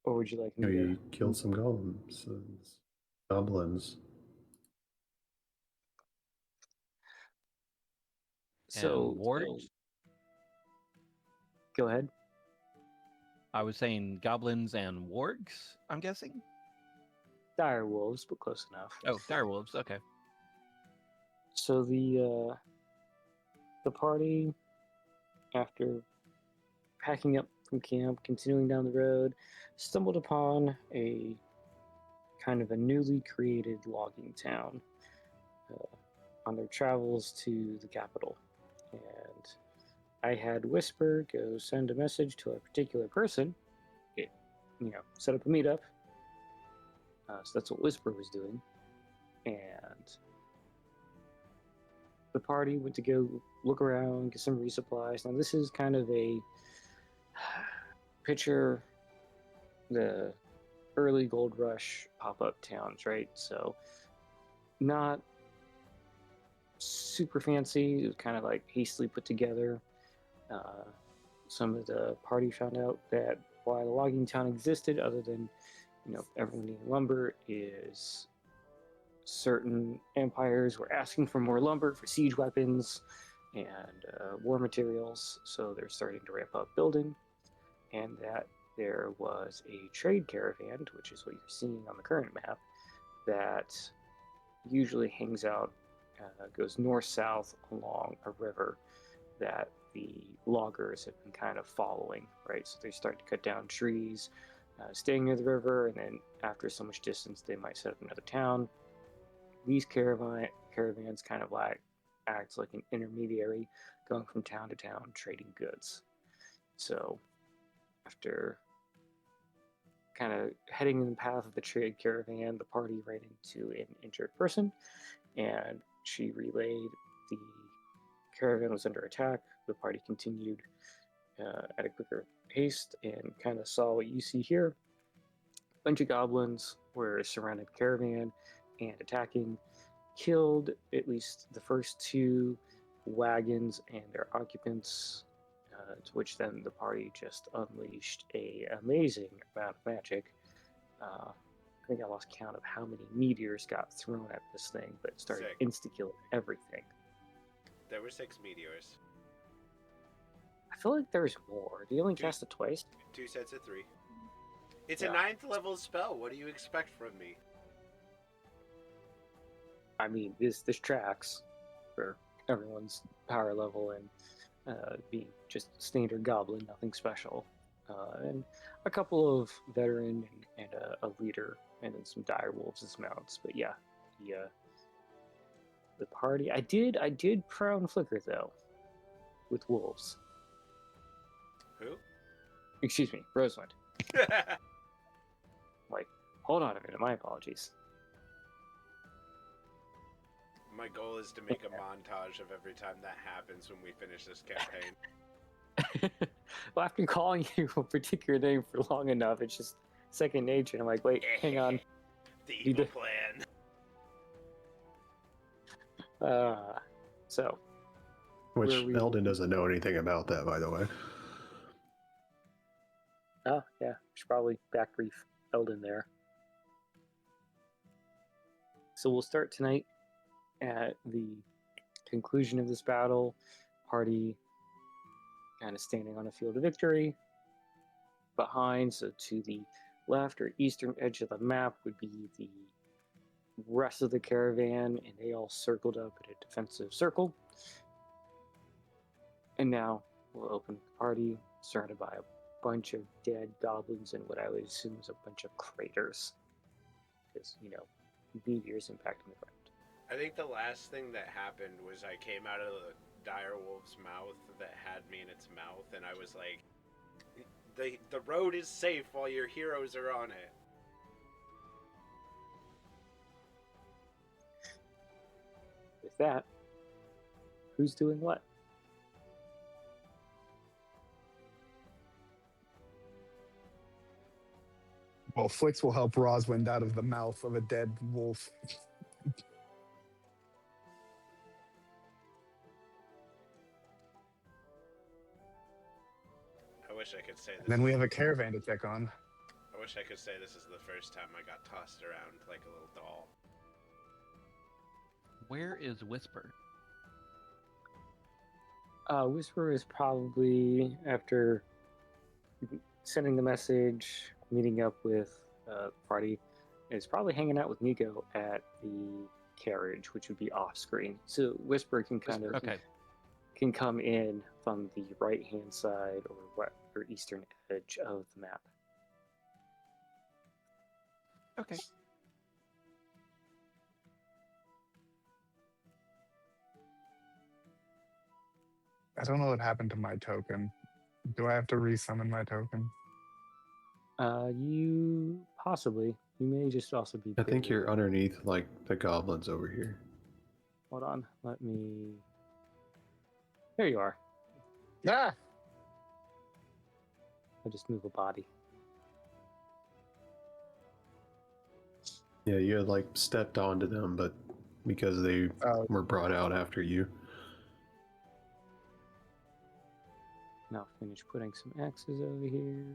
Or would you like me to? We killed some golems, goblins. And So, wargs? go ahead. I was saying goblins and wargs, I'm guessing? Dire wolves, but close enough. Oh, direwolves, okay. So the party, after packing up from camp, continuing down the road, stumbled upon a kind of a newly created logging town on their travels to the capital. And I had Whisper go send a message to a particular person, set up a meetup. So that's what Whisper was doing. And the party went to go look around, get some resupplies. Now, this is kind of a picture the early gold rush pop-up towns, right? So not super fancy. It was kind of like hastily put together. Some of the party found out that why the logging town existed, other than everyone needing lumber, is certain empires were asking for more lumber for siege weapons and war materials. So they're starting to ramp up building, and that there was a trade caravan, which is what you're seeing on the current map, that usually hangs out, goes north-south along a river that the loggers have been kind of following, right? So they start to cut down trees, staying near the river, and then after so much distance, they might set up another town. These caravans kind of act like an intermediary, going from town to town, trading goods. So after kind of heading in the path of the trade caravan, the party ran into an injured person, and she relayed the caravan was under attack. The party continued at a quicker pace and kind of saw what you see here. A bunch of goblins were surrounding the caravan and attacking, killed at least the first two wagons and their occupants, to which then the party just unleashed a amazing amount of magic. I think I lost count of how many meteors got thrown at this thing, but it started insta-killing everything. There were 6 meteors. I feel like there's more. Do you only cast it twice? 2 sets of 3. It's a 9th level spell. What do you expect from me? I mean, this tracks for everyone's power level and being just standard goblin, nothing special. And a couple of veteran and a leader, and then some dire wolves as mounts. But yeah, the party. I did prone flicker though, with wolves. Who? Excuse me, Rosewind. Like, hold on a minute. My apologies. My goal is to make a montage of every time that happens when we finish this campaign. Well, after calling you a particular name for long enough, it's just second nature. I'm like, wait, hang on. The evil plan. So. Which Eldon doesn't know anything about that, by the way. Oh, yeah. Should probably backbrief Eldon there. So we'll start tonight at the conclusion of this battle. Party kind of standing on a field of victory. Behind, so to the left or eastern edge of the map, would be the rest of the caravan, and they all circled up in a defensive circle. And now we'll open the party, surrounded by a bunch of dead goblins and what I would assume is a bunch of craters. Because, meteors impacting the ground. I think the last thing that happened was I came out of the dire wolf's mouth that had me in its mouth, and I was like, the road is safe while your heroes are on it. With that, who's doing what? Well, Flix will help Roswind out of the mouth of a dead wolf. I wish I could say this. And then we have a caravan to check on. I wish I could say this is the first time I got tossed around like a little doll. Where is Whisper? Whisper is probably after sending the message, meeting up with the party, is probably hanging out with Nico at the carriage, which would be off screen. So Whisper can can come in from the right hand side or eastern edge of the map. Okay. I don't know what happened to my token. Do I have to resummon my token? You possibly. You may just also be. I think you're underneath like the goblins over here. Hold on. Let me. There you are. Yeah. I'll just move a body. Yeah, you had like stepped onto them, but because they were brought out after you. Now finish putting some X's over here.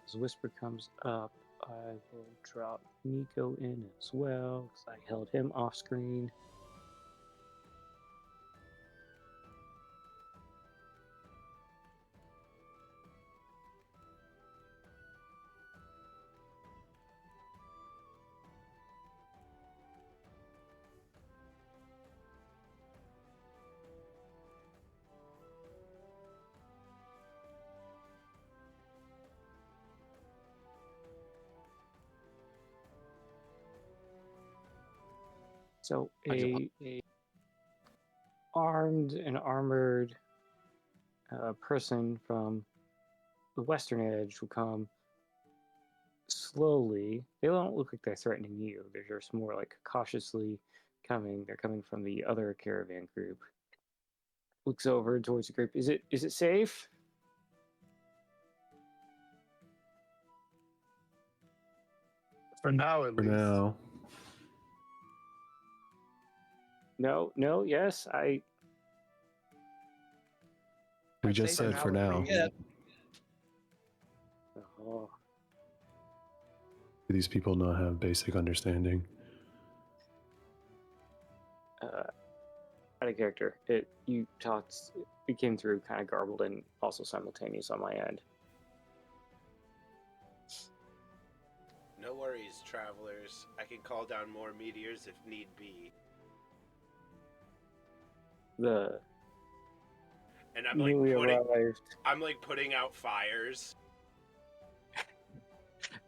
As Whisper comes up, I will drop Nico in as well, because I held him off screen. So a armed and armored person from the western edge will come slowly. They don't look like they're threatening you. They're just more like cautiously coming. They're coming from the other caravan group. Looks over towards the group. Is it safe? For now, at least. Now. No, yes, We just said for now. Yeah. Oh, Do these people not have basic understanding? out of character. We came through kind of garbled and also simultaneous on my end. No worries, travelers. I can call down more meteors if need be. And I'm like I'm like putting out fires.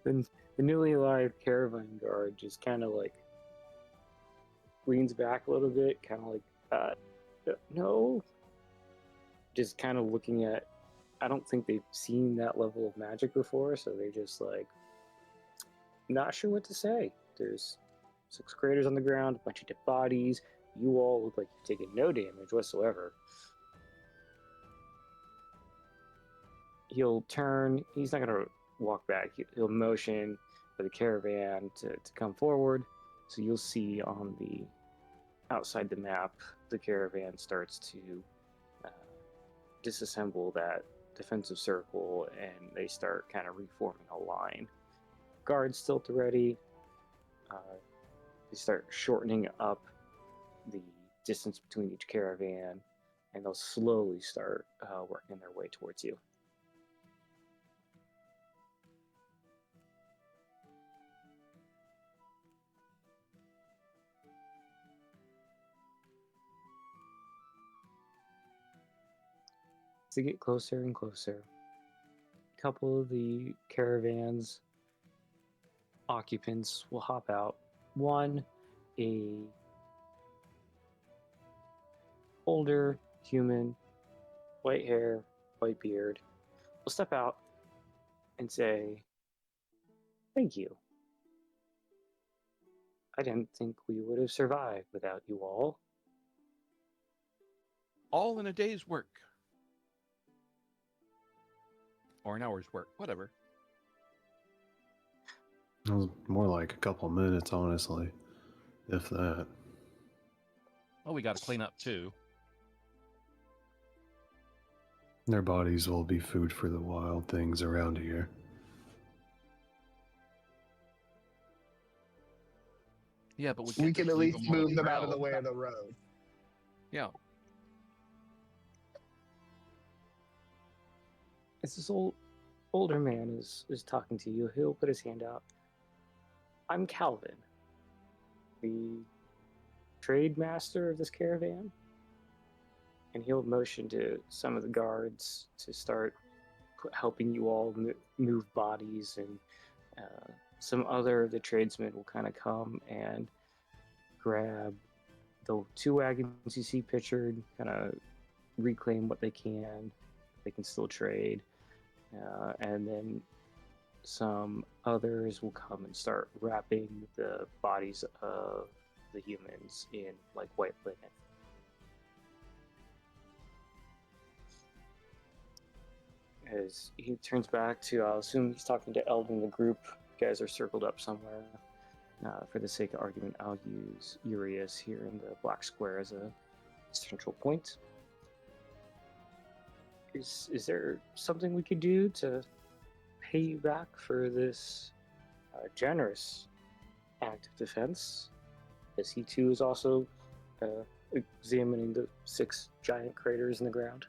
The newly arrived caravan guard just kind of like leans back a little bit, kind of like, no. Just kind of looking at. I don't think they've seen that level of magic before, so they're just like, not sure what to say. There's 6 craters on the ground, a bunch of dead bodies. You all look like you've taken no damage whatsoever. He'll turn. He's not going to walk back. He'll motion for the caravan to come forward. So you'll see on the outside the map, the caravan starts to disassemble that defensive circle, and they start kind of reforming a line. Guards still at the ready. They start shortening up the distance between each caravan, and they'll slowly start working their way towards you. As they get closer and closer, a couple of the caravan's occupants will hop out. One, a older human, white hair, white beard, will step out and say, "Thank you. I didn't think we would have survived without you all. All in a day's work. Or an hour's work, whatever. It was more like a couple minutes, honestly, if that. Well, we got to clean up too. Their bodies will be food for the wild things around here. Yeah, but We can't can just at leave least them on the move them out of the trail. way of the road. Yeah. As this older man is talking to you, he'll put his hand out. I'm Calvin, the trade master of this caravan. And he'll motion to some of the guards to start helping you all move bodies, and some other of the tradesmen will kind of come and grab the 2 wagons you see pictured, kind of reclaim what they can. They can still trade. And then some others will come and start wrapping the bodies of the humans in like white linen. As he turns back to, I'll assume he's talking to Eld in the group. You guys are circled up somewhere. For the sake of argument, I'll use Urias here in the black square as a central point. Is there something we could do to pay you back for this generous act of defense? As he too is also examining the 6 giant craters in the ground.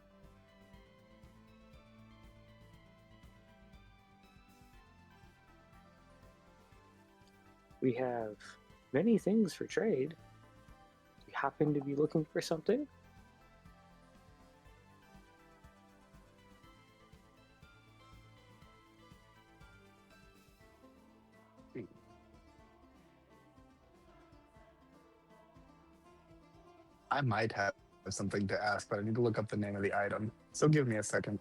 We have many things for trade. You happen to be looking for something? I might have something to ask, but I need to look up the name of the item. So give me a second.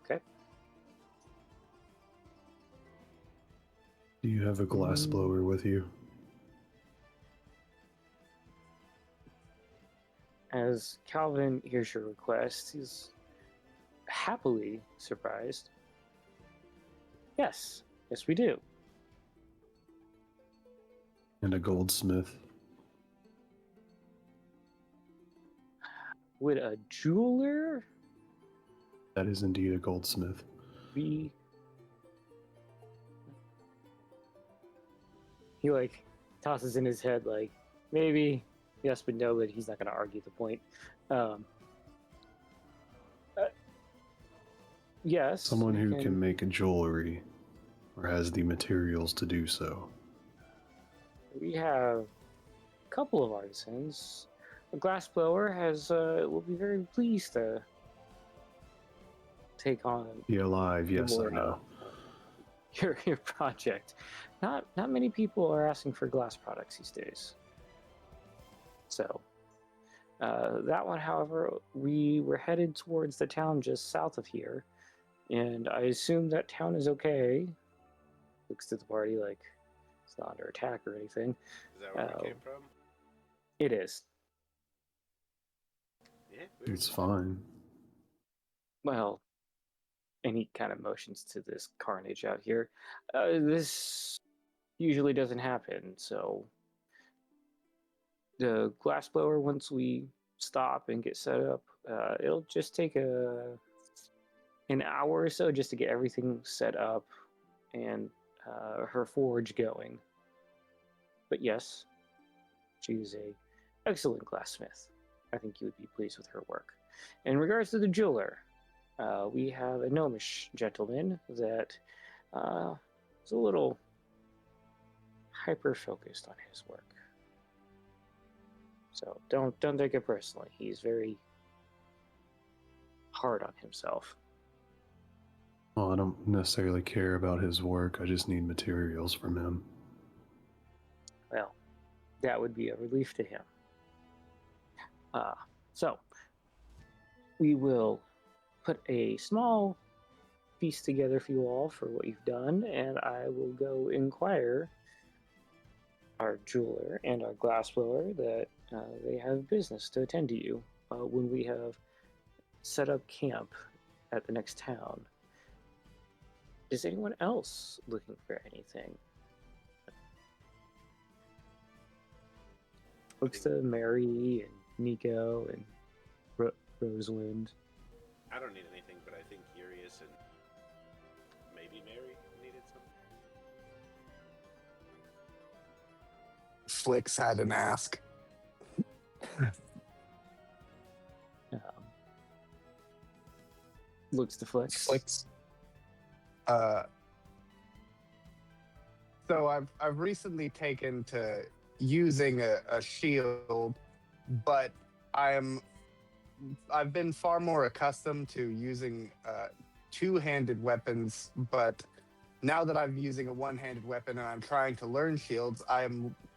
Okay. Do you have a glass blower with you? As Calvin hears your request, he's happily surprised. Yes, we do. And a goldsmith? Would a jeweler That is indeed a goldsmith. be... He like tosses in his head like, maybe yes but no, but he's not going to argue the point. Yes. Someone who can make jewelry or has the materials to do so. We have a couple of artisans. A glassblower will be very pleased to take on Be alive, yes, I know. your project. Not many people are asking for glass products these days. So that one, however, we were headed towards the town just south of here, and I assume that town is okay. Looks to the party like it's not under attack or anything. Is that where we came from? It is. Yeah, It's fine. Well, and he kind of motions to this carnage out here. This usually doesn't happen, so the glassblower, once we stop and get set up, it'll just take an hour or so just to get everything set up and her forge going. But yes, she's a excellent glassmith. I think you would be pleased with her work. In regards to the jeweler, we have a gnomish gentleman that is a little hyper-focused on his work. So don't take it personally. He's very hard on himself. Well, I don't necessarily care about his work. I just need materials from him. Well, that would be a relief to him. So we will put a small piece together for you all for what you've done, and I will go inquire our jeweler and our glassblower that they have business to attend to you when we have set up camp at the next town. Is anyone else looking for anything? Looks to Mary and Nico and Rosalind. I don't need anything, but I think Urius and maybe Mary needed something. Flicks had an ask. Looks to Flex. Flicks. So I've recently taken to using a shield, but I've been far more accustomed to using two-handed weapons, but now that I'm using a one-handed weapon and I'm trying to learn shields,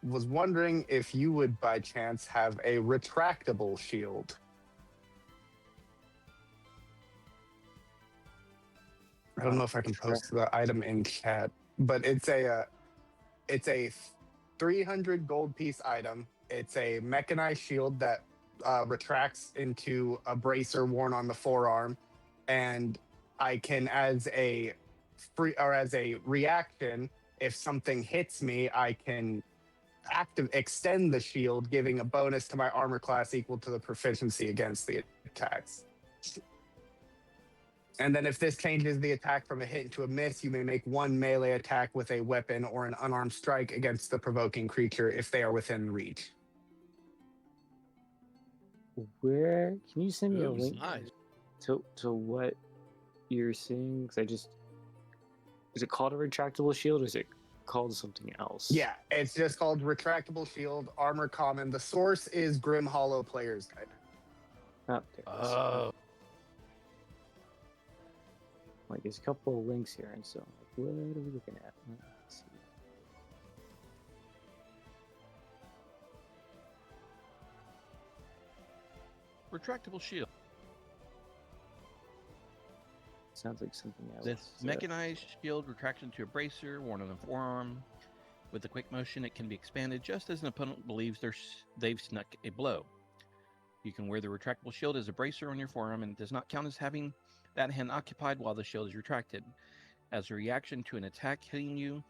was wondering if you would by chance have a retractable shield. I don't know if I can post the item in chat, but it's a 300 gold piece item. It's a mechanized shield that retracts into a bracer worn on the forearm, and I can, as a reaction, if something hits me, I can extend the shield, giving a bonus to my armor class equal to the proficiency against the attacks. And then if this changes the attack from a hit to a miss, you may make one melee attack with a weapon or an unarmed strike against the provoking creature if they are within reach. Where can you send me a Ooh, link nice. to what you're seeing? 'Cause is it called a retractable shield or is it called something else? Yeah, it's just called Retractable Shield, Armor Common. The source is Grim Hollow Player's Guide. Oh, there it is. Oh, Like there's a couple of links here, and so I'm like, what are we looking at? Let's see. Retractable shield. Sounds like something else. This mechanized shield retracts into a bracer worn on the forearm. With a quick motion, it can be expanded just as an opponent believes they've snuck a blow. You can wear the retractable shield as a bracer on your forearm, and it does not count as having that hand occupied while the shield is retracted. As a reaction to an attack hitting you,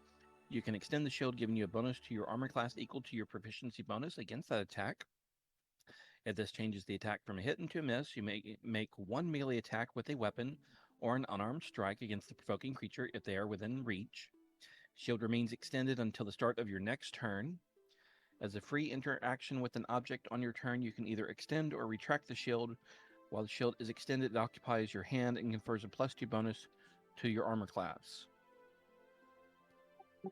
you can extend the shield, giving you a bonus to your armor class equal to your proficiency bonus against that attack. If this changes the attack from a hit into a miss, you may make one melee attack with a weapon or an unarmed strike against the provoking creature if they are within reach. Shield remains extended until the start of your next turn. As a free interaction with an object on your turn, you can either extend or retract the shield. While the shield is extended, it occupies your hand and confers a +2 bonus to your armor class.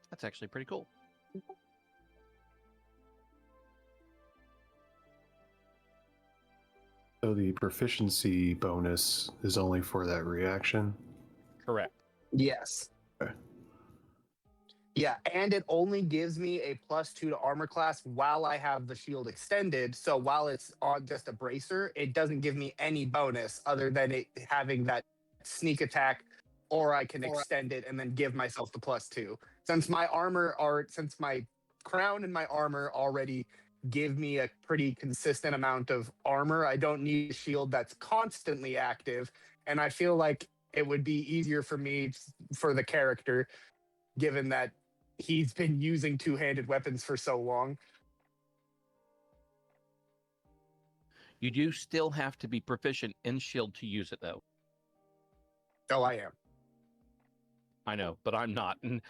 That's actually pretty cool. So the proficiency bonus is only for that reaction? Correct. Yes. Okay. Yeah, and it only gives me a +2 to armor class while I have the shield extended. So while it's on just a bracer, it doesn't give me any bonus other than it having that sneak attack, or I can extend it and then give myself the +2. Since my crown and my armor already give me a pretty consistent amount of armor, I don't need a shield that's constantly active, and I feel like it would be easier for me, for the character, given that he's been using two-handed weapons for so long. You do still have to be proficient in shield to use it, though. Oh, I am. I know, but I'm not. And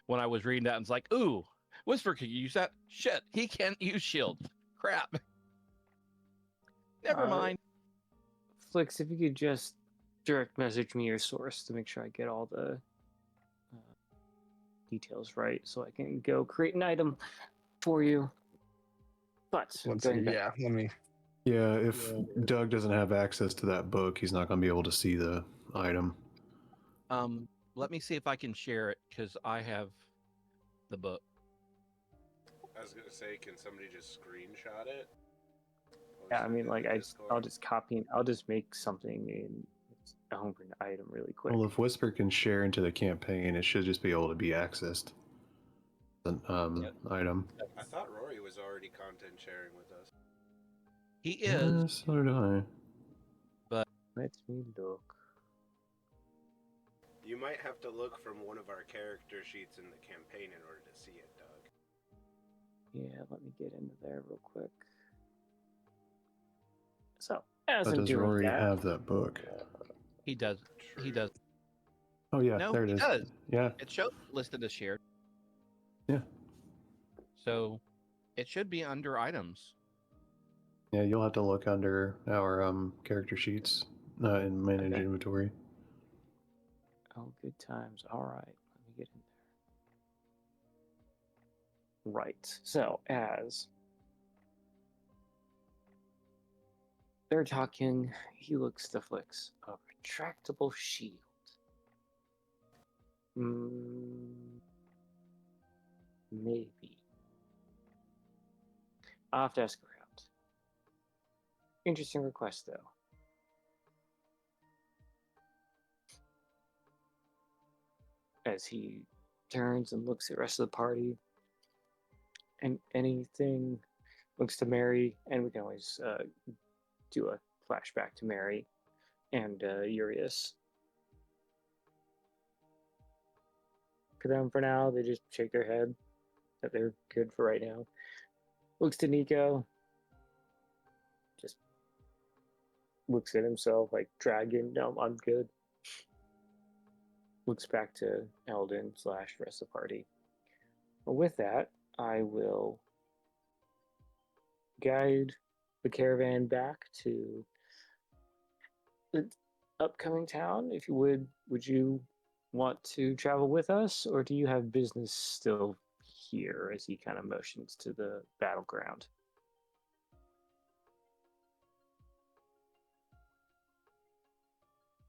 when I was reading that, I was like, ooh, Whisper could use that. Shit, he can't use shield. Crap. Never mind. Flix, if you could just direct message me your source to make sure I get all the details right, so I can go create an item for you. But Let's see. Yeah, let me. Yeah, if Doug doesn't have access to that book, he's not going to be able to see the item. Let me see if I can share it, because I have the book. I was gonna say, can somebody just screenshot it? Yeah, I mean, like I'll just copy and I'll just make something in a homegrown item really quick. Well, if Whisper can share into the campaign, it should just be able to be accessed. An Yep. item. I thought Rory was already content sharing with us. He is, So did I. but Let me look. You might have to look from one of our character sheets in the campaign in order to see it, Doug. Yeah, let me get into there real quick. So, as But I'm does doing Rory that, have that book? he does. He True. does. Oh yeah, No, there it he is. does. Yeah, It shows listed as shared. yeah, So it should be under items. yeah. You'll have to look under our character sheets in manage Okay. inventory. oh, good times. All right, let me get in there. Right. So, as they're talking, he looks to flicks a retractable shield. Maybe. I'll have to ask around. Interesting request, though. As he turns and looks at the rest of the party, and anything looks to Mary, and we can always do a flashback to Mary and Urias. For them, for now, they just shake their head that they're good for right now. Looks to Nico, just looks at himself like dragon. No, I'm good. Looks back to Eldon / rest of the party. But with that, I will guide the caravan back to the upcoming town. If you would you want to travel with us, or do you have business still here? As he kind of motions to the battleground.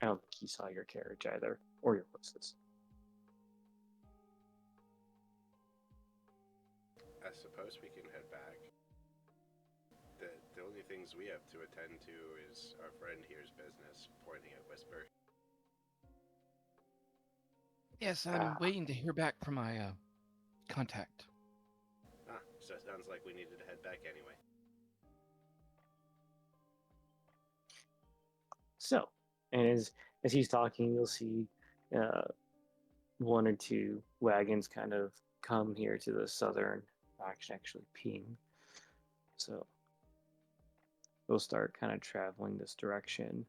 I don't think he saw your carriage either, or your horses. I suppose we can head back. The only things we have to attend to is our friend here's business, pointing at Whisper. Yes, I'm waiting to hear back from my contact. So it sounds like we needed to head back anyway. So, and as he's talking, you'll see one or two wagons kind of come here to the southern action, actually ping. So we'll start kind of traveling this direction,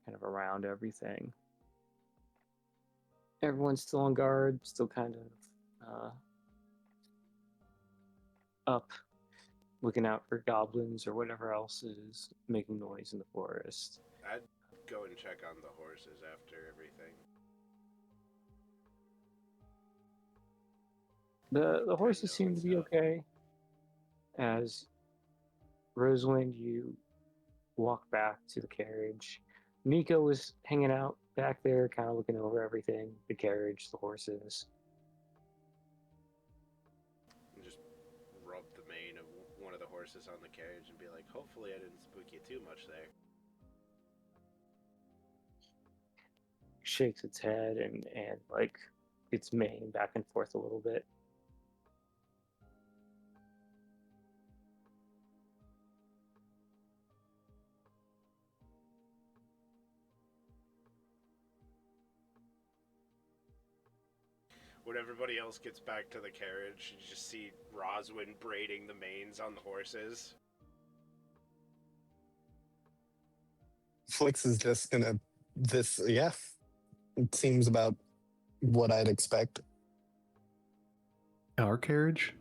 kind of around everything. Everyone's still on guard, still kind of up, looking out for goblins or whatever else is making noise in the forest. I'd go and check on the horses after everything. The horses know seem to what's be up. okay. As Rosalind, you walk back to the carriage. Nico was hanging out back there, kind of looking over everything, the carriage, the horses. And just rub the mane of one of the horses on the carriage and be like, hopefully I didn't spook you too much there. Shakes its head and like its mane back and forth a little bit. When everybody else gets back to the carriage, you just see Roswin braiding the manes on the horses. Flix is just gonna yeah. It seems about what I'd expect. Our carriage?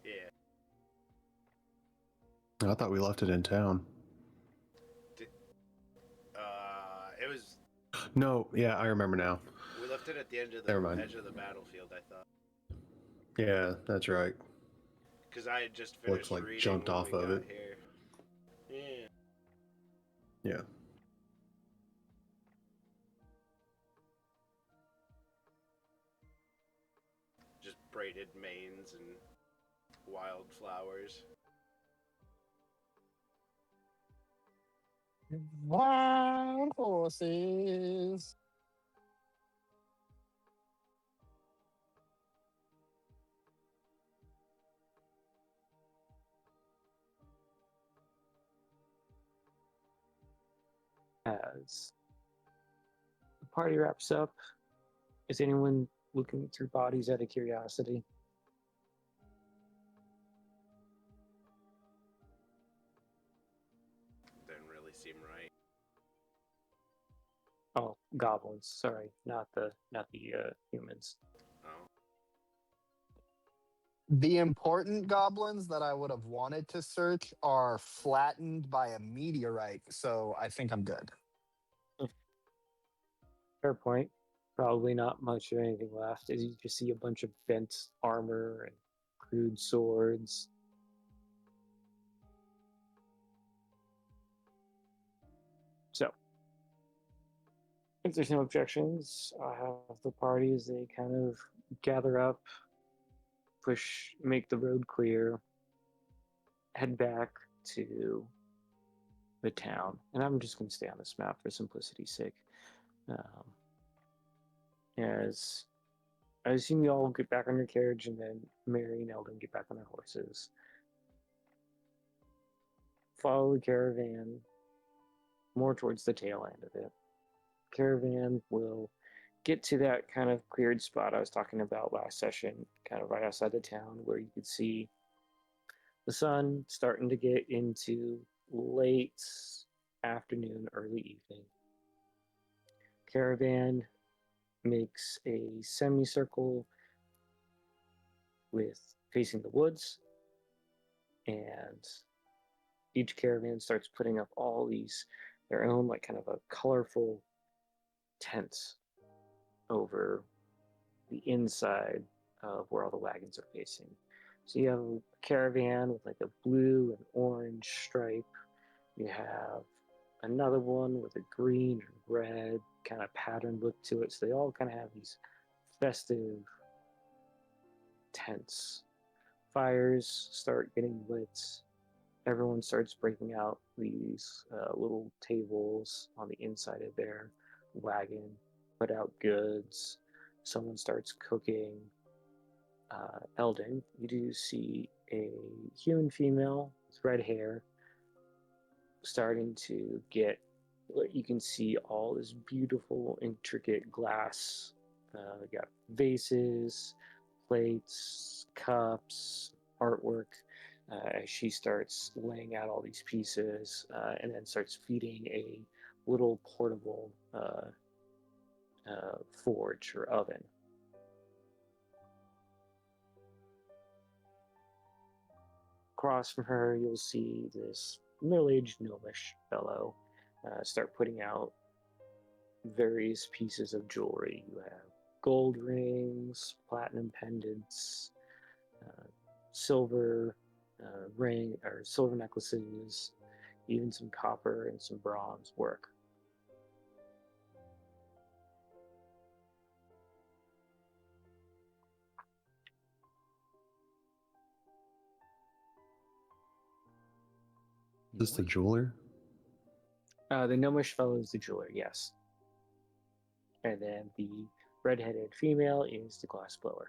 Yeah. I thought we left it in town. It was. No, yeah, I remember now. We left it at the end of Never the mind. edge of the battlefield, I thought. Yeah, that's right. Because I had just Looks finished like reading jumped when off we of got it. here. Yeah. Yeah. Just braided manes and wildflowers. Wild horses. As the party wraps up, is anyone looking through bodies out of curiosity? Didn't really seem right. Oh, goblins. Sorry, not the humans. Oh, The important goblins that I would have wanted to search are flattened by a meteorite, so I think I'm good. Fair point. Probably not much of anything left, as you just see a bunch of bent armor and crude swords. So, if there's no objections, I have the party as they kind of gather up, make the road clear, head back to the town. And I'm just going to stay on this map for simplicity's sake. As I assume you all get back on your carriage, and then Mary and Eldon get back on their horses. Follow the caravan more towards the tail end of it. Caravan will get to that kind of cleared spot I was talking about last session, kind of right outside the town, where you could see the sun starting to get into late afternoon, early evening. Caravan makes a semicircle with facing the woods, and each caravan starts putting up all these their own like kind of a colorful tents over the inside of where all the wagons are facing. So you have a caravan with like a blue and orange stripe. You have another one with a green and red kind of pattern look to it. So they all kind of have these festive tents. Fires start getting lit. Everyone starts breaking out these little tables on the inside of their wagon, put out goods. Someone starts cooking. Eldon, you do see a human female with red hair starting to get what you can see all this beautiful, intricate glass. We got vases, plates, cups, artwork. As she starts laying out all these pieces, and then starts feeding a little portable forge or oven. Across from her, you'll see this middle-aged gnomish fellow start putting out various pieces of jewelry. You have gold rings, platinum pendants, silver ring or silver necklaces, even some copper and some bronze work. Is this the jeweler? The gnomish fellow is the jeweler, yes. And then the red-headed female is the glass blower.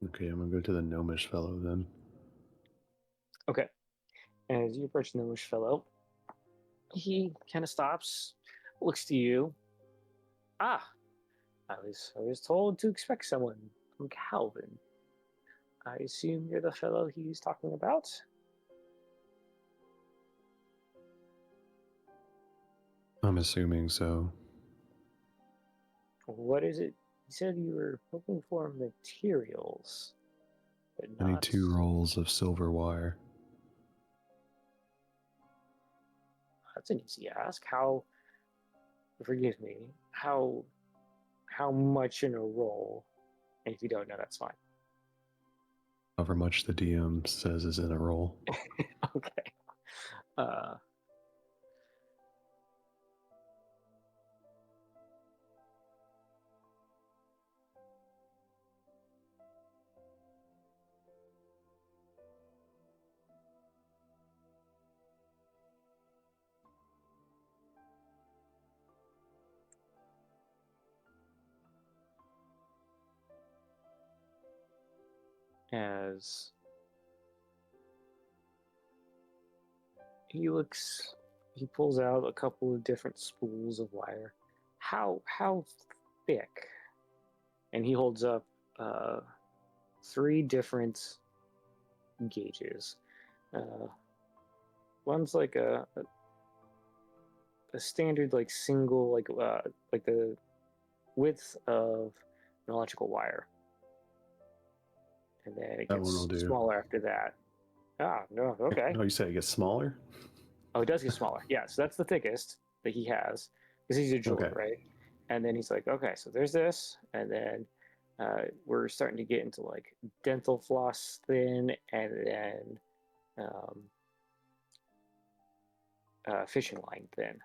Okay, I'm gonna go to the gnomish fellow then. Okay. As you approach the gnomish fellow, he kind of stops, looks to you. Ah, I was told to expect someone from Calvin. I assume you're the fellow he's talking about? I'm assuming so. What is it? You said you were looking for materials, but I need not... 2 rolls of silver wire. That's an easy ask. How... Forgive me. How much in a roll? And if you don't know, that's fine. However much the DM says is in a roll. Okay. as he pulls out a couple of different spools of wire. How thick? And he holds up 3 different gauges. One's like a standard like single like the width of an electrical wire, and then it That one will gets do. smaller after that. Ah, no, okay. Oh, you say it gets smaller? Oh, it does get smaller. Yeah, so that's the thickest that he has because he's a jeweler, Okay. right? And then he's like, okay, so there's this, and then we're starting to get into like dental floss thin, and then fishing line thin.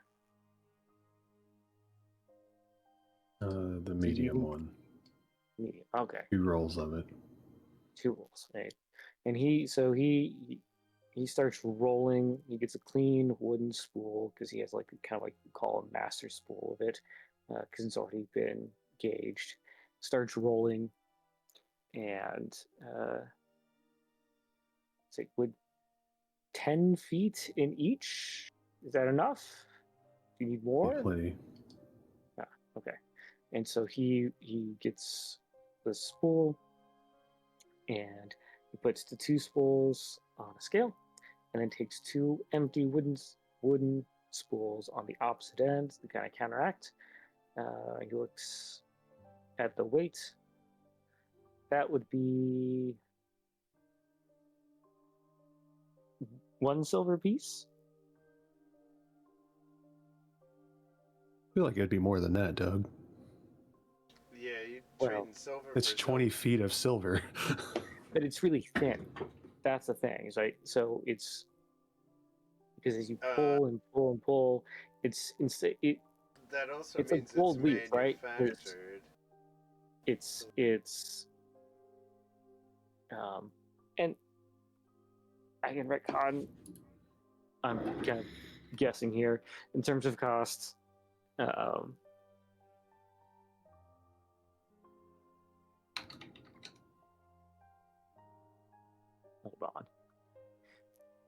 The medium one. Medium. Okay. 2 rolls of it. 2 rolls, right? And he starts rolling. He gets a clean wooden spool because he has like kind of like you call a master spool of it because it's already been gauged. Starts rolling, and it's like, would 10 feet in each? Is that enough? Do you need more? Plenty. Ah, okay. And so he gets the spool, and he puts the 2 spools on a scale, and then takes 2 empty wooden spools on the opposite ends to kind of counteract. He looks at the weight. That would be 1 silver piece. I feel like it'd be more than that, Doug. Yeah, you Well, trading silver It's for 20 feet of silver. But it's really thin. That's the thing, right? So it's because as you pull and pull and pull, it's a that also means it's gold leaf, right? manufactured. It's and I can retcon. I'm kind of guessing here in terms of costs. Hold on.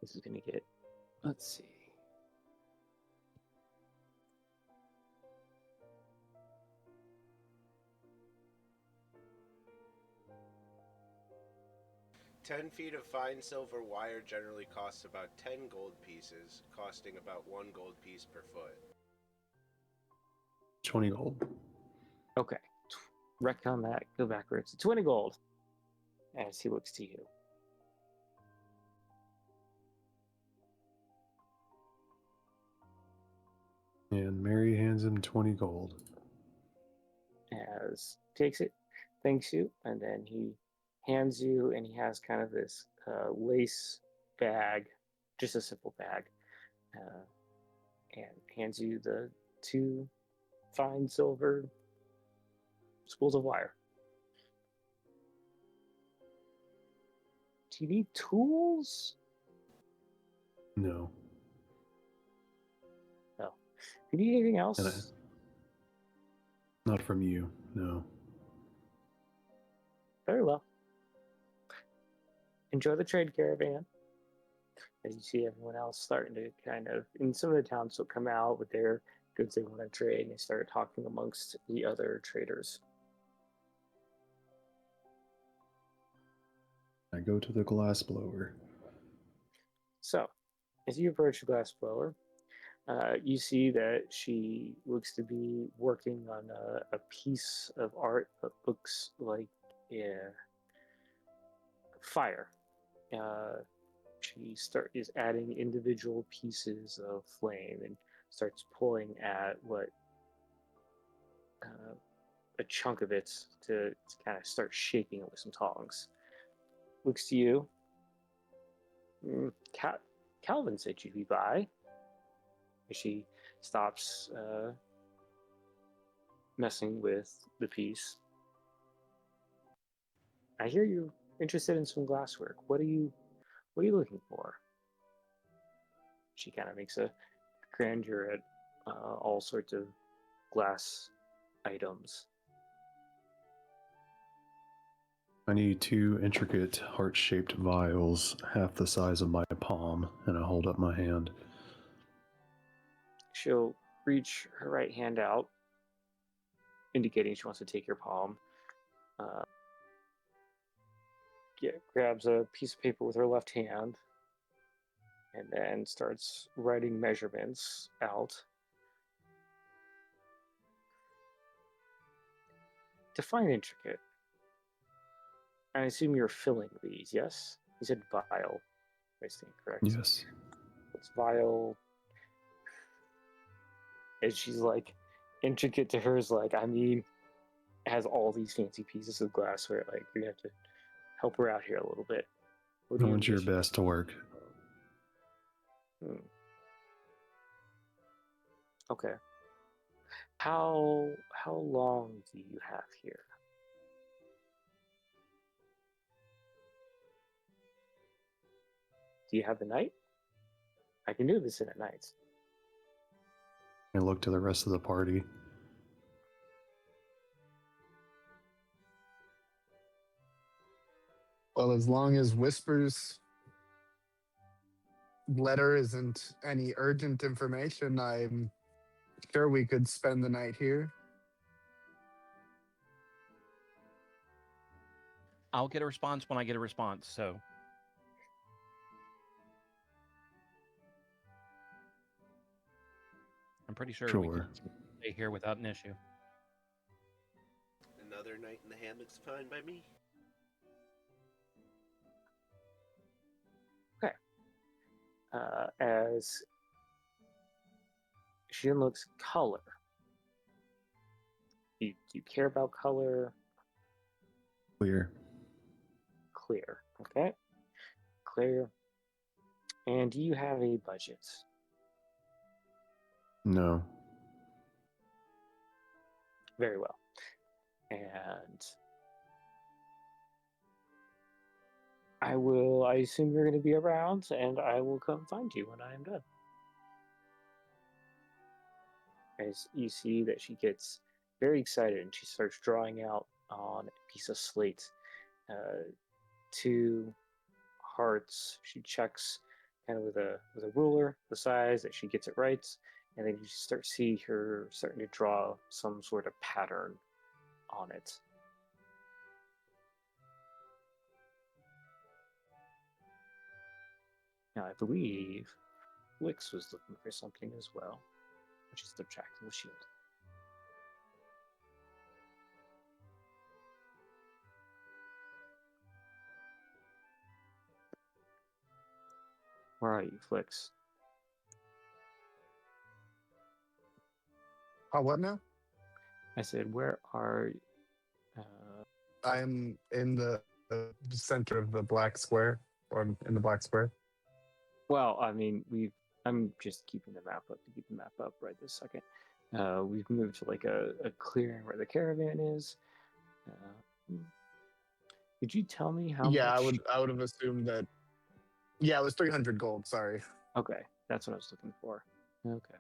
This is gonna get. Let's see. Ten feet of fine silver wire generally costs about 10 gold pieces, costing about 1 gold piece per foot. 20 gold. Okay. Retcon that. Go backwards. 20 gold. As he looks to you. And Mary hands him 20 gold. As takes it, thanks you, and then he hands you, and he has kind of this lace bag, just a simple bag, and hands you the 2 fine silver spools of wire. Do you need tools? No. No. Do you need anything else? Not from you, no. Very well. Enjoy the trade caravan. As you see everyone else starting to kind of, in some of the towns will come out with their goods they want to trade, and they start talking amongst the other traders. I go to the glass blower. So, as you approach the glass blower, you see that she looks to be working on a piece of art that looks like a fire. She is adding individual pieces of flame and starts pulling at what a chunk of it to kind of start shaping it with some tongs. Looks to you. Calvin said you'd be by. She stops messing with the piece. I hear you're interested in some glasswork. What are you looking for? She kind of makes a grandeur at all sorts of glass items. I need 2 intricate heart-shaped vials, half the size of my palm, and I hold up my hand. She'll reach her right hand out, indicating she wants to take your palm. Grabs a piece of paper with her left hand, and then starts writing measurements out. Define intricate. I assume you're filling these, yes? You said vial, I stand correct? Yes. It's vial. And she's like, intricate to her is like, I mean, it has all these fancy pieces of glassware. Like, you're gonna have to help her out here a little bit. I want your best to work. Okay. How long do you have here? Do you have the night? I can do this in a night. I look to the rest of the party. Well, as long as Whisper's letter isn't any urgent information, I'm sure we could spend the night here. I'll get a response when I get a response, so. I'm pretty sure we can stay here without an issue. Another night in the hammock's fine by me. Okay. As she looks color. Do you care about color? Clear. Clear. Okay. Clear. And do you have a budget? No. Very well. And I assume you're going to be around, and I will come find you when I am done. As you see that she gets very excited, and she starts drawing out on a piece of slate 2 hearts. She checks kind of with a ruler the size that she gets it right, and then you start to see her starting to draw some sort of pattern on it. Now, I believe Wix was looking for something as well, which is the retractable shield. Where are you, Flix? Oh, what now? I said, where are you? I'm in the center of the black square, or in the black square. Well, I mean, I'm just keeping the map up to keep the map up right this second. We've moved to like a clearing where the caravan is. Could you tell me how Yeah, much? I would have assumed that. Yeah, it was 300 gold. Sorry. Okay, that's what I was looking for. Okay.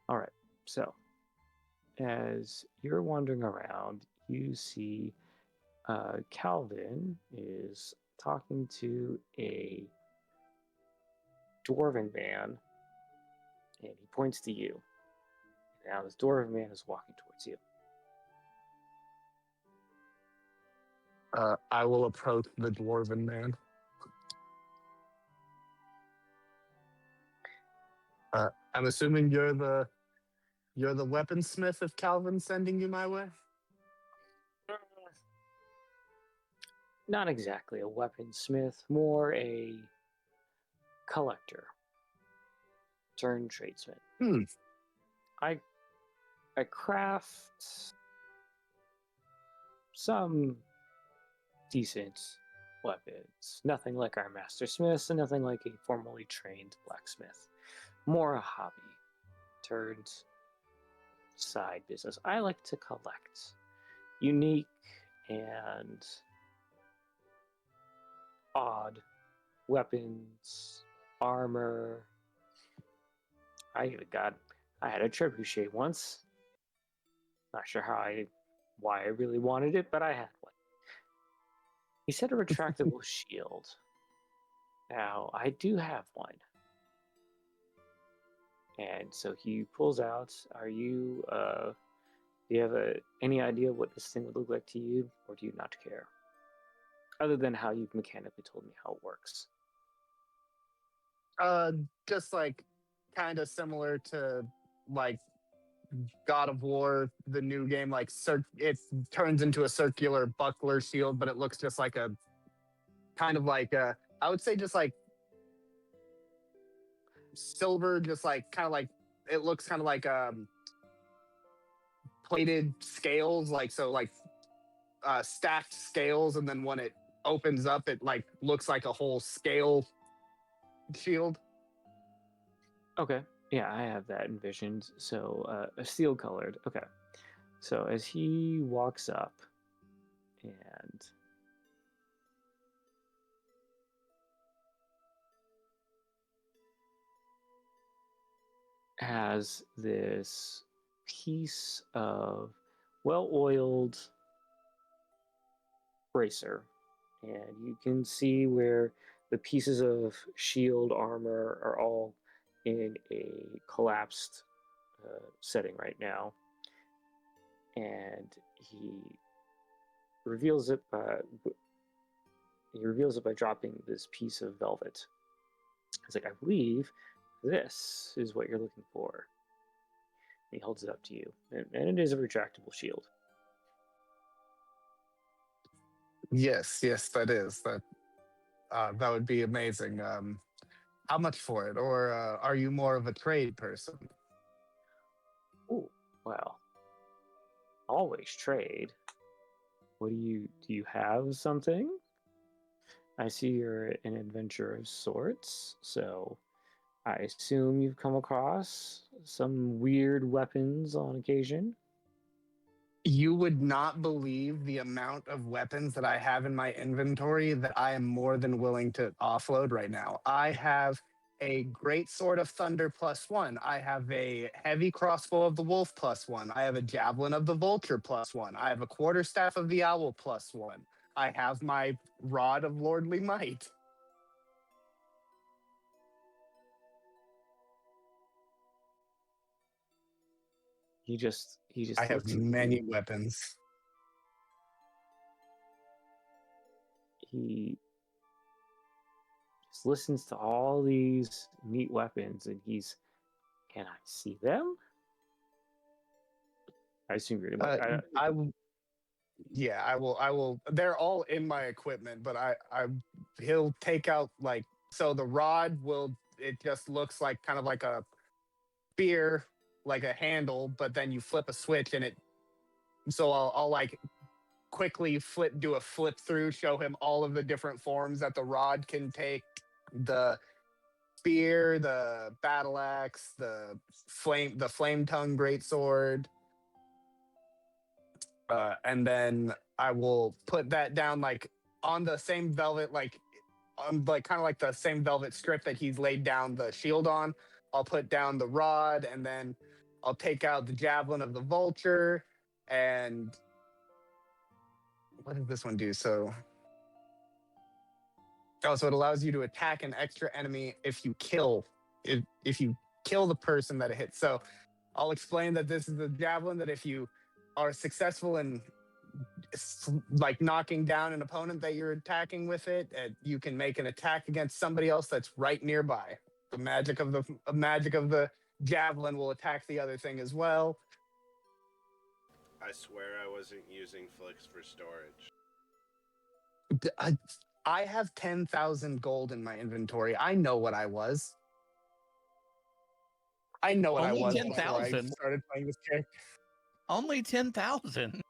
All right, so as you're wandering around, you see Calvin is talking to a dwarven man, and he points to you. Now this dwarven man is walking towards you. I will approach the dwarven man. I'm assuming you're the weaponsmith if Calvin's sending you my way. Not exactly a weaponsmith, more a collector turned tradesman. I craft some decent weapons. Nothing like our master smiths, and nothing like a formally trained blacksmith. More a hobby turned side business. I like to collect unique and odd weapons, armor. I had a trebuchet once. Not sure why I really wanted it, but I had one. He said a retractable shield. Now, I do have one. And so he pulls out, do you have any idea what this thing would look like to you, or do you not care? Other than how you've mechanically told me how it works. Just like kind of similar to like God of War, the new game, like it turns into a circular buckler shield, but it looks just like a kind of like I would say just like silver, just like kind of like it looks kind of like plated scales, like so like stacked scales, and then when it opens up, it like looks like a whole scale shield. Okay. Yeah, I have that envisioned. So, steel colored. Okay. So, as he walks up and has this piece of well-oiled bracer, and you can see where the pieces of shield armor are all in a collapsed setting right now, and he reveals it by dropping this piece of velvet. It's like, I believe this is what you're looking for. And he holds it up to you, and it is a retractable shield. Yes, that is that would be amazing. How much for it, or are you more of a trade person? Oh, well, always trade. What do you have something? I see you're an adventurer of sorts, so I assume you've come across some weird weapons on occasion. You would not believe the amount of weapons that I have in my inventory that I am more than willing to offload right now. I have a great sword of thunder +1. I have a heavy crossbow of the wolf +1. I have a javelin of the vulture +1. I have a quarterstaff of the owl +1. I have my rod of lordly might. He just I have looks at many you. weapons. He just listens to all these neat weapons, and can I see them? I assume you're like, I will. Yeah, I will. I will. They're all in my equipment, but he'll take out like so the rod will. It just looks like kind of like a spear, like a handle, but then you flip a switch and it. So I'll like quickly do a flip through, show him all of the different forms that the rod can take. The spear, the battle axe, the flame tongue greatsword. And then I will put that down like on the same velvet, like on like kind of like the same velvet strip that he's laid down the shield on. I'll put down the rod, and then I'll take out the javelin of the vulture. And what does this one do? So it allows you to attack an extra enemy if you kill the person that it hits. So I'll explain that this is the javelin that if you are successful in like knocking down an opponent that you're attacking with it, you can make an attack against somebody else that's right nearby. The magic of the javelin will attack the other thing as well. I swear I wasn't using flicks for storage. I have 10,000 gold in my inventory. I know what I was. Only I was 10,000? before I started playing this character. Only 10,000.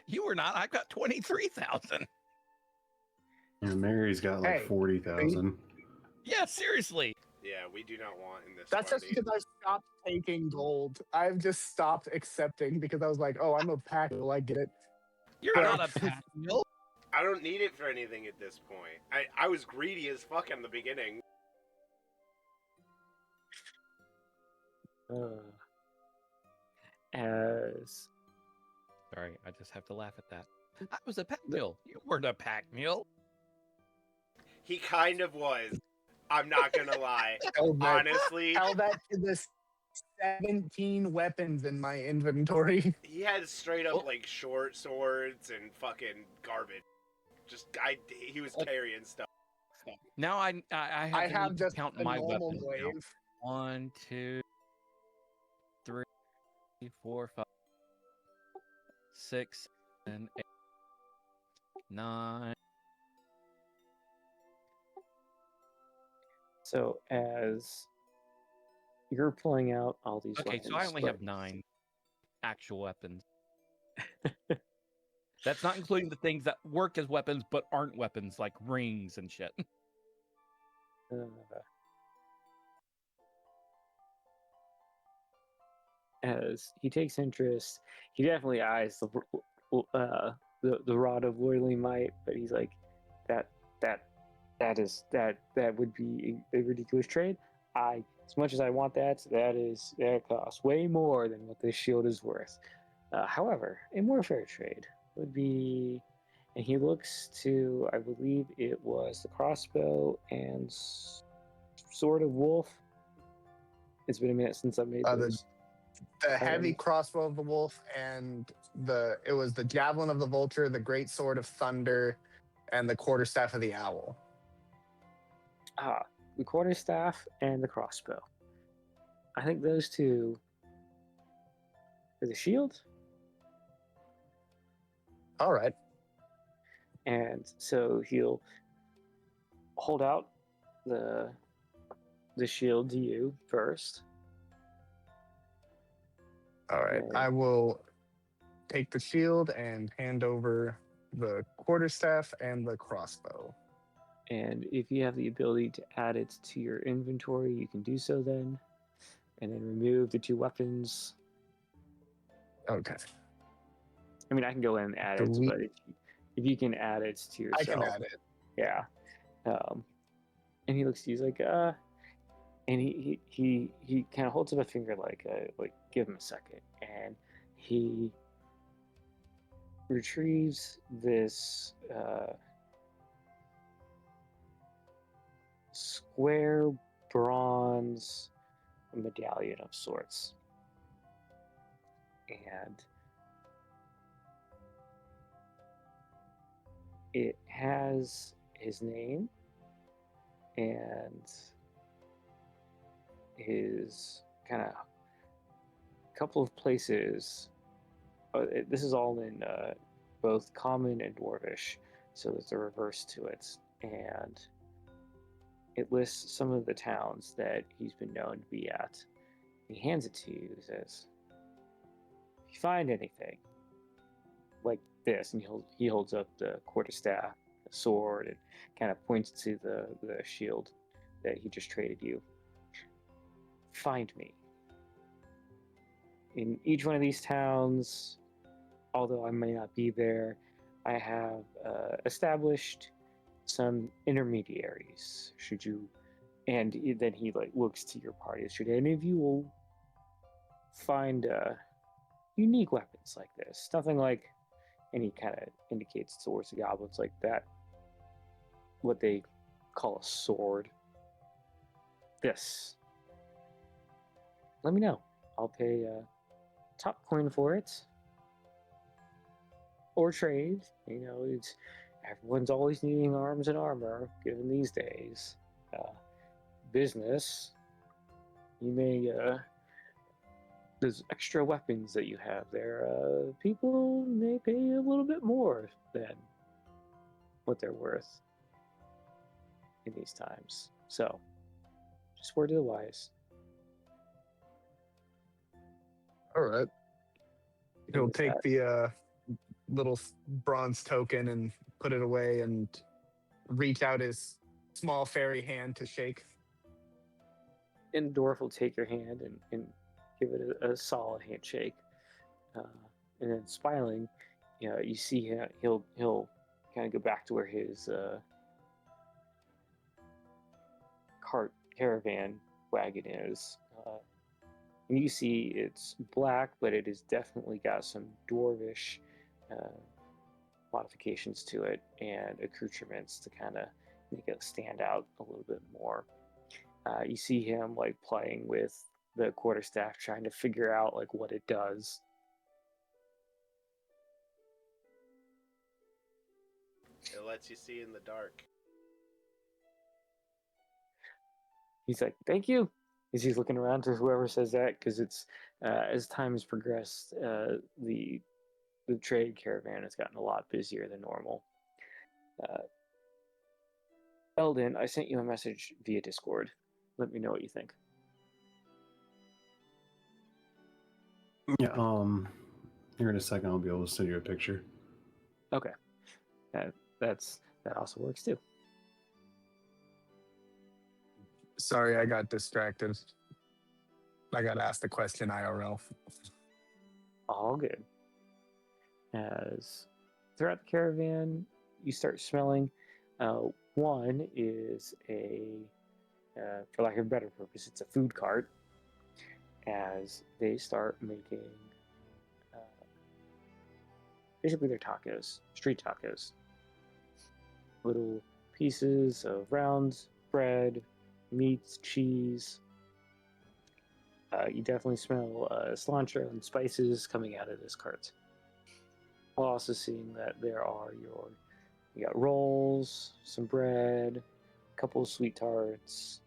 You were not. I've got 23,000. And Mary's got like Hey, 40,000. Yeah, seriously. Yeah, we do not want in this That's just party. because I stopped taking gold. I've just stopped accepting because I was like, oh, I'm a pack. Well, I get it. You're But- not a pack mule. I don't need it for anything at this point. I was greedy as fuck in the beginning. As Sorry, I just have to laugh at that. I was a pack mule. You weren't a pack mule. He kind of was. I'm not gonna lie. Held that, Honestly, held that to the 17 weapons in my inventory. he had straight up Oh. like short swords and fucking garbage. He was carrying stuff. Now I have, I to have need to just count a my normal weapons. Now. glaive. 1, 2, 3, 4, 5, 6, 7, 8, 9. so as you're pulling out all these Okay, weapons, so I only but- have 9 actual weapons. That's not including the things that work as weapons but aren't weapons, like rings and shit. As he takes interest, he definitely eyes the rod of loyally might, but he's like, that would be a ridiculous trade. As much as I want that costs way more than what this shield is worth. However, a more fair trade would be, and he looks to, I believe it was the crossbow and sword of wolf. It's been a minute since I made those. The heavy crossbow of the wolf and it was the javelin of the vulture, the great sword of thunder, and the quarterstaff of the owl. The quarterstaff and the crossbow. I think those two for the shield. All right. And so he'll hold out the shield to you first. All right. Okay. I will take the shield and hand over the quarterstaff and the crossbow. And if you have the ability to add it to your inventory, you can do so then. And then remove the 2 weapons. Okay. I mean, I can go in and add it, Delete. but if you can add it to yourself. I can add it. Yeah. And he looks at you, he's like, and he kind of holds up a finger like give him a second. And he retrieves this square bronze medallion of sorts. And it has his name and his kind of couple of places. This is all in both common and dwarvish, so there's a reverse to it. And it lists some of the towns that he's been known to be at. He hands it to you and says, if you find anything like this, and he holds up the quarterstaff, the sword, and kind of points to the shield that he just traded you. Find me. In each one of these towns, although I may not be there, I have established some intermediaries. Should you, and then he looks to your party. Should any of you will find unique weapons like this, nothing like, and he kind of indicates towards the goblins like that, what they call a sword. This. Let me know. I'll pay top coin for it. Or trade. You know, everyone's always needing arms and armor, given these days. Business. You may those extra weapons that you have there, people may pay a little bit more than what they're worth in these times. So, just word to the wise. All right. He'll With take that, little bronze token and put it away and reach out his small fairy hand to shake. And Dwarf will take your hand and give it a solid handshake. And then smiling, you see him. He'll kind of go back to where his caravan wagon is, and you see it's black, but it has definitely got some dwarvish modifications to it and accoutrements to kind of make it stand out a little bit more. You see him like playing with the quarterstaff, trying to figure out like what it does. It lets you see in the dark. He's like, "Thank you." As he's looking around to whoever says that, because it's as time has progressed, the trade caravan has gotten a lot busier than normal. Eldon, I sent you a message via Discord. Let me know what you think. Yeah, here in a second I'll be able to send you a picture. Okay. That also works too. Sorry, I got distracted. I got asked a question IRL. All good. As throughout the caravan, you start smelling. One is for lack of a better purpose, it's a food cart. As they start making, basically they're tacos, street tacos. Little pieces of round bread, meats, cheese. You definitely smell cilantro and spices coming out of this cart. While also seeing that there are you got rolls, some bread, a couple of sweet tarts.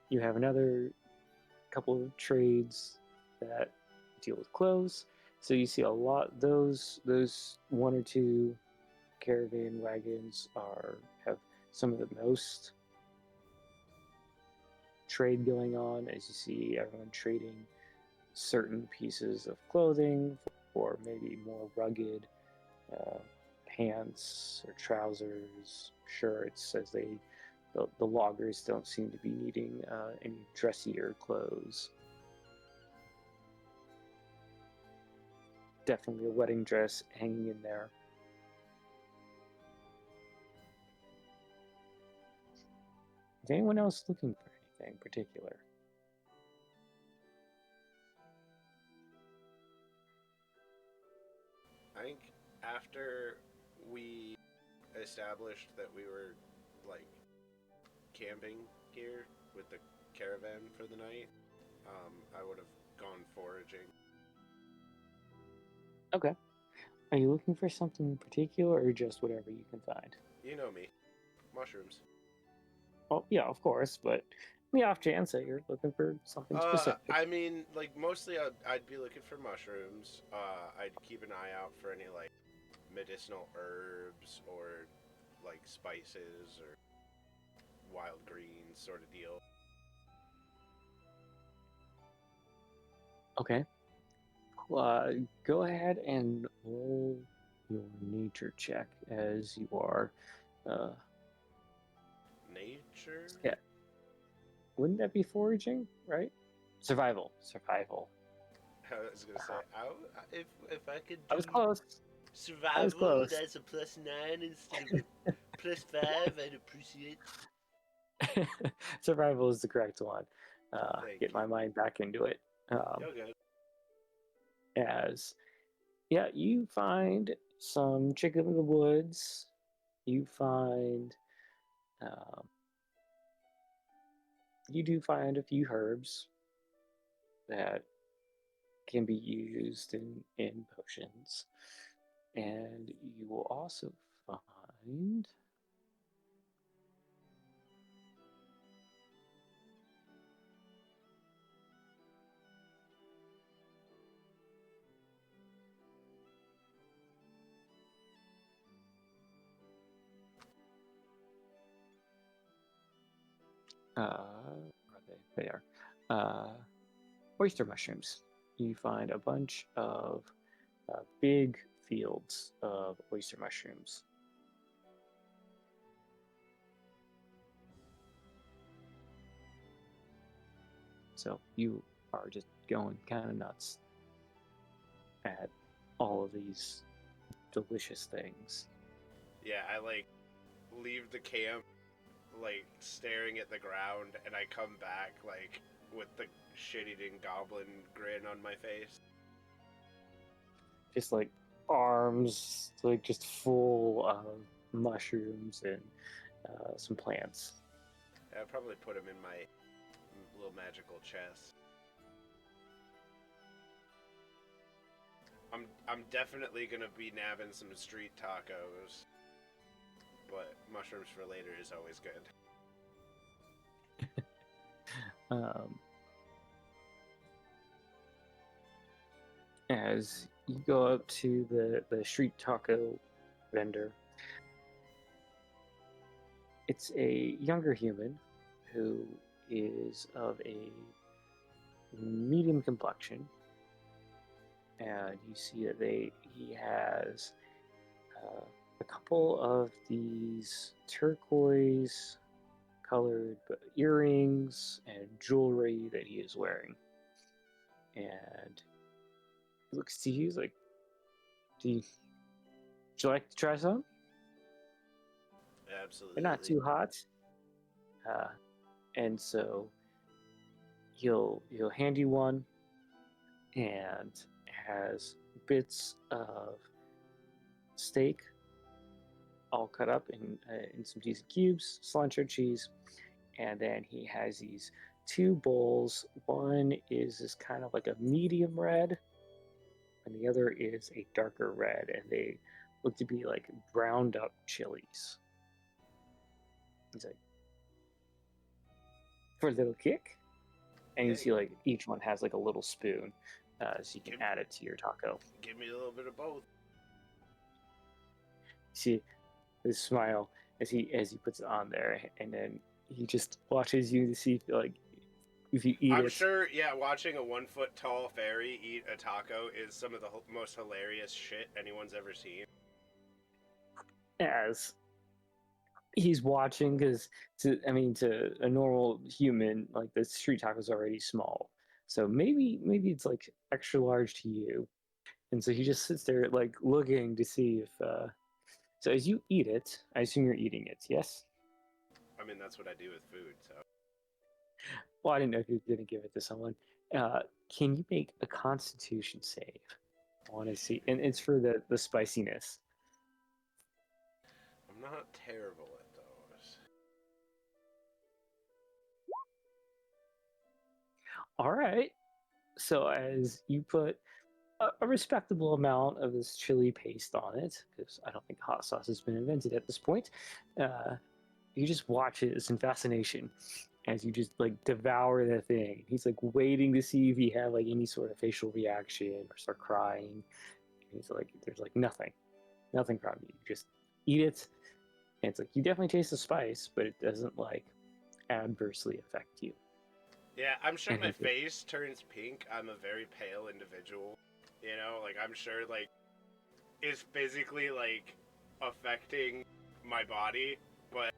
You have another couple of trades that deal with clothes. So you see a lot. Those one or two caravan wagons have some of the most trade going on, as you see everyone trading certain pieces of clothing for maybe more rugged pants or trousers, shirts, as the loggers don't seem to be needing any dressier clothes. Definitely a wedding dress hanging in there. Is anyone else looking for anything particular? I think after we established that we were like camping here with the caravan for the night, I would have gone foraging. Okay. Are you looking for something in particular, or just whatever you can find? You know me, mushrooms. Oh, yeah, of course, but the off chance that you're looking for something specific. I mean, like mostly I'd be looking for mushrooms. I'd keep an eye out for any like medicinal herbs or like spices or wild greens sort of deal. Okay. Go ahead and roll your nature check as you are. Nature? Yeah. Wouldn't that be foraging, right? Survival. I was gonna say, if I could. I was close. Survival. close. That's a +9 instead of a +5. I'd appreciate. Survival is the correct one. Get my you. mind back into it. Okay. As you find some chicken in the woods. You do find a few herbs that can be used in potions, and you will also find where are they? They are oyster mushrooms. you find a bunch of big fields of oyster mushrooms. So you are just going kind of nuts at all of these delicious things. Yeah, I like leave the camp like staring at the ground, and I come back like with the shit-eating goblin grin on my face. Just like arms, like just full of mushrooms and some plants. I'll probably put him in my little magical chest. I'm definitely gonna be nabbing some street tacos, but mushrooms for later is always good. As you go up to the street taco vendor, it's a younger human who is of a medium complexion, and you see that he has a couple of these turquoise colored earrings and jewelry that he is wearing, and he looks to you, he's like, would you like to try some? Absolutely. They're not too hot. And so he'll hand you one, and it has bits of steak all cut up in some decent cubes, cilantro cheese, and then he has these two bowls. One is this kind of like a medium red, and the other is a darker red, and they look to be like browned up chilies. He's like, for a little kick, and you see like each one has like a little spoon, so you can add it to your taco. Give me a little bit of both. See his smile as he puts it on there, and then he just watches you to see if you eat it. I'm sure, yeah, watching a 1 foot tall fairy eat a taco is some of the most hilarious shit anyone's ever seen. As he's watching, because to a normal human, like the street taco is already small, so maybe it's like extra large to you, and so he just sits there like looking to see if. So as you eat it, I assume you're eating it, yes? I mean, that's what I do with food, so. Well, I didn't know if you were going to give it to someone. Can you make a Constitution save? I want to see, and it's for the spiciness. I'm not terrible at those. All right. So as you put a respectable amount of this chili paste on it, because I don't think hot sauce has been invented at this point, you just watch it in fascination as you just like devour the thing. He's like waiting to see if you have like any sort of facial reaction or start crying. And he's like, there's like nothing from you. You just eat it, and it's like you definitely taste the spice, but it doesn't like adversely affect you. Yeah, I'm sure my face turns pink. I'm a very pale individual. You know, like I'm sure like it's physically like affecting my body, but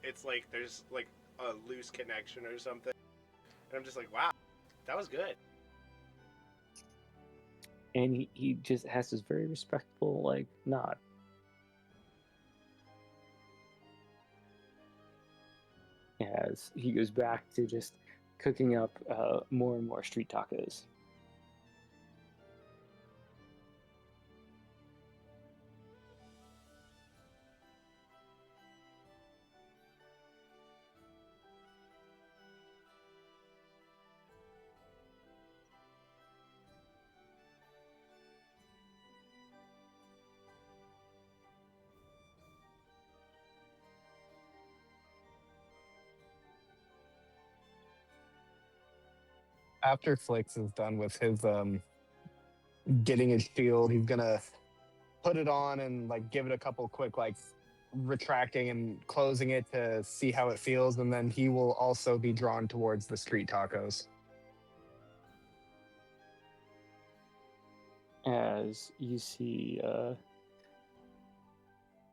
it's like there's like a loose connection or something. And I'm just like, wow, that was good. And he just has this very respectful like nod. As he goes back to just cooking up more and more street tacos. After Flix is done with his getting his shield, he's gonna put it on and like give it a couple quick like retracting and closing it to see how it feels, and then he will also be drawn towards the street tacos. as you see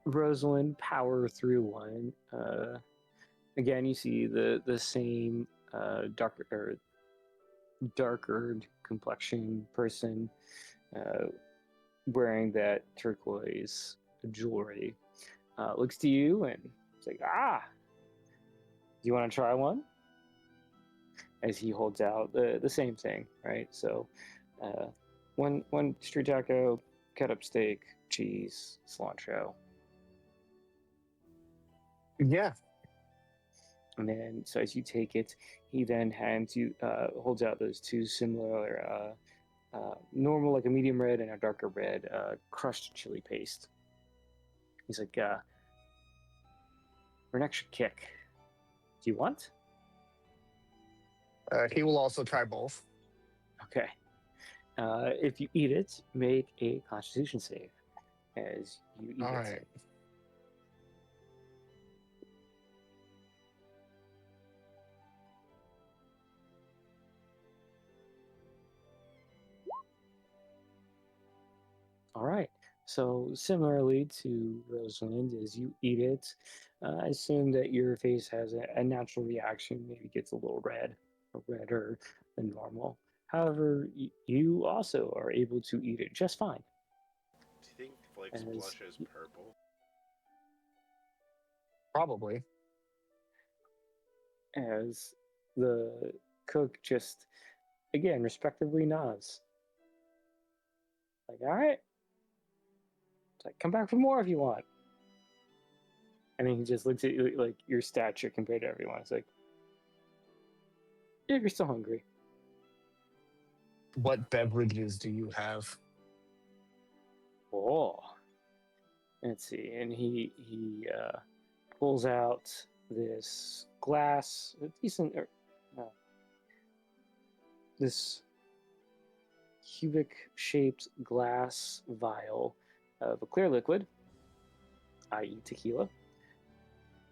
Rosalind power through one. Again, you see the same darker complexion person wearing that turquoise jewelry. Looks to you and it's like, do you want to try one? As he holds out the same thing, right? So, one street taco, cut up steak, cheese, cilantro, Yeah. and then so as you take it, he then holds out those two similar, normal like a medium red and a darker red, crushed chili paste. He's like, for an extra kick, do you want? He will also try both. Okay. If you eat it, make a Constitution save as you eat All it. right. All right. So similarly to Rosalind, as you eat it, I assume that your face has a natural reaction, maybe gets a little red or redder than normal. However, you also are able to eat it just fine. Do you think Flake's As- blush is purple? Probably. As the cook just, again, respectively nods. Like, all right. It's like, come back for more if you want. And then he just looks at you like your stature compared to everyone. It's like, yeah, you're still hungry. What beverages do you have? Oh, let's see. And he pulls out this glass, a decent, this cubic shaped glass vial of a clear liquid, i.e., tequila.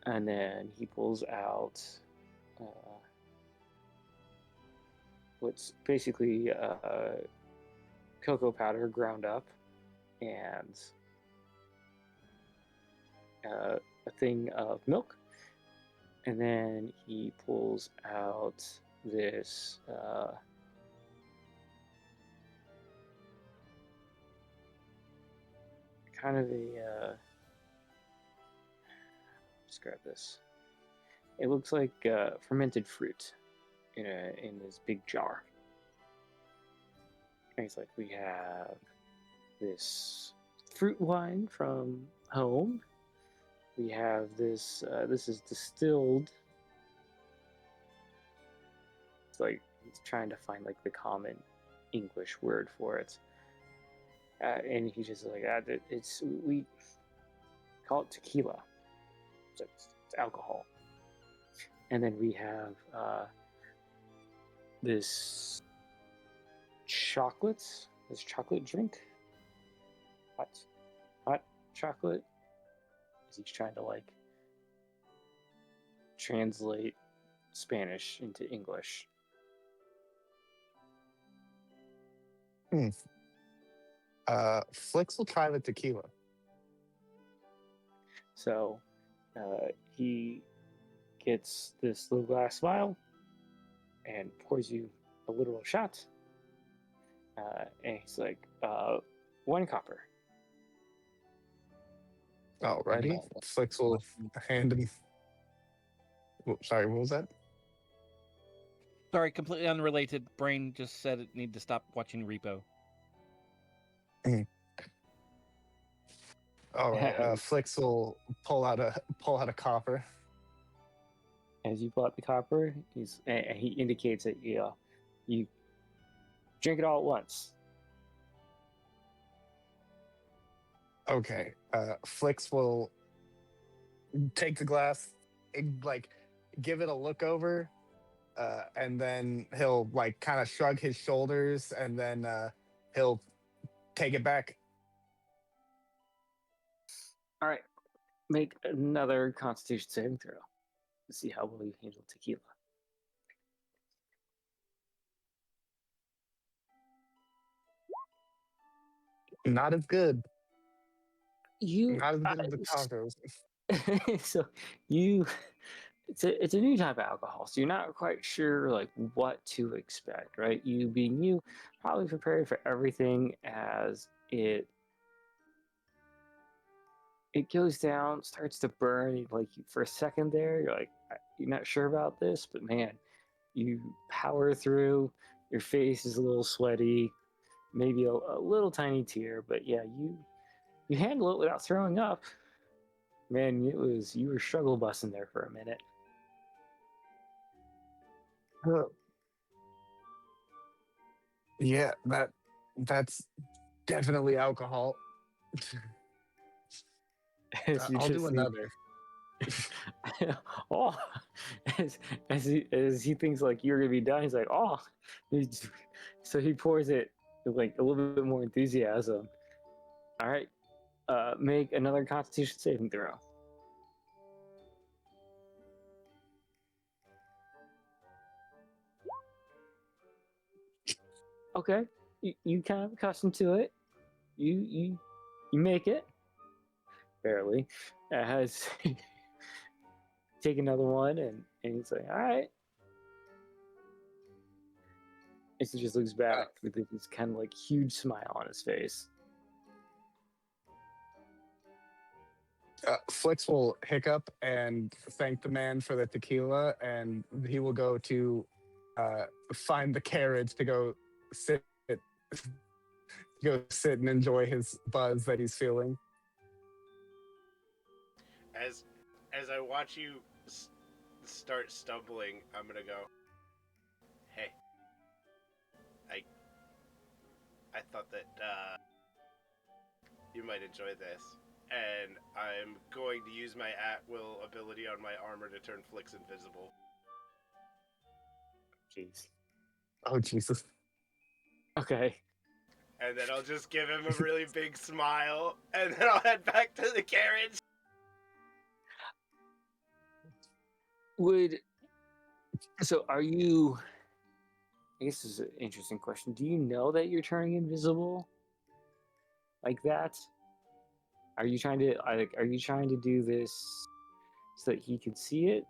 And then he pulls out what's basically cocoa powder ground up and a thing of milk. And then he pulls out this kind of a describe this. It looks like fermented fruit in this big jar. And he's like, we have this fruit wine from home. We have this. This is distilled. It's like he's trying to find like the common English word for it. And he's just like, we call it tequila. So it's alcohol. And then we have this chocolate drink. Hot chocolate. As he's trying to like translate Spanish into English. Flix will try the tequila. So he gets this little glass vial and pours you a literal shot. And he's like, 1 copper. Alrighty. Flix will hand him. Sorry, what was that? Sorry, completely unrelated. Brain just said it need to stop watching Repo. All right. Flix will pull out a copper. As you pull out the copper, he indicates that you drink it all at once. Okay. Flix will take the glass, like give it a look over, and then he'll like kind of shrug his shoulders, and then he'll take it back. All right, make another Constitution saving throw to see how well you handle tequila. Not as good. You Not as good as the tacos. so you it's a new type of alcohol, so you're not quite sure like what to expect, right? You being you, probably prepared for everything as it goes down, starts to burn. Like for a second there, you're like you're not sure about this, but man, you power through. Your face is a little sweaty, maybe a little tiny tear, but yeah, you handle it without throwing up. Man, you were struggle busting there for a minute. Yeah, that's definitely alcohol. As you I'll do just see, another. oh, as he thinks like you're gonna be done, he's like, oh, so he pours it with like a little bit more enthusiasm. All right, make another Constitution saving throw. Okay, you kind of accustomed to it. You make it barely. As take another one, and he's like, all right. And he just looks back with this kind of like huge smile on his face. Flix will hiccup and thank the man for the tequila, and he will go to find the carriage to go sit and enjoy his buzz that he's feeling. As I watch you start stumbling, I'm gonna go, hey, I thought that you might enjoy this, and I'm going to use my at-will ability on my armor to turn Flix invisible. Jeez. Oh, Jesus. Okay. And then I'll just give him a really big smile, and then I'll head back to the carriage. So are you, I guess this is an interesting question. Do you know that you're turning invisible like that? Are you trying to do this so that he can see it?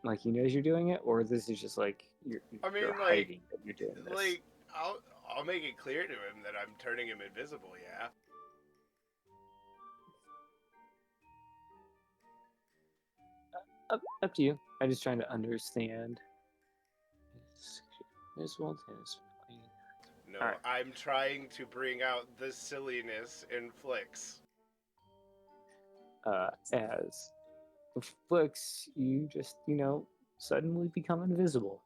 Like he knows you're doing it, or this is just like you're hiding that you're doing this? Like, I'll make it clear to him that I'm turning him invisible, yeah. Up to you. I'm just trying to understand. Invisible. No, All right. I'm trying to bring out the silliness in Flix. As Flix, you just suddenly become invisible.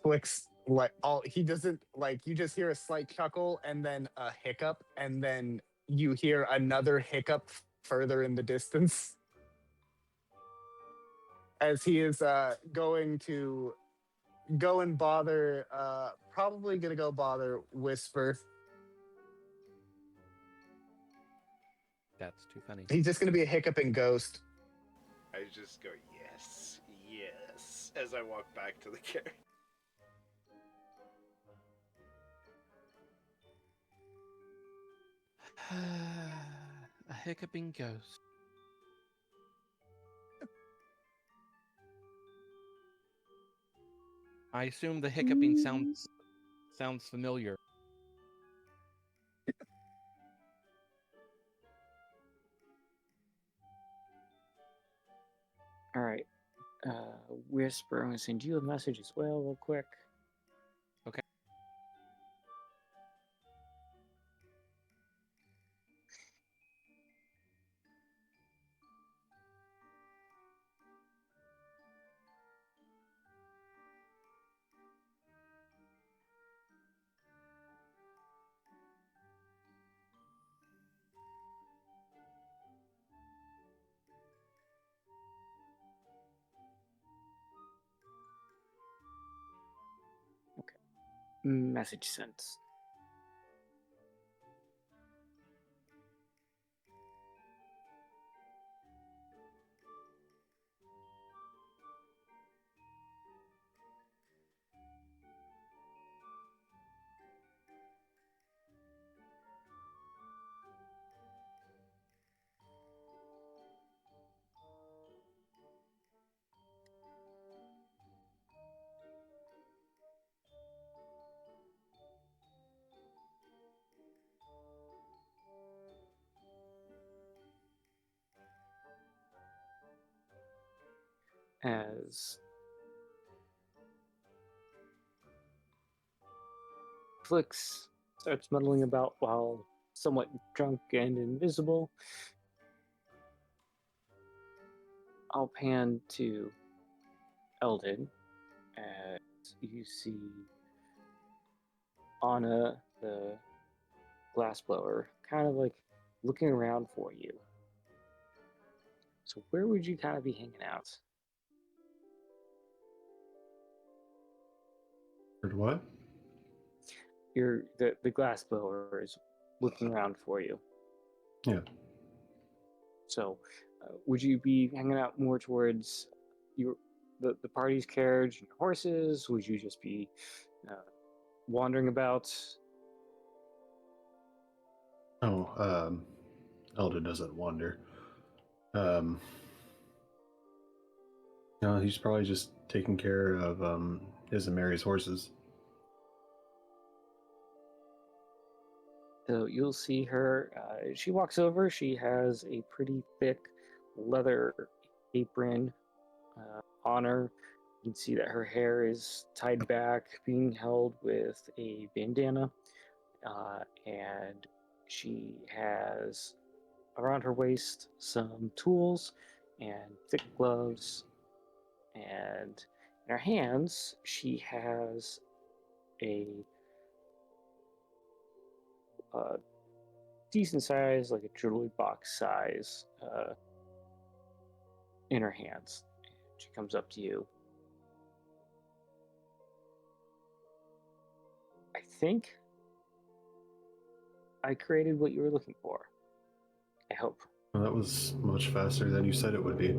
Flix, like, he doesn't, like, you just hear a slight chuckle and then a hiccup, and then you hear another hiccup further in the distance as he is going to go and bother, probably gonna go bother Whisper. That's too funny. He's just gonna be a hiccuping ghost. I just go, yes, yes, as I walk back to the carriage. A hiccuping ghost. I assume the hiccuping sounds familiar. All right. Whisper, I'm gonna send you a message as well, real quick. Okay. Message sent. as Flix starts muddling about while somewhat drunk and invisible. I'll pan to Eldon as you see Anna, the glassblower, kind of like looking around for you. So where would you kind of be hanging out? Heard what? The glassblower is looking around for you. Yeah. So would you be hanging out more towards the party's carriage and horses? Would you just be wandering about? Oh, Elder doesn't wander. No, he's probably just taking care of his and Mary's horses. So you'll see her. She walks over. She has a pretty thick leather apron on her. You can see that her hair is tied back, being held with a bandana, and she has around her waist some tools and thick gloves, and in her hands she has a decent size, like a jewelry box size, in her hands. She comes up to you. I think I created what you were looking for. I hope. Well, that was much faster than you said it would be.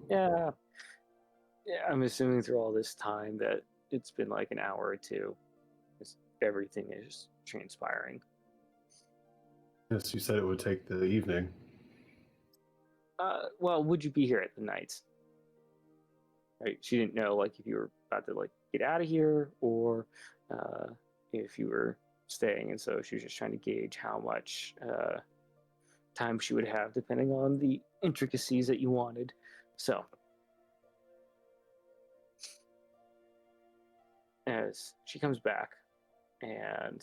Yeah. Yeah, I'm assuming through all this time that it's been like an hour or two. Everything is transpiring. Yes, you said it would take the evening. Well, would you be here at the night? Right? She didn't know like if you were about to like get out of here or if you were staying, and so she was just trying to gauge how much time she would have depending on the intricacies that you wanted. So as she comes back, and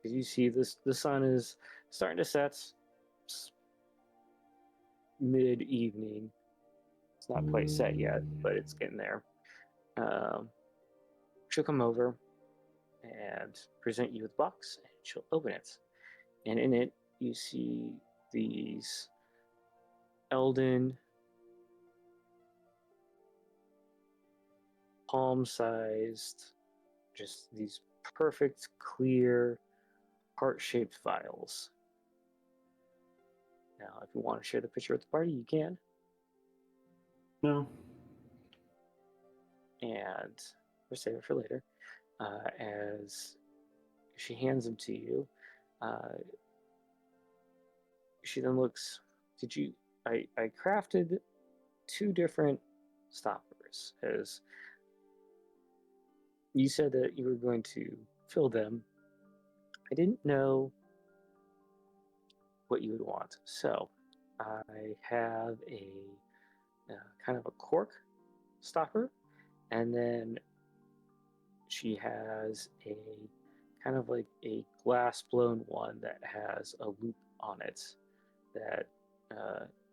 as you see this, the sun is starting to set. It's mid-evening. It's not quite set yet, but it's getting there. She'll come over and present you with a box, and she'll open it. And in it, you see these Eldon palm-sized, just these perfect, clear, heart-shaped vials. Now, if you want to share the picture with the party, you can. No. And we'll save it for later. As she hands them to you, she then looks. I crafted two different stoppers, as you said that you were going to fill them. I didn't know what you would want, so I have a kind of a cork stopper, and then she has a kind of like a glass blown one that has a loop on it that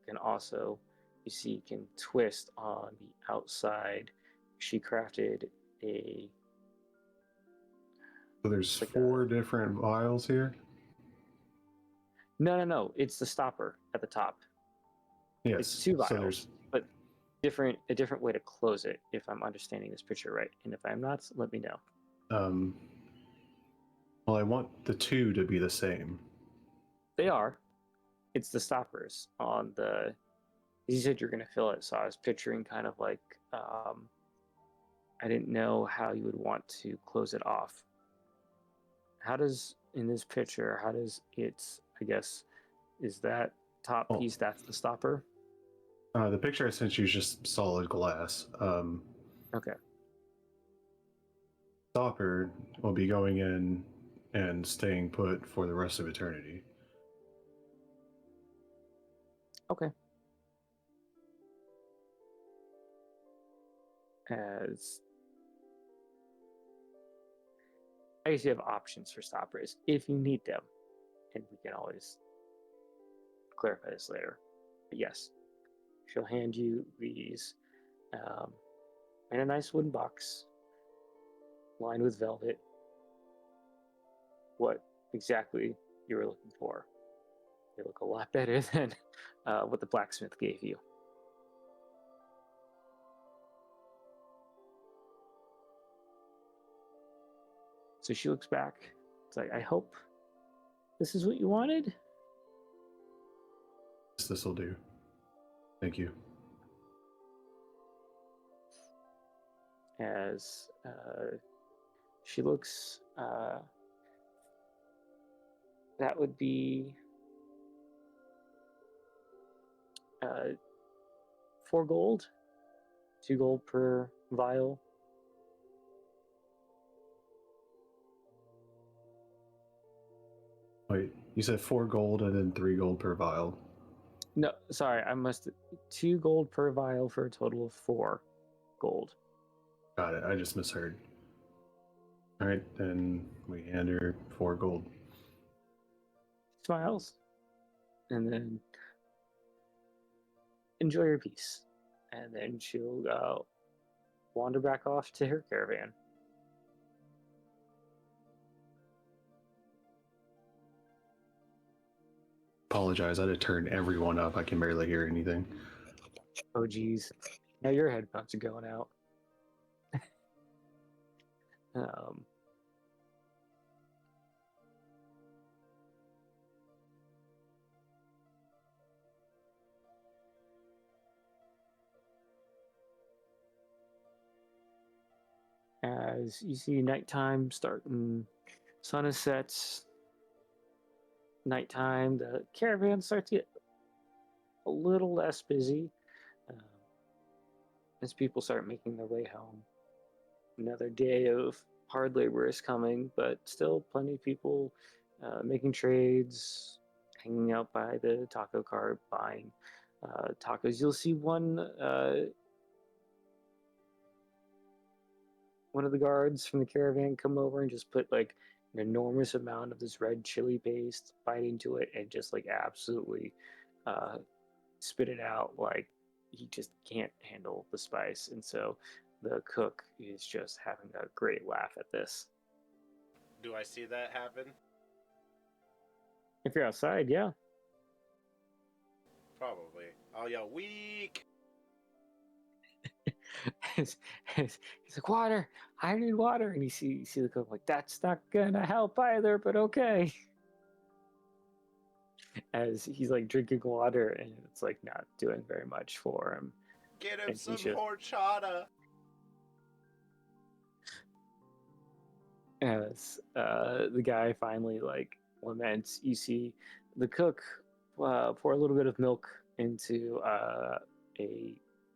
can also, you see, can twist on the outside. She crafted a. So there's like four different vials here? No. It's the stopper at the top. Yes. It's two vials, So there's... but a different way to close it, if I'm understanding this picture right. And if I'm not, let me know. Well, I want the two to be the same. They are. It's the stoppers on the. You said you're going to fill it, so I was picturing kind of like. I didn't know how you would want to close it off. How does, in this picture, how does it, I guess, is that top piece, that's the stopper? The picture I sent you is just solid glass. Okay. Stopper will be going in and staying put for the rest of eternity. Okay. As I guess you have options for stoppers if you need them, and we can always clarify this later. But yes, she'll hand you these in a nice wooden box lined with velvet. What exactly you were looking for? They look a lot better than what the blacksmith gave you. So she looks back. It's like, I hope this is what you wanted. This will do. Thank you. As she looks, that would be 4 gold, 2 gold per vial. Wait, you said 4 gold and then 3 gold per vial. No, sorry, I must 2 gold per vial for a total of 4 gold. Got it. I just misheard. All right, then we hand her 4 gold. Smiles, and then enjoy your peace, and then she'll wander back off to her caravan. Apologize, I had to turn everyone up. I can barely hear anything. Oh geez, now your headphones are going out. um, as you see nighttime starting, sun is set. Nighttime, the caravan starts to get a little less busy as people start making their way home. Another day of hard labor is coming, but still plenty of people making trades, hanging out by the taco cart, buying tacos. You'll see one of the guards from the caravan come over and just put like an enormous amount of this red chili paste, bite into it, and just like absolutely spit it out. Like he just can't handle the spice, and so the cook is just having a great laugh at this. Do I see that happen? If you're outside, yeah. Probably. I'll yell, weak! He's like, water, I need water. And you see the cook like, that's not gonna help either, but okay. As he's like drinking water and it's like not doing very much for him. Get him And some he's just- horchata! As the guy finally like laments, you see the cook pour a little bit of milk into a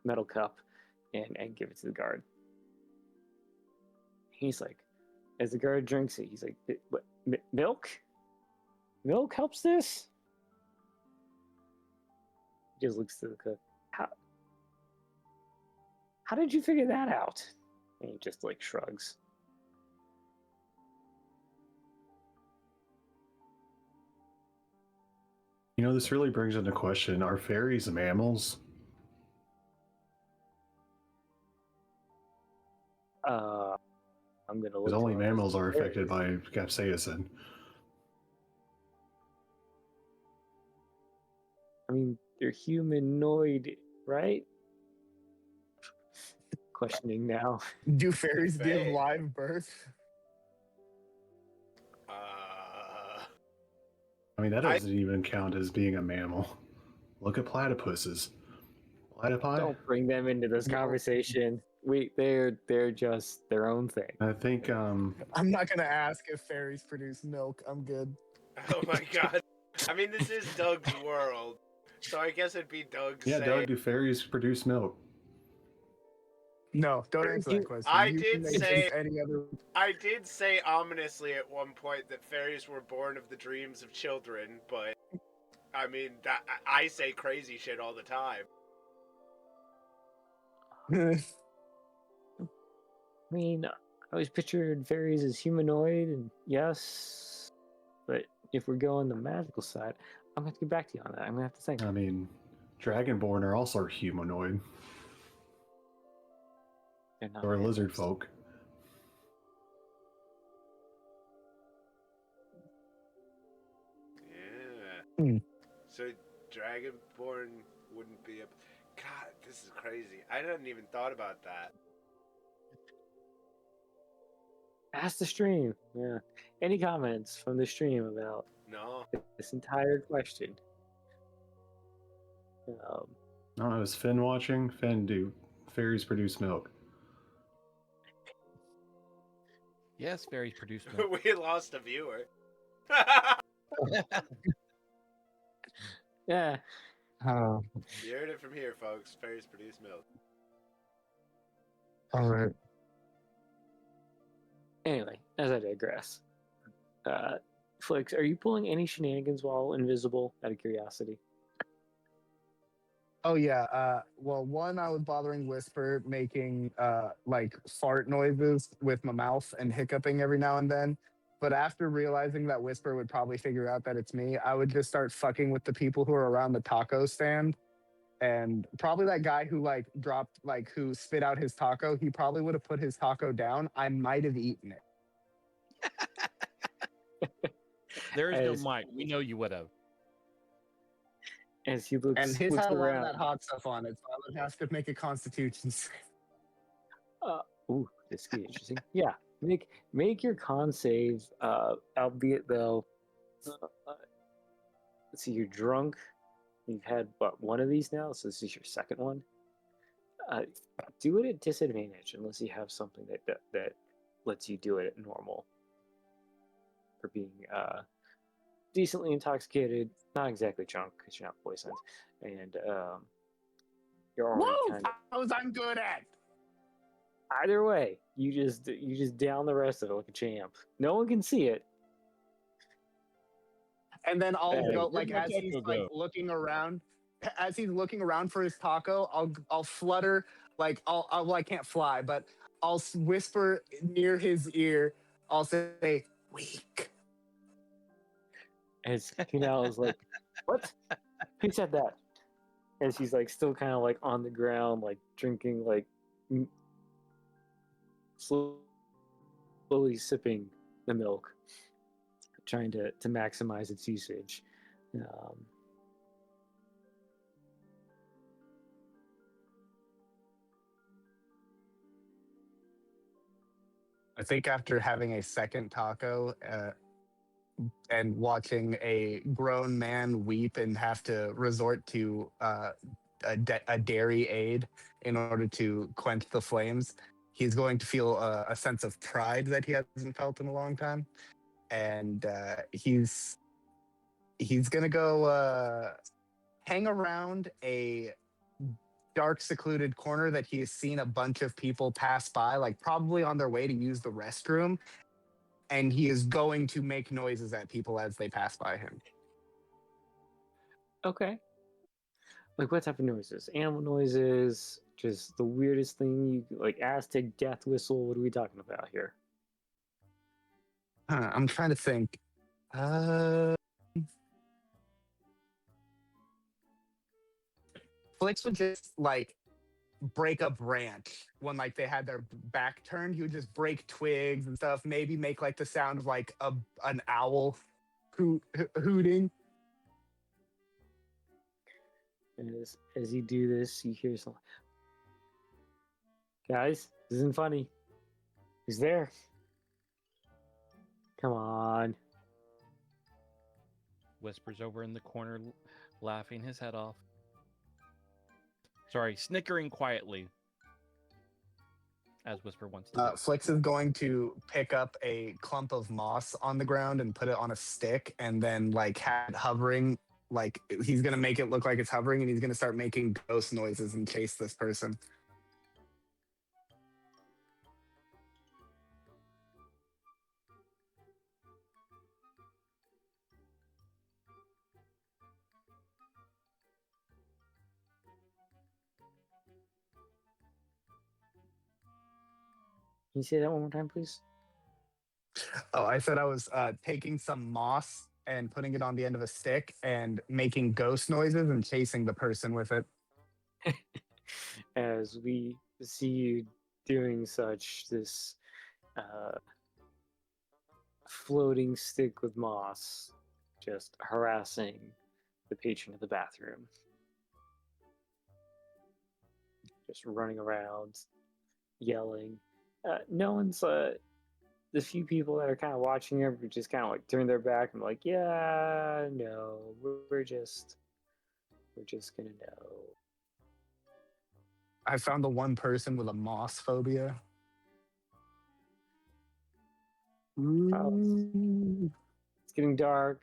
metal cup and give it to the guard. He's like, as the guard drinks it, he's like, what, milk? Milk helps this? He just looks to the cook. How did you figure that out? And he just like shrugs. You know, this really brings into question, are fairies mammals? I'm gonna look. Because only mammals are affected by capsaicin. I mean, they're humanoid, right? Questioning now. Do fairies give Fae. live birth? I mean, that doesn't even count as being a mammal. Look at platypuses. Platypi? Don't bring them into this No. conversation. They're just their own thing. I think, I'm not gonna ask if fairies produce milk. I'm good. Oh my god. I mean, this is Doug's world. So I guess it'd be Doug's yeah, saying, Doug, do fairies produce milk? No, don't answer that question. I You did can make say- any other. I did say ominously at one point that fairies were born of the dreams of children, but I mean, I say crazy shit all the time. mean, I always pictured fairies as humanoid, and yes, but if we're going the magical side, I'm gonna have to get back to you on that. I'm gonna have to think. I mean, Dragonborn are also humanoid. They're not Or lizard animals. folk. Yeah. Hmm. So Dragonborn wouldn't be a. God, this is crazy. I hadn't even thought about that. Ask the stream. Yeah. Any comments from the stream about No. this entire question? I don't know, is Finn watching? Finn, do fairies produce milk? Yes, fairies produce milk. We lost a viewer. Yeah. Oh, You heard it from here, folks. Fairies produce milk. all right. Anyway, as I digress, Flix, are you pulling any shenanigans while invisible? Out of curiosity. Oh yeah. Well, one, I was bothering Whisper, making like fart noises with my mouth and hiccuping every now and then. But after realizing that Whisper would probably figure out that it's me, I would just start fucking with the people who are around the taco stand. And probably that guy who like dropped, like who spit out his taco, he probably would have put his taco down. I might have eaten it. There is no As- might. We know you would have. As he looks, And his looks had a lot of around. that hot stuff on it, so I would have to make a constitution save. Ooh, this could be interesting. Yeah, make your con save. Albeit though, let's see, you're drunk. You've had what, one of these now, so this is your second one. Do it at disadvantage unless you have something that lets you do it at normal. For being decently intoxicated, not exactly drunk because you're not poisoned, and you're already Woo! kind of. Those I'm good at. Either way, you just down the rest of it like a champ. No one can see it. And then I'll Hey, go where'd like my as he's taco like go? looking around, as he's looking around for his taco, I'll flutter like well, I can't fly, but I'll whisper near his ear. I'll say weak. As Kunal is like, what? Who said that? As he's like still kind of like on the ground, like drinking, like slowly sipping the milk, trying to maximize its usage. I think after having a second taco and watching a grown man weep and have to resort to a dairy aid in order to quench the flames, he's going to feel a sense of pride that he hasn't felt in a long time, and he's gonna go hang around a dark secluded corner that he has seen a bunch of people pass by, like probably on their way to use the restroom, and he is going to make noises at people as they pass by him. Okay. Like what type of noises? Animal noises? Just the weirdest thing you like? Aztec death whistle? What are we talking about here? I'm trying to think. Flix would just like break a branch when like they had their back turned. He would just break twigs and stuff. Maybe make like the sound of like an owl hooting. And as you do this, you hear some. Guys, this isn't funny. He's there. Come on. Whispers over in the corner, laughing his head off. Sorry, snickering quietly. As Whisper wants to do. Flix is going to pick up a clump of moss on the ground and put it on a stick, and then like have it hovering. Like he's gonna make it look like it's hovering, and he's gonna start making ghost noises and chase this person. Can you say that one more time, please? Oh, I said I was taking some moss and putting it on the end of a stick and making ghost noises and chasing the person with it. As we see you doing such, this floating stick with moss just harassing the patron of the bathroom. Just running around, yelling. No one's the few people that are kind of watching him just kind of like turn their back and like, yeah, no, we're just gonna know. I found the one person with a moss phobia. It's getting dark.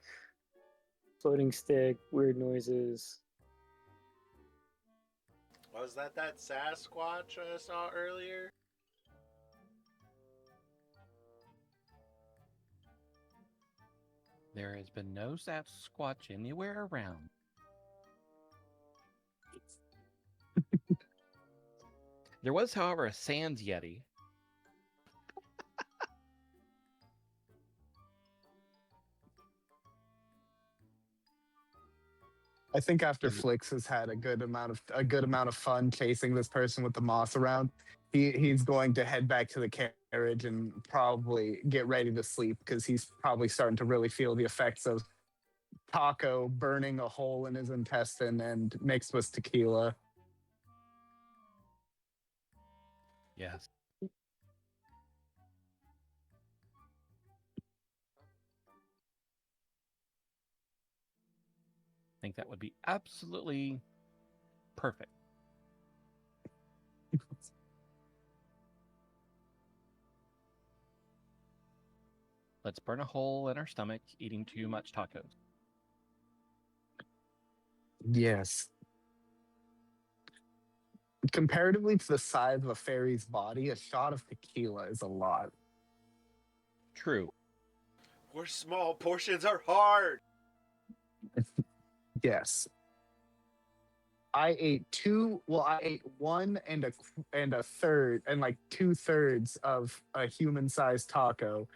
Floating stick, weird noises. Was that Sasquatch I saw earlier? There has been no Sasquatch anywhere around. There was, however, a Sans Yeti. I think after Flix has had a good amount of fun chasing this person with the moss around, he's going to head back to the carriage and probably get ready to sleep because he's probably starting to really feel the effects of taco burning a hole in his intestine and mixed with tequila. Yes. I think that would be absolutely perfect. Let's burn a hole in our stomach eating too much tacos. Yes. Comparatively to the size of a fairy's body, a shot of tequila is a lot. True. Where small portions are hard. Yes. I ate one and a third and like 2/3 of a human-sized taco.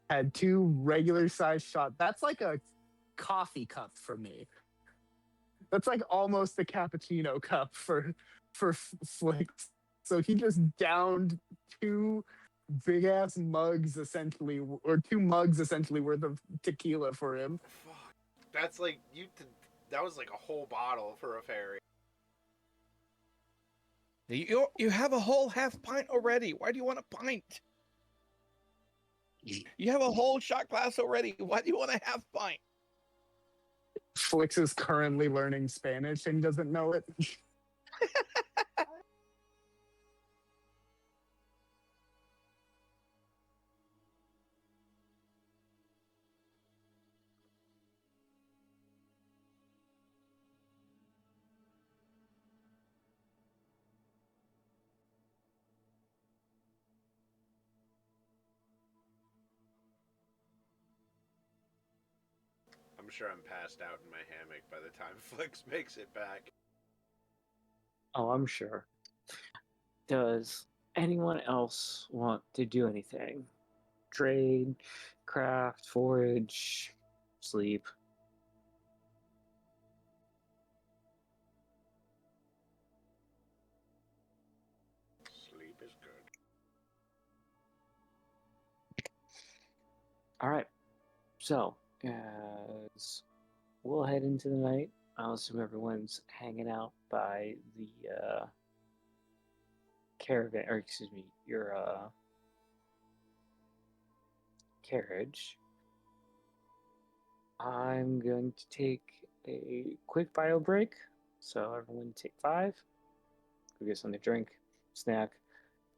Had 2 regular-sized shots. That's like a coffee cup for me. That's like almost a cappuccino cup for Flix. So he just downed 2 big ass mugs essentially, or 2 mugs essentially worth of tequila for him. Fuck. That's like that was like a whole bottle for a fairy. You have a whole half pint already. Why do you want a pint? You have a whole shot glass already. Why do you want a half pint? Flix is currently learning Spanish and doesn't know it. I'm sure I'm passed out in my hammock by the time Flix makes it back. Oh, I'm sure. Does anyone else want to do anything? Trade, craft, forage, sleep? Sleep is good. All right. So, as we'll head into the night, I'll assume everyone's hanging out by the caravan, or excuse me, your carriage. I'm going to take a quick bio break. So everyone take 5. Go get something to drink, snack,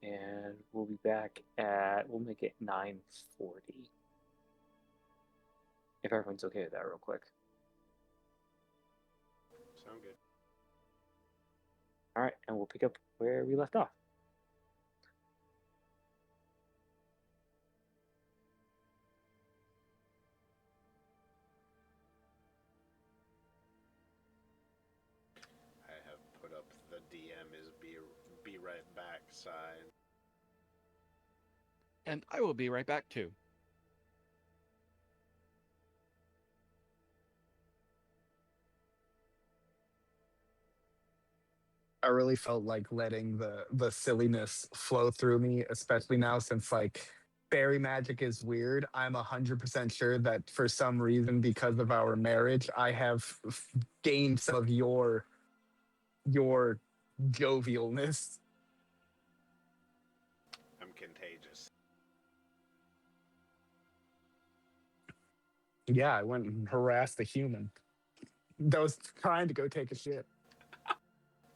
and we'll be back we'll make it 9:40. If everyone's okay with that real quick. Sound good. All right, and we'll pick up where we left off. I have put up the DM is be right back sign. And I will be right back too. I really felt like letting the silliness flow through me, especially now since like fairy magic is weird. I'm 100% sure that for some reason, because of our marriage, I have gained some of your jovialness. I'm contagious. Yeah, I went and harassed a human that was trying to go take a shit.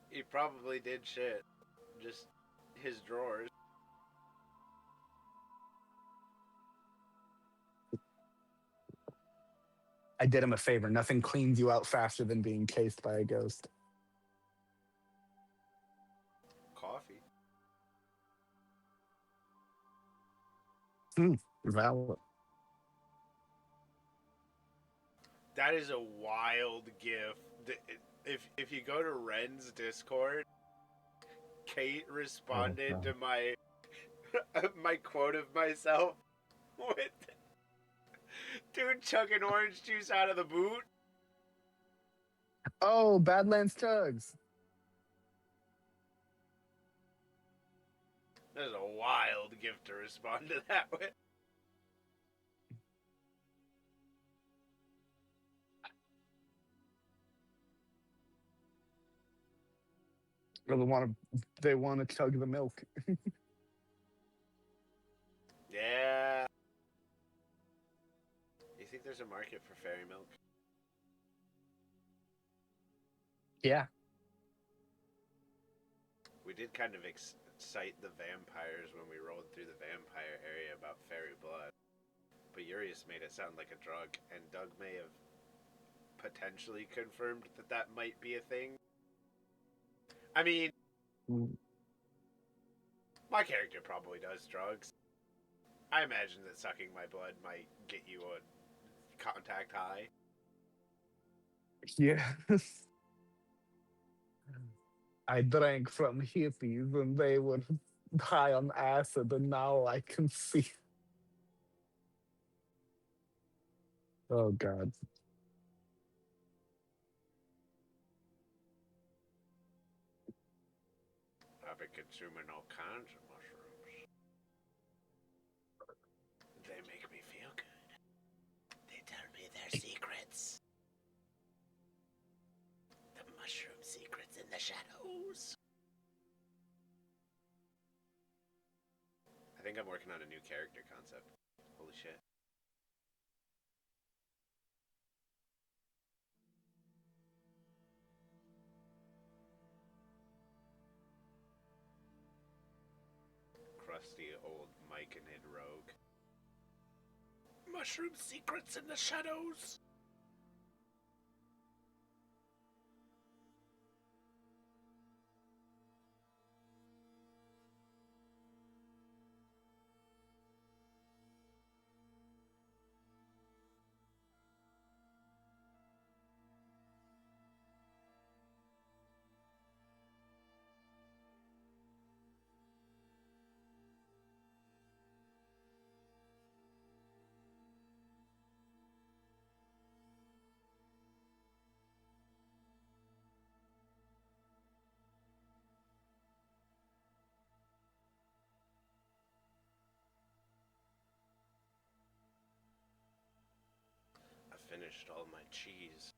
He probably did shit. Just his drawers. I did him a favor. Nothing cleans you out faster than being chased by a ghost. Coffee. Valid. That is a wild gift. If you go to Ren's Discord, Kate responded to my my quote of myself with dude chugging orange juice out of the boot. Oh, Badlands Chugs. That is a wild gift to respond to that with. They want to chug the milk. Yeah. You think there's a market for fairy milk? Yeah. We did kind of excite the vampires when we rolled through the vampire area about fairy blood. But Urius made it sound like a drug, and Doug may have potentially confirmed that that might be a thing. I mean, my character probably does drugs. I imagine that sucking my blood might get you a contact high. Yeah. I drank from hippies and they were high on acid, and now I can see. Oh, God. I've been consuming all kinds of mushrooms. They make me feel good. They tell me their secrets. The mushroom secrets in the shadows. I think I'm working on a new character concept. Holy shit. Crusty old Myconid rogue. Mushroom secrets in the shadows. I finished all my cheese.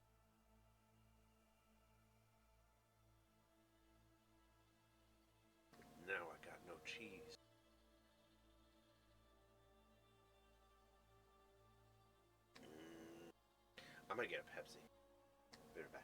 Now I got no cheese. I'm gonna get a Pepsi. Be right back.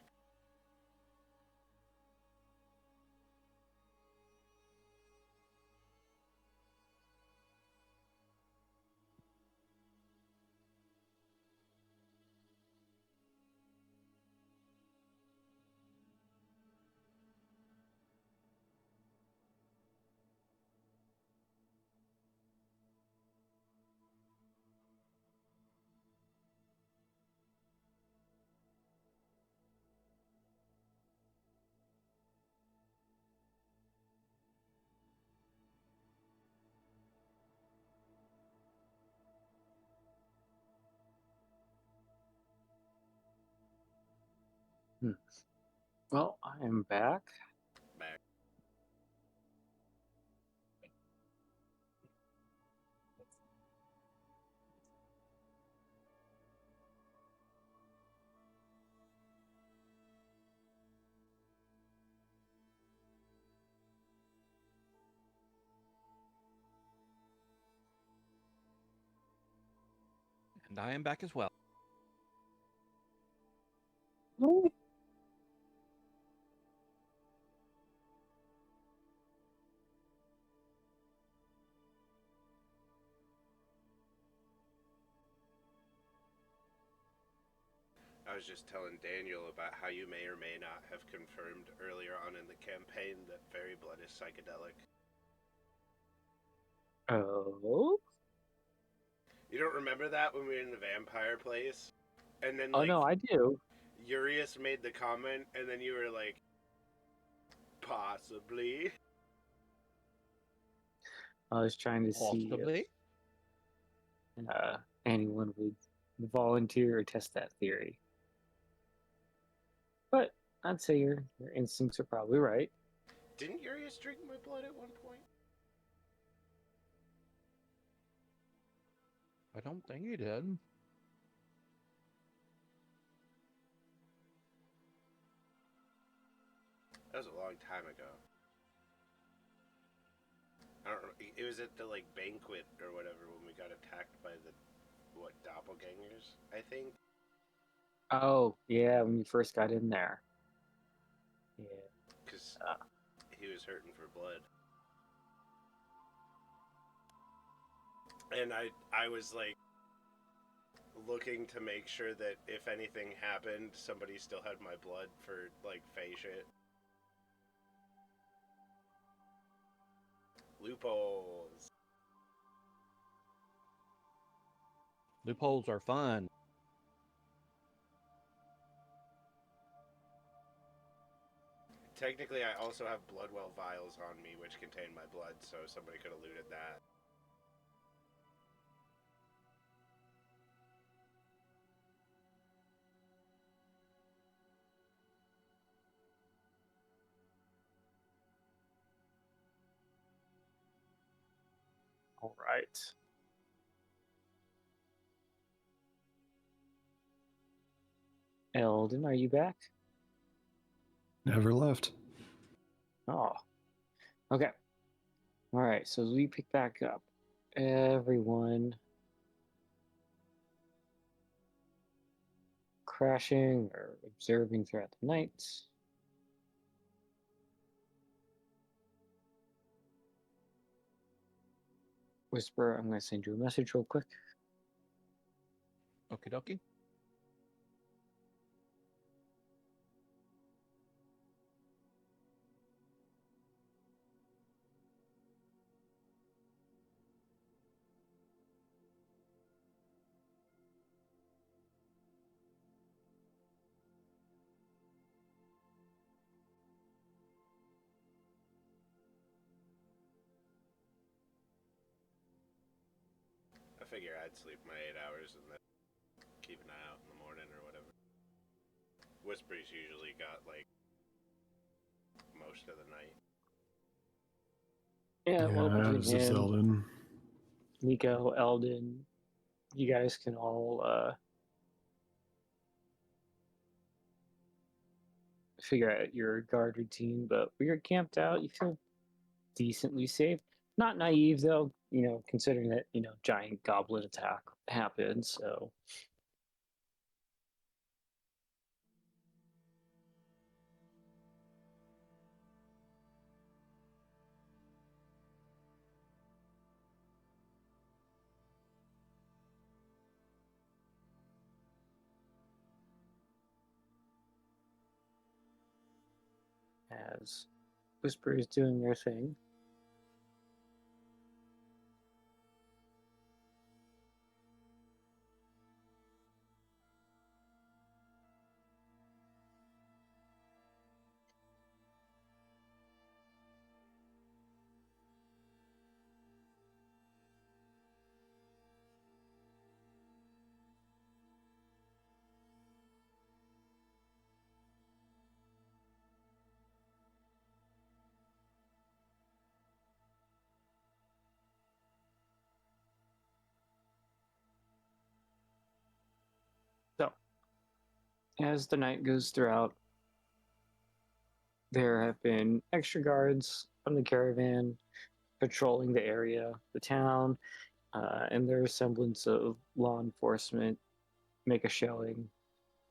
Well, I am back. Back. And I am back as well. Oh, I was just telling Daniel about how you may or may not have confirmed earlier on in the campaign that fairy blood is psychedelic. oh, You don't remember that when we were in the vampire place? And then, oh like, no, I do. Urius made the comment, and then you were like, possibly. I was trying to see Possibly. if anyone would volunteer or test that theory. But I'd say your instincts are probably right. Didn't Urius drink my blood at one point? I don't think he did. That was a long time ago. I don't know. It was at the, like, banquet or whatever when we got attacked by the, doppelgangers, I think? Oh, yeah, when you first got in there. Yeah. Because Uh, he was hurting for blood. And I was, like, looking to make sure that if anything happened, somebody still had my blood for, like, Fey shit. Loopholes. Loopholes are fun. Technically, I also have Bloodwell vials on me, which contain my blood, so somebody could have looted that. all right. Eldon, are you back? Never left. Oh, okay. All right, so as we pick back up, everyone crashing or observing throughout the night. Whisper, I'm going to send you a message real quick. Okie dokie. I figure I'd sleep my 8 hours and then keep an eye out in the morning or whatever. Whisper's usually got, like, most of the night. Yeah, well, between as does him, Eldon. Nico, Eldon, you guys can all figure out your guard routine. But when you're camped out, you feel decently safe. Not naive though, considering that giant goblin attack happened. So as Whisper is doing their thing, As the night goes throughout, there have been extra guards from the caravan patrolling the area, the town, and their semblance of law enforcement make a showing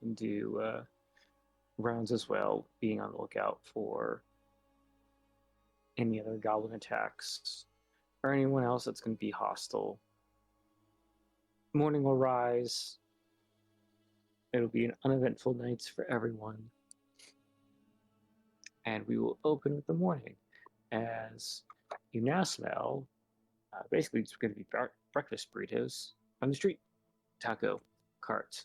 and do rounds as well, being on the lookout for any other goblin attacks or anyone else that's going to be hostile. Morning will rise. It'll be an uneventful night for everyone. And we will open with the morning as you now smell, basically it's going to be breakfast burritos on the street taco cart.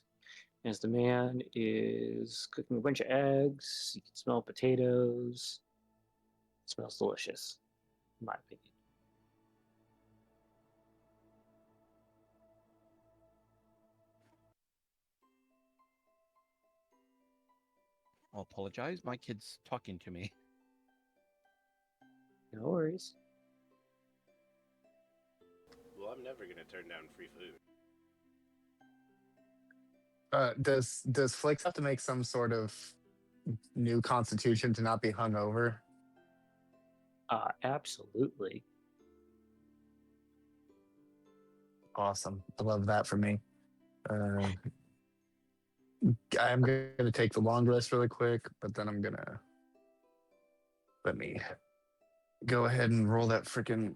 As the man is cooking a bunch of eggs, you can smell potatoes. It smells delicious, in my opinion. I'll apologize. My kid's talking to me. No worries. Well, I'm never gonna turn down free food. Does Flix have to make some sort of new constitution to not be hungover? Absolutely. Awesome. I love that for me. I'm going to take the long rest really quick, but then I'm going to let me go ahead and roll that freaking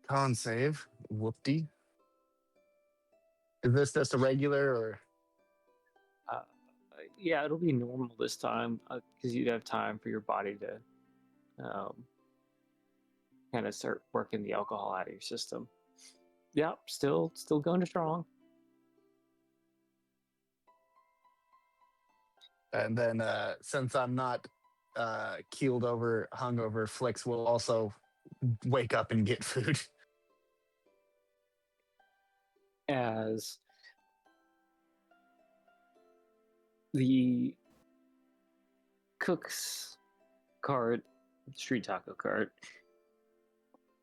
con save. Whoop-dee. Is this just a regular or? Yeah, it'll be normal this time because you'd have time for your body to kind of start working the alcohol out of your system. Yep, still going strong. And then since I'm not keeled over, hungover, Flix will also wake up and get food. As the cook's cart, street taco cart,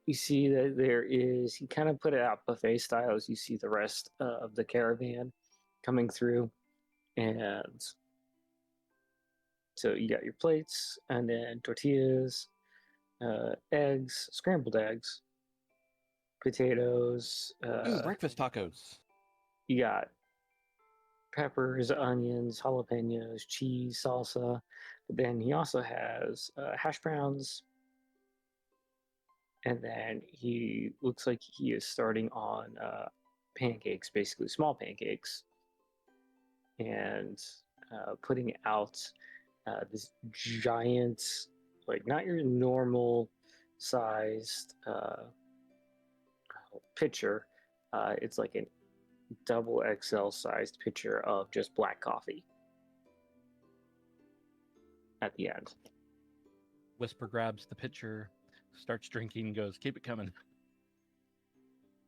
you see that there is, he kind of put it out buffet style as you see the rest of the caravan coming through. And so you got your plates and then tortillas, eggs, scrambled eggs, potatoes. Ooh, breakfast tacos. You got peppers, onions, jalapenos, cheese, salsa. But then he also has hash browns. And then he looks like he is starting on pancakes, basically small pancakes. And putting out this giant, like not your normal sized pitcher. It's like a double XL sized pitcher of just black coffee at the end. Whisper grabs the pitcher, starts drinking, goes, "Keep it coming."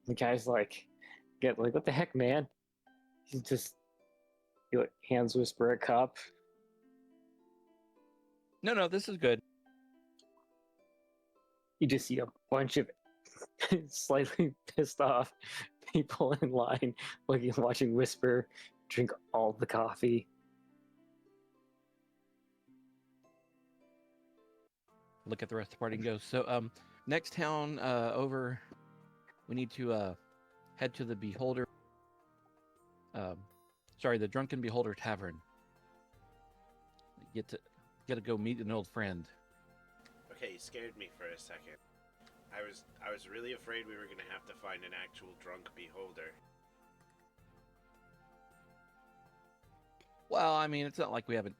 The guy's like, what the heck, man? He hands Whisper a cup. No, this is good. You just see a bunch of slightly pissed off people in line watching Whisper drink all the coffee. Look at the rest of the party and goes, "So, next town over, we need to head to the Beholder. The Drunken Beholder Tavern. Get to go meet an old friend." Okay, you scared me for a second. I was really afraid we were gonna have to find an actual drunk beholder. Well, I mean, it's not like we haven't.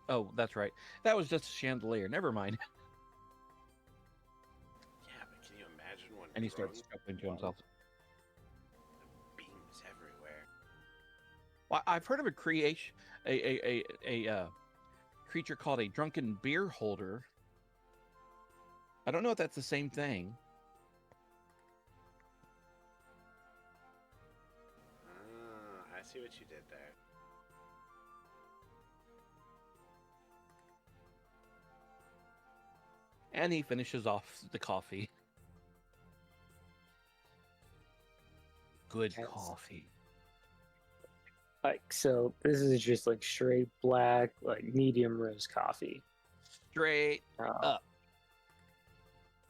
Oh, that's right. That was just a chandelier. Never mind. Yeah, but can you imagine one? And he drunk? starts chuckling to himself. Beams everywhere. Well, I've heard of a creation, a creature called a drunken beer holder. I don't know if that's the same thing. I see what you did there. And he finishes off the coffee. Good Yes. coffee. Like, so this is just like straight black, like medium roast coffee. Straight Uh, up.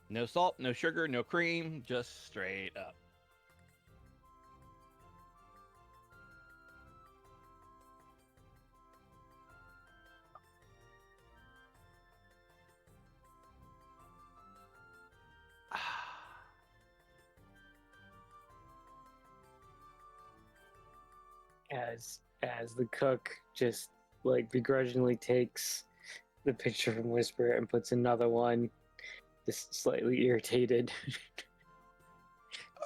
No salt, no sugar, no cream, just straight up. as the cook just like begrudgingly takes the picture from Whisper and puts another one, just slightly irritated.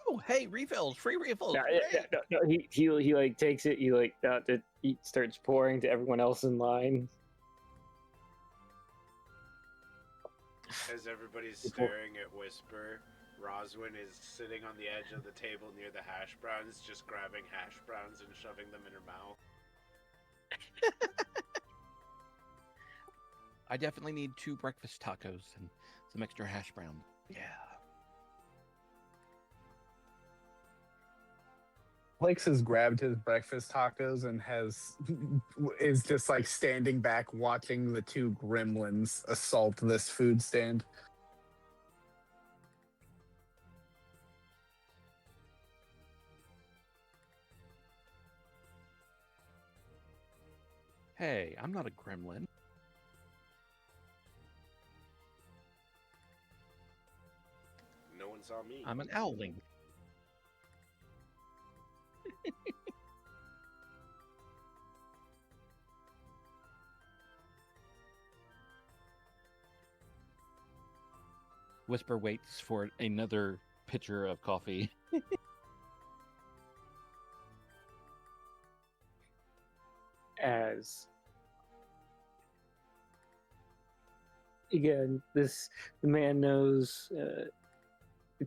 Oh, hey, refills, free refills. No, he like takes it. He starts pouring to everyone else in line. As everybody's staring at Whisper, Roswin is sitting on the edge of the table near the hash browns, just grabbing hash browns and shoving them in her mouth. I definitely need 2 breakfast tacos and some extra hash brown. Yeah. Alex has grabbed his breakfast tacos and is just like standing back watching the 2 gremlins assault this food stand. Hey, I'm not a gremlin. No one saw me. I'm an owling. Whisper waits for another pitcher of coffee. As again, the man knows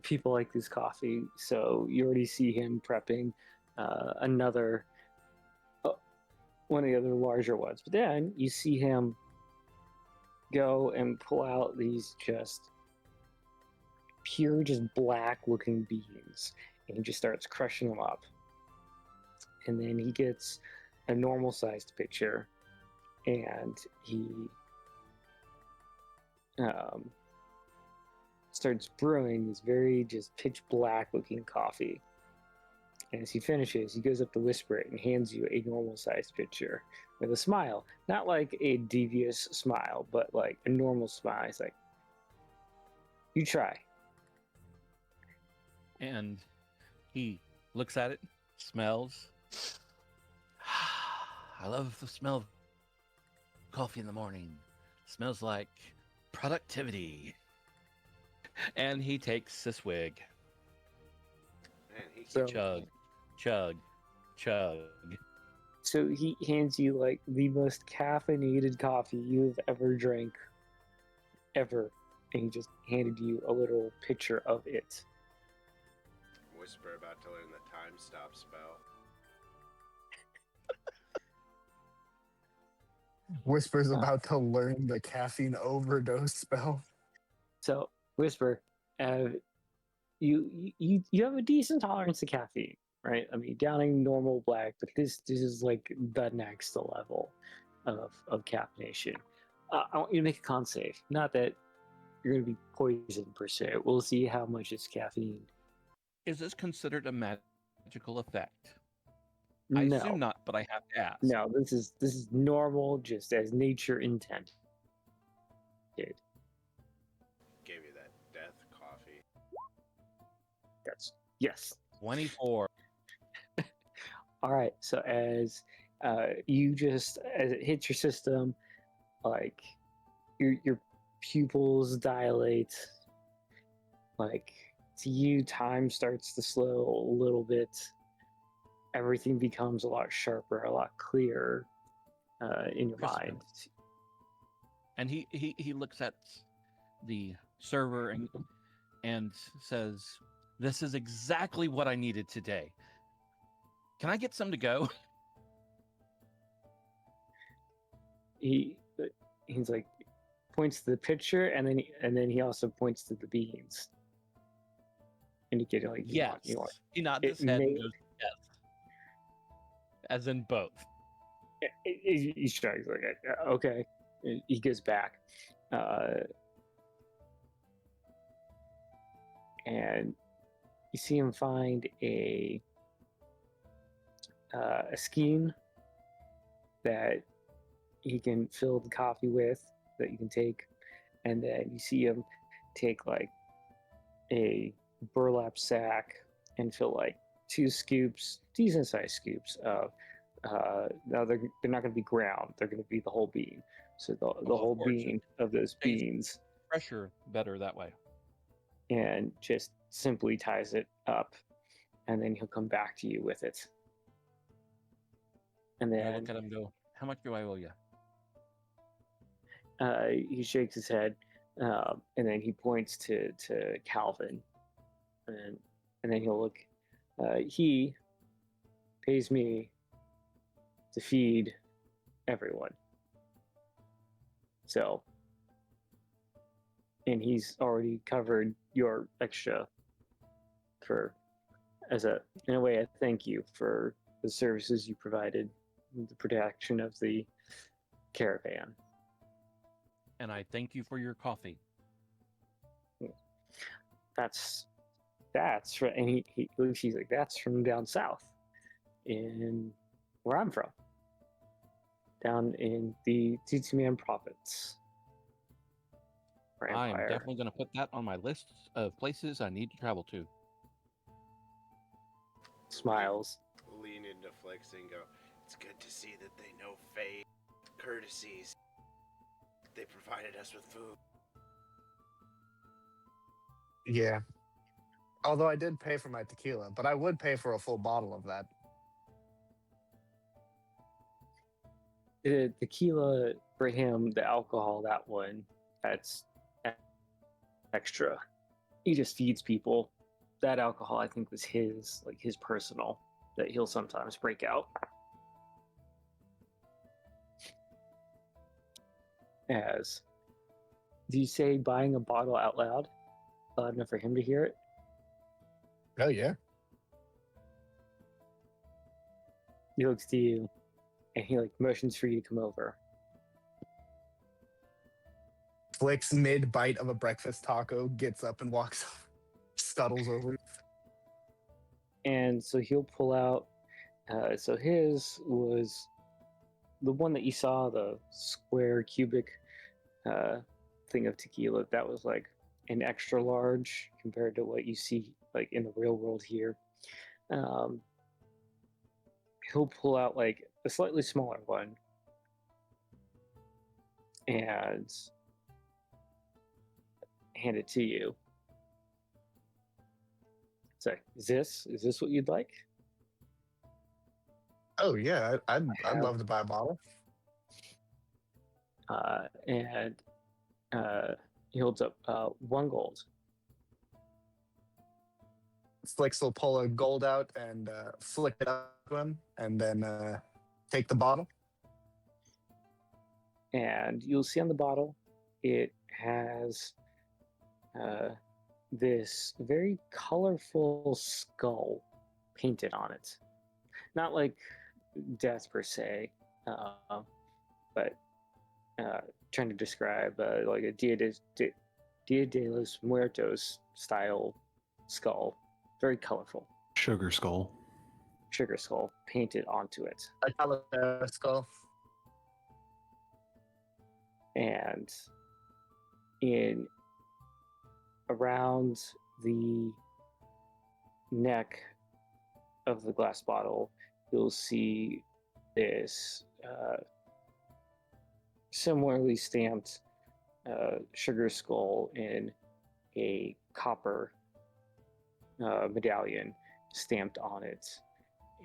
people like this coffee, so you already see him prepping another one of the other larger ones. But then you see him go and pull out these just pure, just black looking beans, and he just starts crushing them up. And then he gets a normal sized pitcher, and he starts brewing this very just pitch black looking coffee. And as he finishes, he goes up to Whisper it and hands you a normal sized pitcher with a smile. Not like a devious smile, but like a normal smile. He's like, you try. And he looks at it, smells. I love the smell of coffee in the morning. Smells like productivity. And he takes a swig. Man, he So- Chug, chug, chug. So he hands you like the most caffeinated coffee you've ever drank, ever. And he just handed you a little pitcher of it. Whisper about to learn the time stop spell. Whisper's about to learn the caffeine overdose spell. So, Whisper, you have a decent tolerance to caffeine, right? I mean, downing normal black, but this is like the next level of caffeination. I want you to make a con save. Not that you're going to be poisoned per se. We'll see how much is caffeine. Is this considered a magical effect? I No, assume not, but I have to ask. no, this is normal, just as nature intended. Gave you that death coffee. That's yes. 24. All right. So as you just as it hits your system, like your pupils dilate. Like to you, time starts to slow a little bit. Everything becomes a lot sharper, a lot clearer in your Crispin. mind. And he looks at the server and says, "This is exactly what I needed today. Can I get some to go?" He's like points to the picture, and then he also points to the beans, indicating like Yes. you want. He nods It his head and may- goes, "Yes." As in both. He's trying, like, okay. He goes back, and you see him find a skein that he can fill the coffee with, that you can take, and then you see him take like a burlap sack and fill like 2 scoops, decent sized scoops of. Now they're not going to be ground; they're going to be the whole bean. So the Well, whole of course, bean of those tastes beans, fresher, better that way. and just simply ties it up, and then he'll come back to you with it. And And I then look at him and go, how much do I owe you? he shakes his head, and then he points to Calvin, and then he'll look. He pays me to feed everyone. So, and he's already covered your extra for in a way, I thank you for the services you provided, the protection of the caravan. And I thank you for your coffee. That's from, and he he's like, that's from down south, in where I'm from, down in the Tsutsumyan province. I'm definitely going to put that on my list of places I need to travel to. Smiles. Lean into Flix and go, it's good to see that they know Faye courtesies. They provided us with food. Yeah. Although I did pay for my tequila, but I would pay for a full bottle of that. The tequila for him, the alcohol, that one, that's extra. He just feeds people. That alcohol, I think, was his personal, that he'll sometimes break out. As, do you say buying a bottle out loud enough for him to hear it? Oh, yeah. He looks to you, and he like motions for you to come over. Flicks mid bite of a breakfast taco, gets up and walks, scuttles over. And so he'll pull out. So his was the one that you saw, the square cubic thing of tequila. That was like an extra large compared to what you see like in the real world here. He'll pull out like a slightly smaller one, and hand it to you. It's like, is this what you'd like? Oh, yeah. I'd love to buy a bottle. And he holds up 1 gold. Flicks will pull a gold out and flick it up to him, and then take the bottle. And you'll see on the bottle, it has this very colorful skull painted on it. Not like death per se, but trying to describe like a Dia de los Muertos style skull. Very colorful. Sugar skull. Sugar skull painted onto it. I call it a skull. And in around the neck of the glass bottle, you'll see this similarly stamped sugar skull in a copper medallion stamped on it.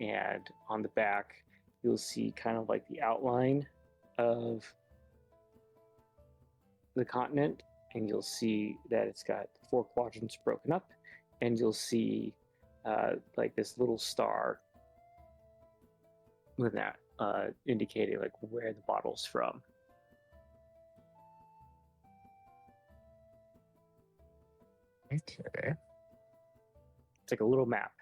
And on the back, you'll see kind of like the outline of the continent, and you'll see that it's got 4 quadrants broken up, and you'll see like this little star with that indicating like where the bottle's from. Okay. It's like a little map.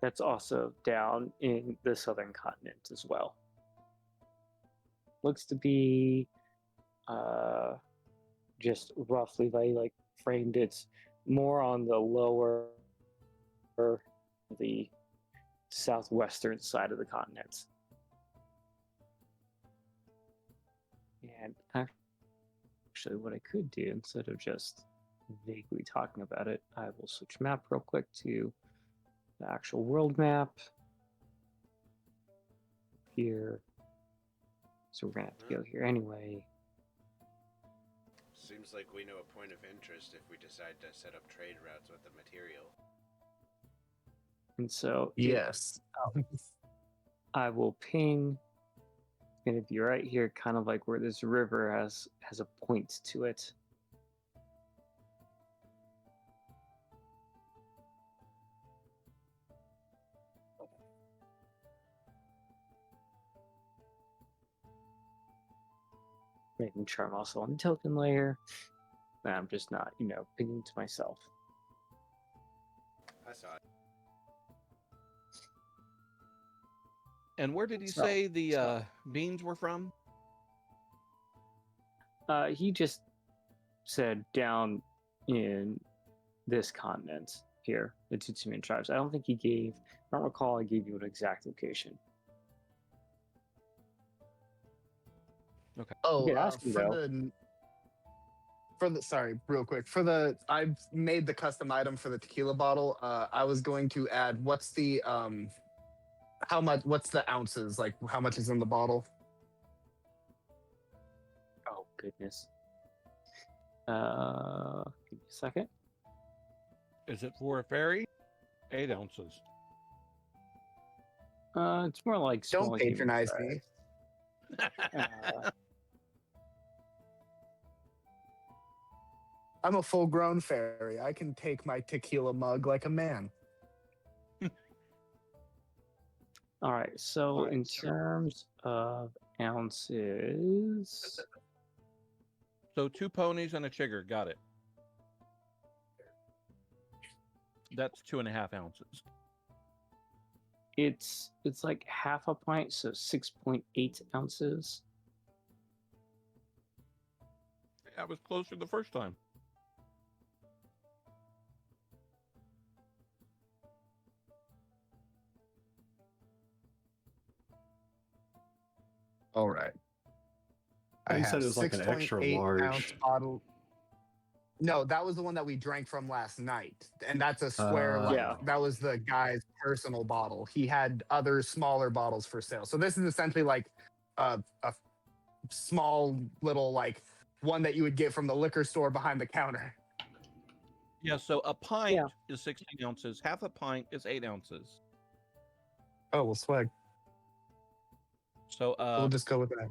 that's also down in the southern continent as well. Looks to be just roughly like framed. It's more on the lower, the southwestern side of the continent. And actually, what I could do instead of just vaguely talking about it, I will switch map real quick to the actual world map here. So we're gonna have to go here anyway. Seems like we know a point of interest if we decide to set up trade routes with the material. And so Yes. I will ping. It's gonna be right here, kind of like where this river has a point to it. Making sure I'm also on the token layer. And I'm just not, pinging to myself. I saw it. And where did you So- say the beans were from? He just said down in this continent here, the Tutsumian tribes. I don't recall I gave you an exact location. Okay. Oh, You could ask him, though. sorry, real quick. I've made the custom item for the tequila bottle. I was going to add what's the what's the ounces? Like how much is in the bottle? Oh, goodness. Give me a second. Is it for a fairy? 8 ounces. It's more like Don't small human patronize size. me. I'm a full-grown fairy. I can take my tequila mug like a man. All right, so in terms of ounces, So 2 ponies and a chigger. Got it. That's 2.5 ounces. it's like half a pint, so 6.8 ounces. That was closer the first time. All right. You said it was like an extra 6.8 large. ounce bottle. No, that was the one that we drank from last night, and that's a square. Yeah. That was the guy's personal bottle. He had other smaller bottles for sale. So this is essentially like a small little one that you would get from the liquor store behind the counter. Yeah, so a pint Yeah. is 16 ounces. Half a pint is 8 ounces. Oh, well, swag. So We'll just go with that.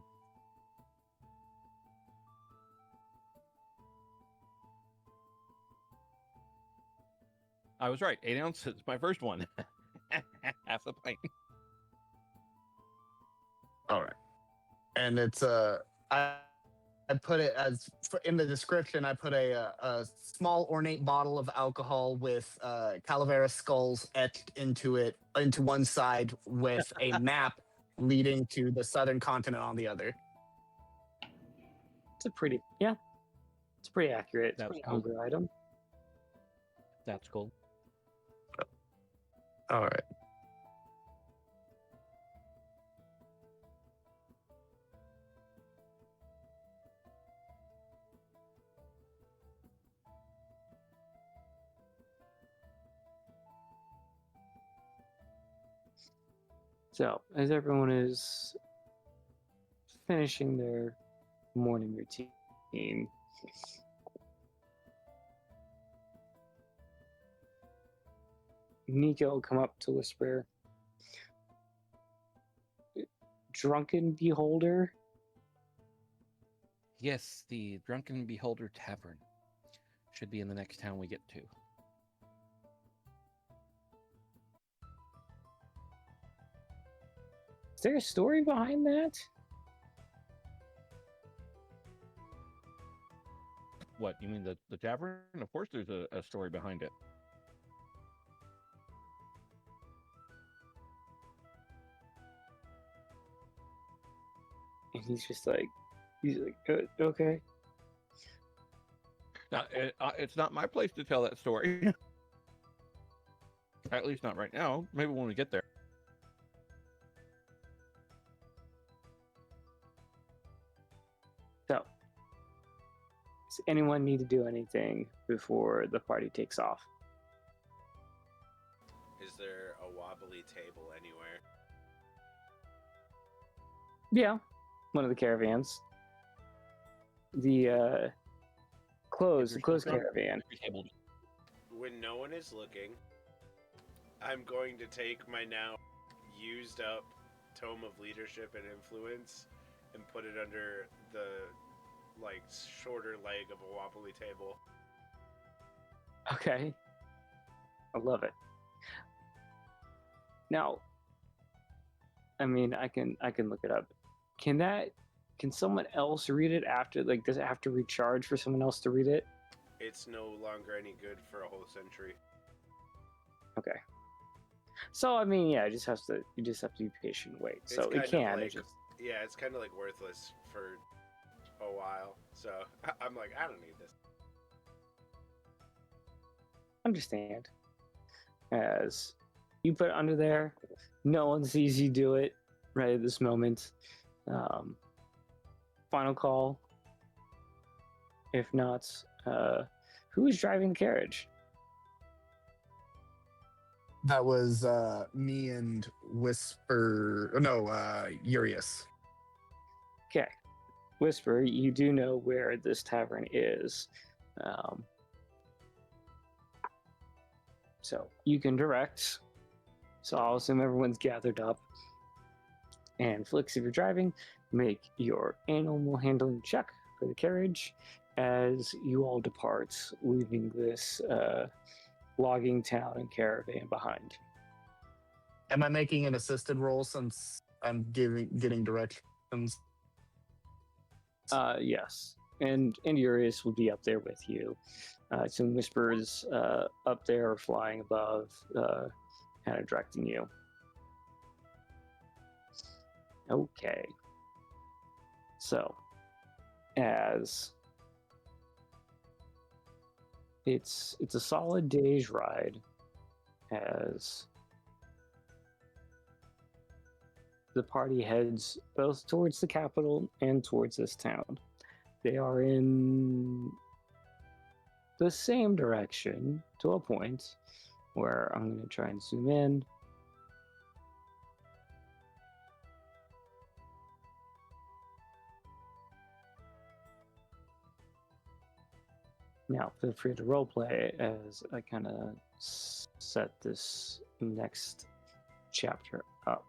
I was right. 8 ounces. My first one. Half a pint. All right. And it's I put it in the description. I put a small ornate bottle of alcohol with Calavera skulls etched into one side with a map leading to the southern continent on the other. It's pretty accurate. It's a That's pretty cool. homebrew item. That's cool. All right. So, as everyone is finishing their morning routine, Nico will come up to whisper, "Drunken Beholder." Yes, the Drunken Beholder Tavern should be in the next town we get to. Is there a story behind that? What, you mean the tavern? Of course there's a story behind it. And he's like, okay. Now, it's not my place to tell that story. At least not right now. Maybe when we get there. So, does anyone need to do anything before the party takes off? Is there a wobbly table anywhere? Yeah, one of the caravans. The closed caravan. When no one is looking, I'm going to take my now used up Tome of Leadership and Influence and put it under the shorter leg of a wobbly table. Okay. I love it. Now, I mean, I can look it up. Can someone else read it after? Like, does it have to recharge for someone else to read it? It's no longer any good for a whole century. Okay. So I mean, yeah, you just have to be patient and wait. So it can. Yeah, it's kind of like worthless for a while. So I'm like, I don't need this. Understand. As you put it under there, no one sees you do it right at this moment. Final call. If not, who is driving the carriage? That was me and Whisper. No, Urius. Okay. Whisper, you do know where this tavern is. So you can direct. So I'll assume everyone's gathered up. And Flix, if you're driving, make your animal handling check for the carriage as you all depart, leaving this logging town and caravan behind. Am I making an assisted roll since I'm getting directions? Yes. And Urius will be up there with you. Some whispers up there flying above, kind of directing you. Okay. So, as it's a solid day's ride, as the party heads both towards the capital and towards this town. They are in the same direction to a point where I'm going to try and zoom in. Now, feel free to roleplay as I kind of set this next chapter up.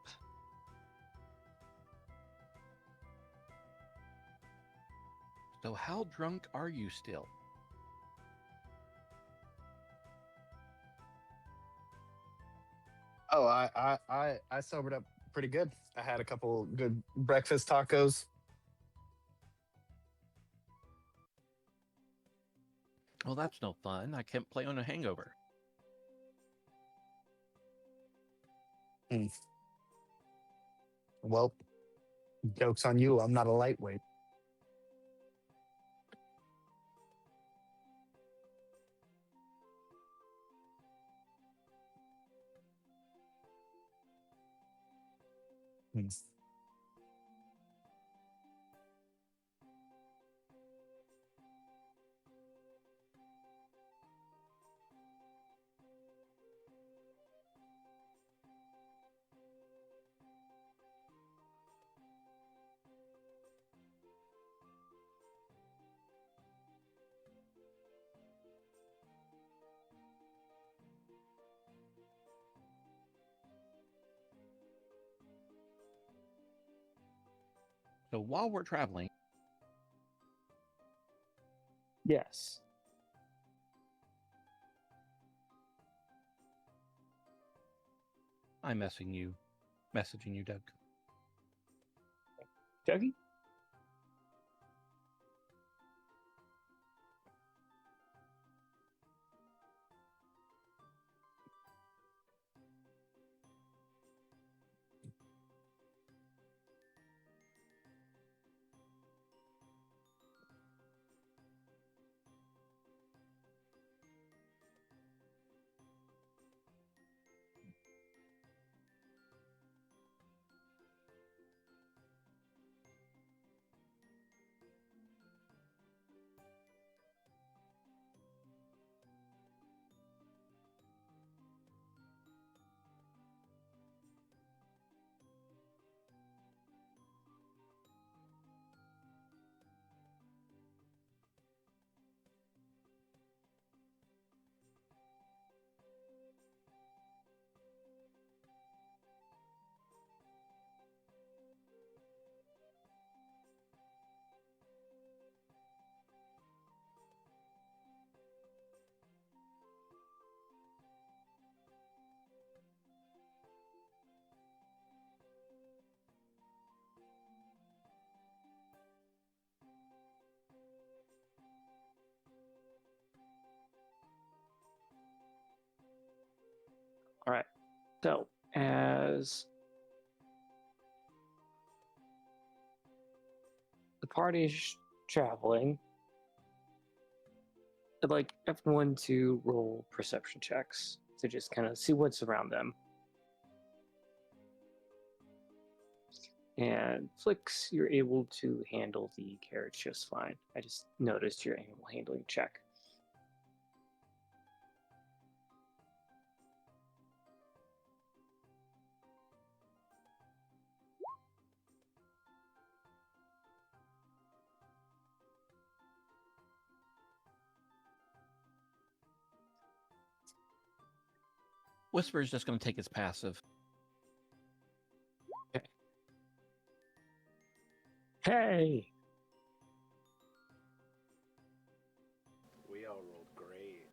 So how drunk are you still? Oh, I sobered up pretty good. I had a couple good breakfast tacos. Well, that's no fun. I can't play on a hangover. Well, joke's on you. I'm not a lightweight. So while we're traveling, Yes. I'm messaging you, Doug. Dougie? All right. So as the party is traveling, I'd like everyone to roll perception checks to just kind of see what's around them. And Flix, you're able to handle the carriage just fine. I just noticed your animal handling check. Whisper is just going to take his passive. Hey! We all rolled great.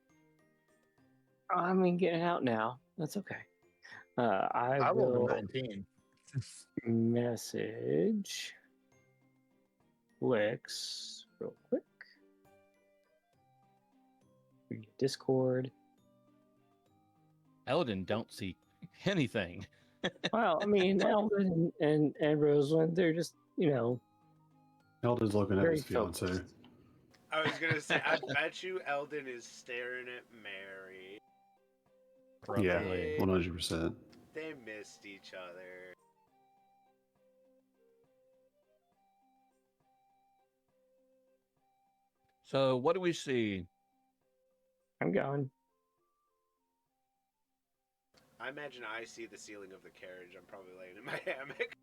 I mean, getting out now. That's okay. I rolled will a 19. message Flix real quick. Discord. Eldon don't see anything. Well, I mean, Alvin and Rosalind, they're just, Eldon's looking at very his fiance. focused. I was gonna say, I bet you Eldon is staring at Mary. Yeah, Probably. 100%. They missed each other. So what do we see? I'm going. I imagine I see the ceiling of the carriage. I'm probably laying in my hammock.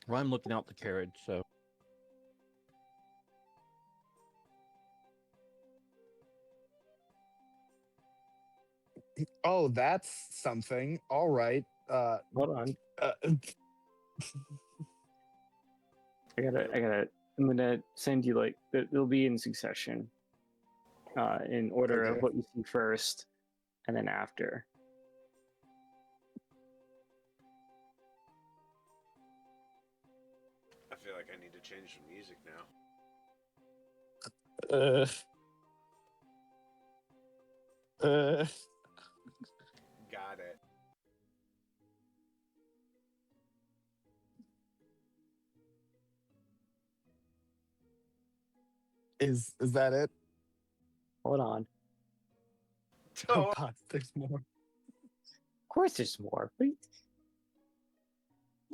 Well, I'm looking out the carriage, so Oh, that's something. All right. Hold on. Uh, I'm gonna send you they'll be in succession, in order of Okay. what you see first, and then after. I feel like I need to change the music now. Got it. is that it? Hold on. Oh Don't. God, there's more. Of course, there's more. What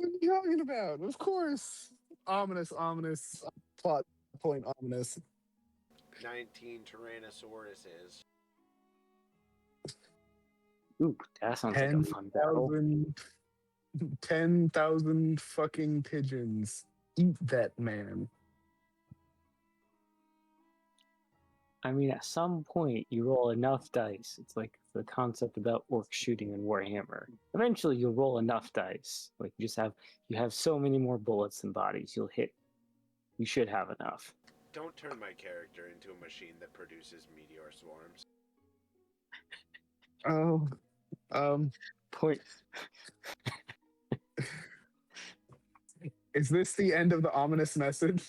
are you talking about? Of course. Ominous. Plot point ominous. 19 Tyrannosauruses. Ooh, that sounds like a fun battle. 10,000 fucking pigeons. Eat that man. I mean, at some point, you roll enough dice. It's like the concept about orc shooting in Warhammer. Eventually, you'll roll enough dice. Like you have so many more bullets than bodies. You'll hit. You should have enough. Don't turn my character into a machine that produces meteor swarms. Oh, Point. is this the end of the ominous message?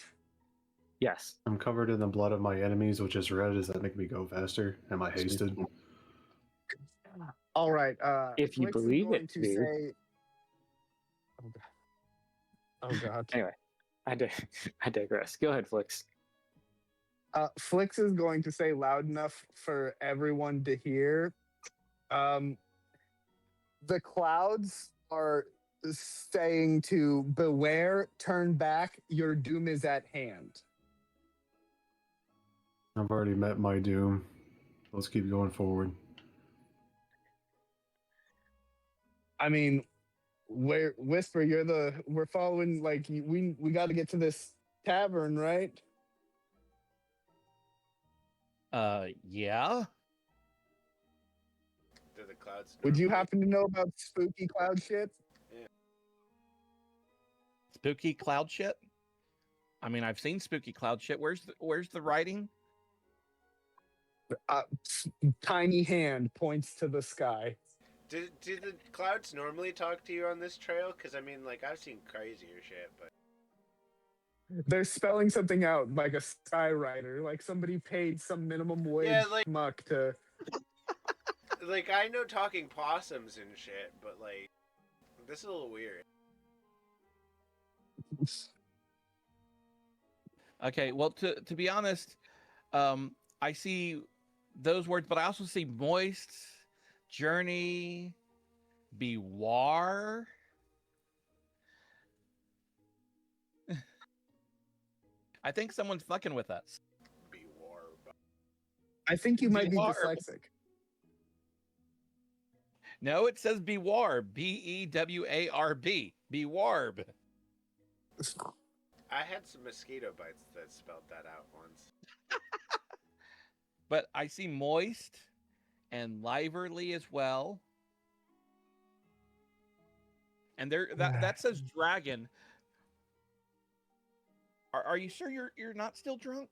Yes. I'm covered in the blood of my enemies, which is red. Does that make me go faster? Am I hasted? All right. If you Flix is believe going it, to dude. say. Oh God. Anyway, I digress. Go ahead, Flix. Flix is going to say loud enough for everyone to hear. The clouds are saying to beware, turn back, your doom is at hand. I've already met my doom. Let's keep going forward. I mean, Whisper, we're following, like, we got to get to this tavern, right? Yeah. Do the clouds Would you normally- happen to know about spooky cloud shit? Spooky cloud shit. I mean, I've seen spooky cloud shit. Where's the writing? Tiny hand points to the sky. Do the clouds normally talk to you on this trail? Because, I mean, like, I've seen crazier shit, but... They're spelling something out like a skywriter, like somebody paid some minimum wage Yeah, like- muck to. Like, I know talking possums and shit, but like, this is a little weird. Okay, well, to be honest, I see those words, but I also see moist, journey, bewar. I think someone's fucking with us. Bewarb. I think you might be Bewarb. dyslexic. No, it says bewarb. Bewarb. Bewarb. I had some mosquito bites that spelled that out once. But I see moist and lively as well. And there that says dragon. Are you sure you're not still drunk?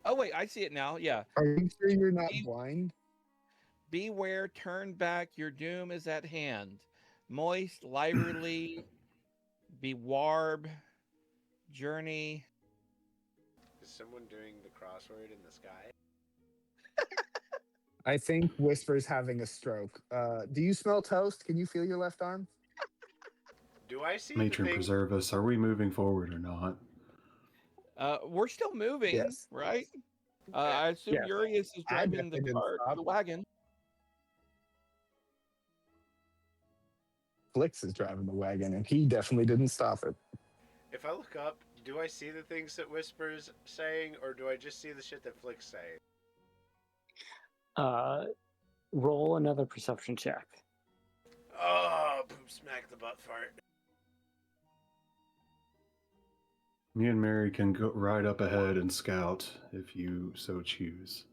Oh wait, I see it now. Yeah. Are you sure you're not blind? Beware, turn back, your doom is at hand. Moist, lively, bewarb, journey. Is someone doing the crossword in the sky? I think Whisper's having a stroke. Do you smell toast? Can you feel your left arm? Do I see Matron the thing? preserve us. Are we moving forward or not? We're still moving, Yes. right? I assume Yes. Urius is I driving the definitely didn't car, stop. the wagon. Flix is driving the wagon, and he definitely didn't stop it. If I look up, do I see the things that Whisper's saying, or do I just see the shit that Flick's saying? Roll another perception check. Oh, poop smack the butt fart. Me and Mary can go right up ahead and scout if you so choose.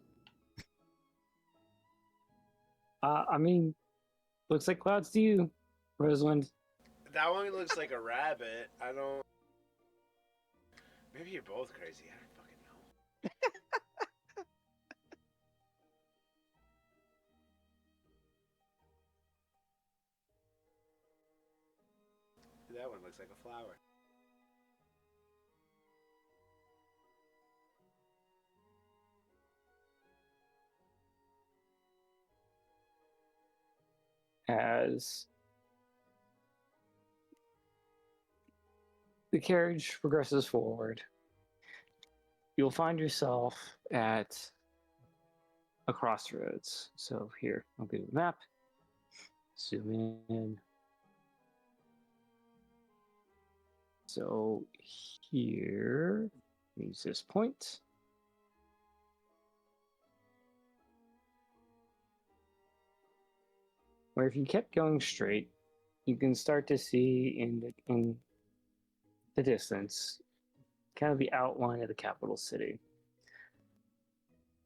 I mean, looks like clouds to you, Rosalind. That one looks like a rabbit. I don't. Maybe you're both crazy. I don't fucking know. That one looks like a flower. As the carriage progresses forward, you'll find yourself at a crossroads. So here, I'll give you the map. Zoom in. So here, use this point. Where if you kept going straight, you can start to see in the distance kind of the outline of the capital city.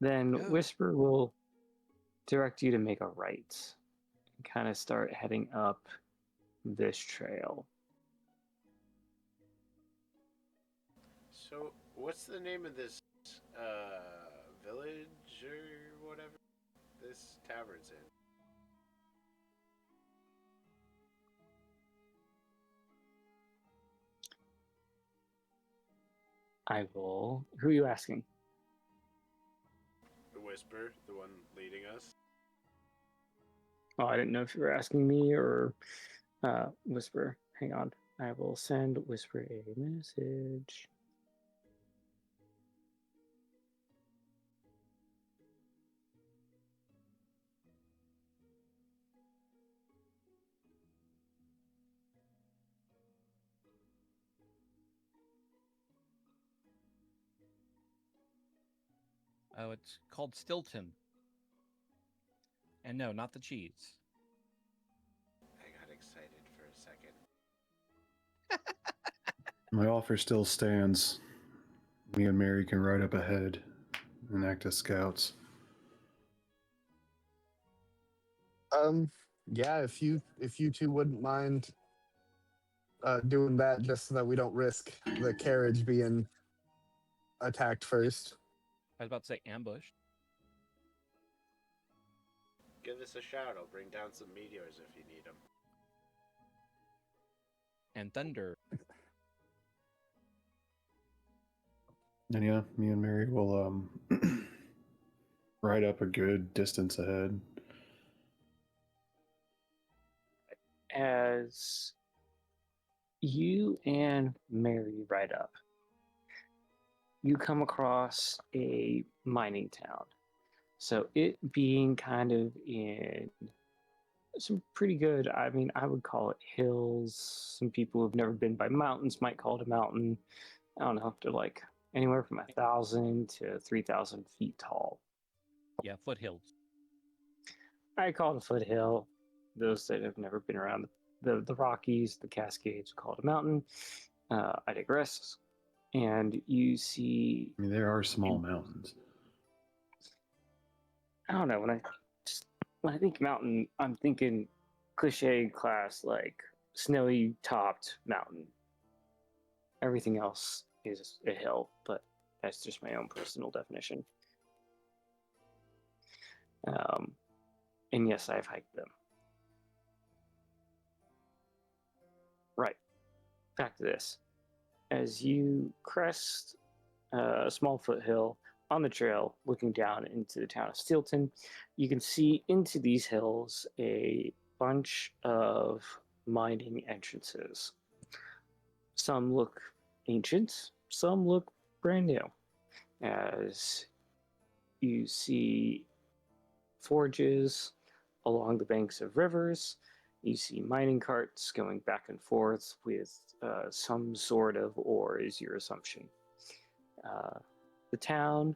Then Oh. Whisper will direct you to make a right and kind of start heading up this trail. So, what's the name of this village or whatever this tavern's in? I will. Who are you asking? The Whisper, the one leading us. Oh, I didn't know if you were asking me or Whisper. Hang on. I will send Whisper a message. Oh, it's called Stilton. And no, not the cheese. I got excited for a second. My offer still stands. Me and Mary can ride up ahead and act as scouts. Yeah, if you two wouldn't mind doing that, just so that we don't risk the carriage being attacked first. I was about to say ambush. Give us a shout. I'll bring down some meteors if you need them. And thunder. And yeah, me and Mary will Right up a good distance ahead. As you and Mary ride up, you come across a mining town. So it being kind of in some pretty good, I mean, I would call it hills. Some people who've never been by mountains might call it a mountain. I don't know, they're like anywhere from 1,000 to 3,000 feet tall. Yeah, foothills. I call it a foothill. Those that have never been around the Rockies, the Cascades, call it a mountain. I digress. And you see, I mean, there are small mountains. I don't know, when I think mountain, I'm thinking cliche class like snowy topped mountain. Everything else is a hill, but that's just my own personal definition. And yes, I've hiked them. Right. Back to this. As you crest a small foothill on the trail, looking down into the town of Steelton, you can see into these hills a bunch of mining entrances. Some look ancient, some look brand new. As you see forges along the banks of rivers, you see mining carts going back and forth with some sort of ore, is your assumption. The town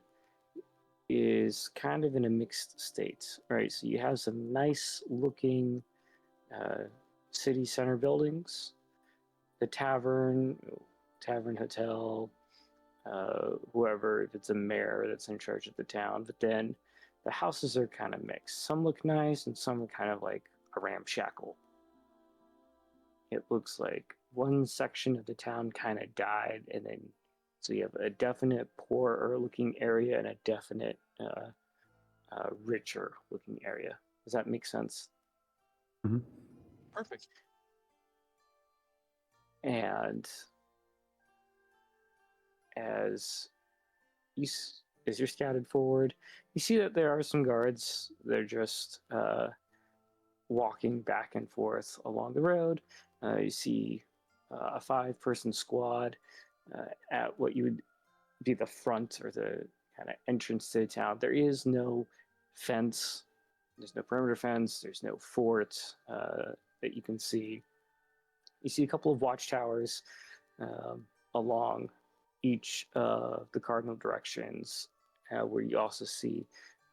is kind of in a mixed state, right? So you have some nice looking city center buildings, the tavern hotel, whoever, if it's a mayor that's in charge of the town. But then the houses are kind of mixed. Some look nice and some are kind of like a ramshackle. It looks like one section of the town kind of died, and then so you have a definite poorer looking area and a definite richer looking area. Does that make sense? Mm-hmm. Perfect. And as you're scouted forward, you see that there are some guards. They're just walking back and forth along the road. You see a 5-person squad at what you would be the front or the kind of entrance to the town. There is no fence. There's no perimeter fence. There's no fort that you can see. You see a couple of watchtowers along each of the cardinal directions, where you also see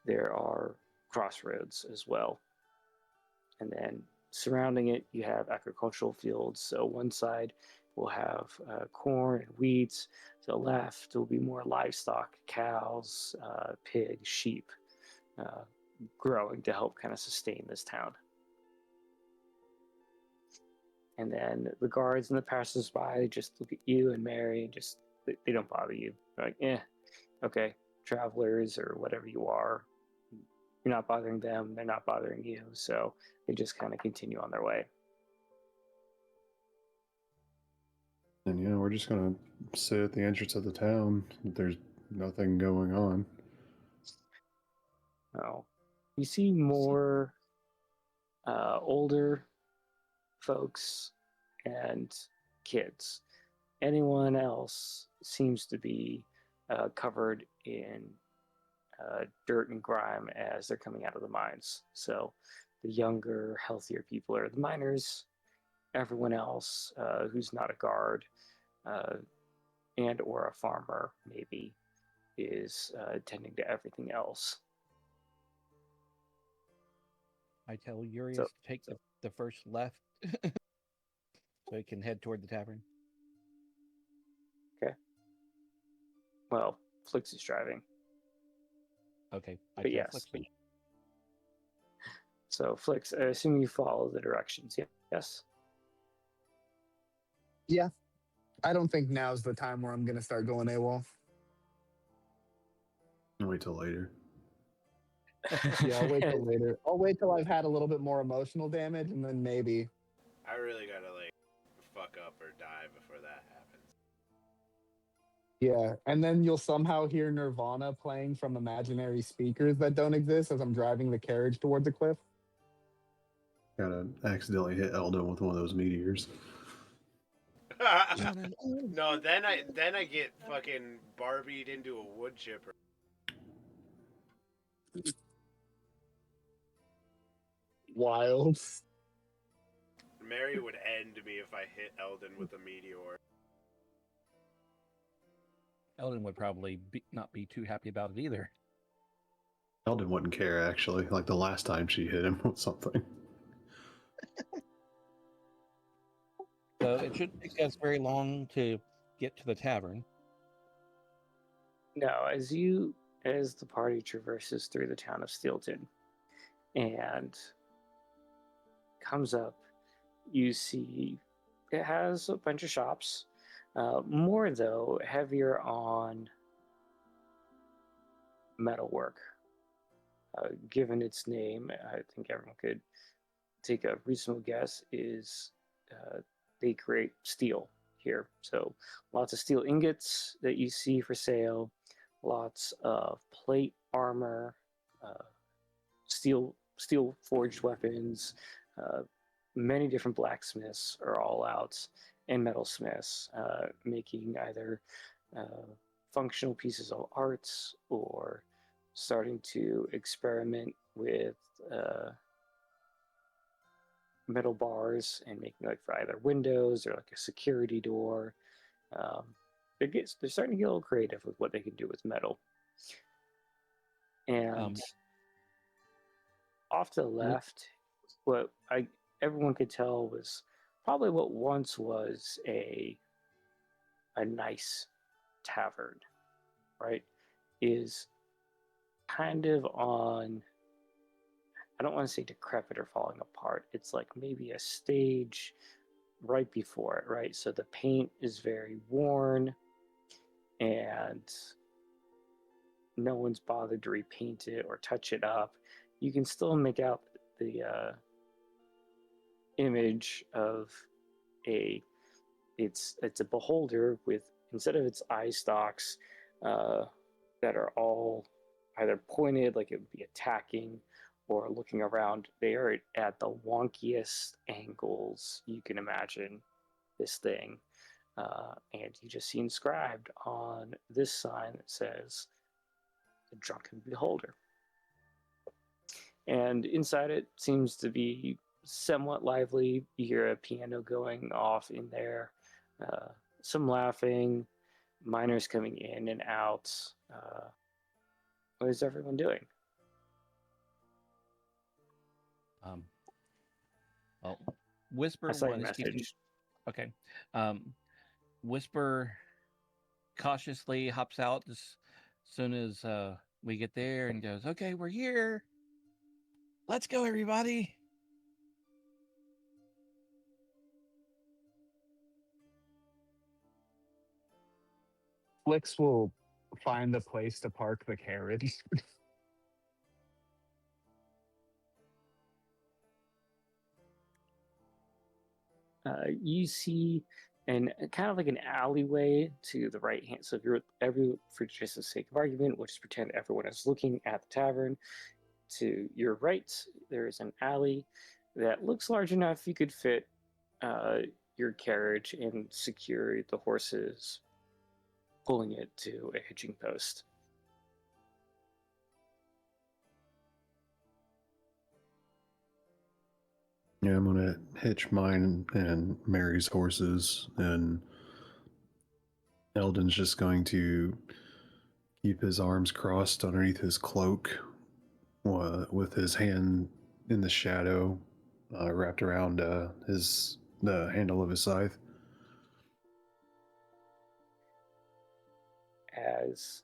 there are crossroads as well. And then surrounding it, you have agricultural fields. So one side will have corn and wheat. To the left, there will be more livestock, cows, pigs, sheep, growing to help kind of sustain this town. And then the guards and the passersby just look at you and Mary and just, they don't bother you. They're like, okay, travelers or whatever you are. You're not bothering them, they're not bothering you. So they just kind of continue on their way. And yeah, we're just gonna sit at the entrance of the town. There's nothing going on. Oh, you see more older folks and kids. Anyone else seems to be covered in dirt and grime as they're coming out of the mines. So the younger, healthier people are the miners. Everyone else who's not a guard and or a farmer maybe is tending to everything else. I tell Urias to take the first left so he can head toward the tavern. Okay. Well, Flix is driving. Okay. But yes. Flix. So Flix, I assume you follow the directions, yes? Yeah. I don't think now's the time where I'm going to start going AWOL. I'll wait till later. Yeah, I'll wait till later. I'll wait till I've had a little bit more emotional damage, and then maybe. I really gotta fuck up or die before that happens. Yeah, and then you'll somehow hear Nirvana playing from imaginary speakers that don't exist as I'm driving the carriage towards a cliff. Gotta accidentally hit Eldon with one of those meteors. No, then I get fucking Barbied into a wood chipper. Wild. Mary would end me if I hit Eldon with a meteor. Eldon would probably not be too happy about it either. Eldon wouldn't care, actually, like the last time she hit him with something. So it shouldn't take us very long to get to the tavern. Now, as the party traverses through the town of Steelton and comes up, you see it has a bunch of shops. More though, heavier on metalwork. Given its name, I think everyone could take a reasonable guess is they create steel here. So lots of steel ingots that you see for sale, lots of plate armor, steel forged weapons. Many different blacksmiths are all out, and metalsmiths making either functional pieces of arts or starting to experiment with metal bars and making like for either windows or like a security door. They're starting to get a little creative with what they can do with metal. And off to the left, what everyone could tell was probably what once was a nice tavern, right? Is kind of on, I don't want to say decrepit or falling apart. It's like maybe a stage right before it, right? So the paint is very worn and no one's bothered to repaint it or touch it up. You can still make out the image of it's a beholder with, instead of its eye stalks that are all either pointed like it would be attacking or looking around, they are at the wonkiest angles you can imagine this thing. And you just see inscribed on this sign that says the drunken beholder. And inside it seems to be somewhat lively. You hear a piano going off in there, some laughing, miners coming in and out. What is everyone doing? Well, Whisper I saw your one is keeping. message. Okay. Whisper cautiously hops out as soon as we get there and goes, "Okay, we're here. Let's go, everybody." Flix will find a place to park the carriage. You see and kind of like an alleyway to the right hand. So if you're for just the sake of argument, we'll just pretend everyone is looking at the tavern. To your right, there is an alley that looks large enough you could fit your carriage and secure the horses, pulling it to a hitching post. Yeah, I'm gonna hitch mine and Mary's horses, and Eldon's just going to keep his arms crossed underneath his cloak, with his hand in the shadow, wrapped around the handle of his scythe. As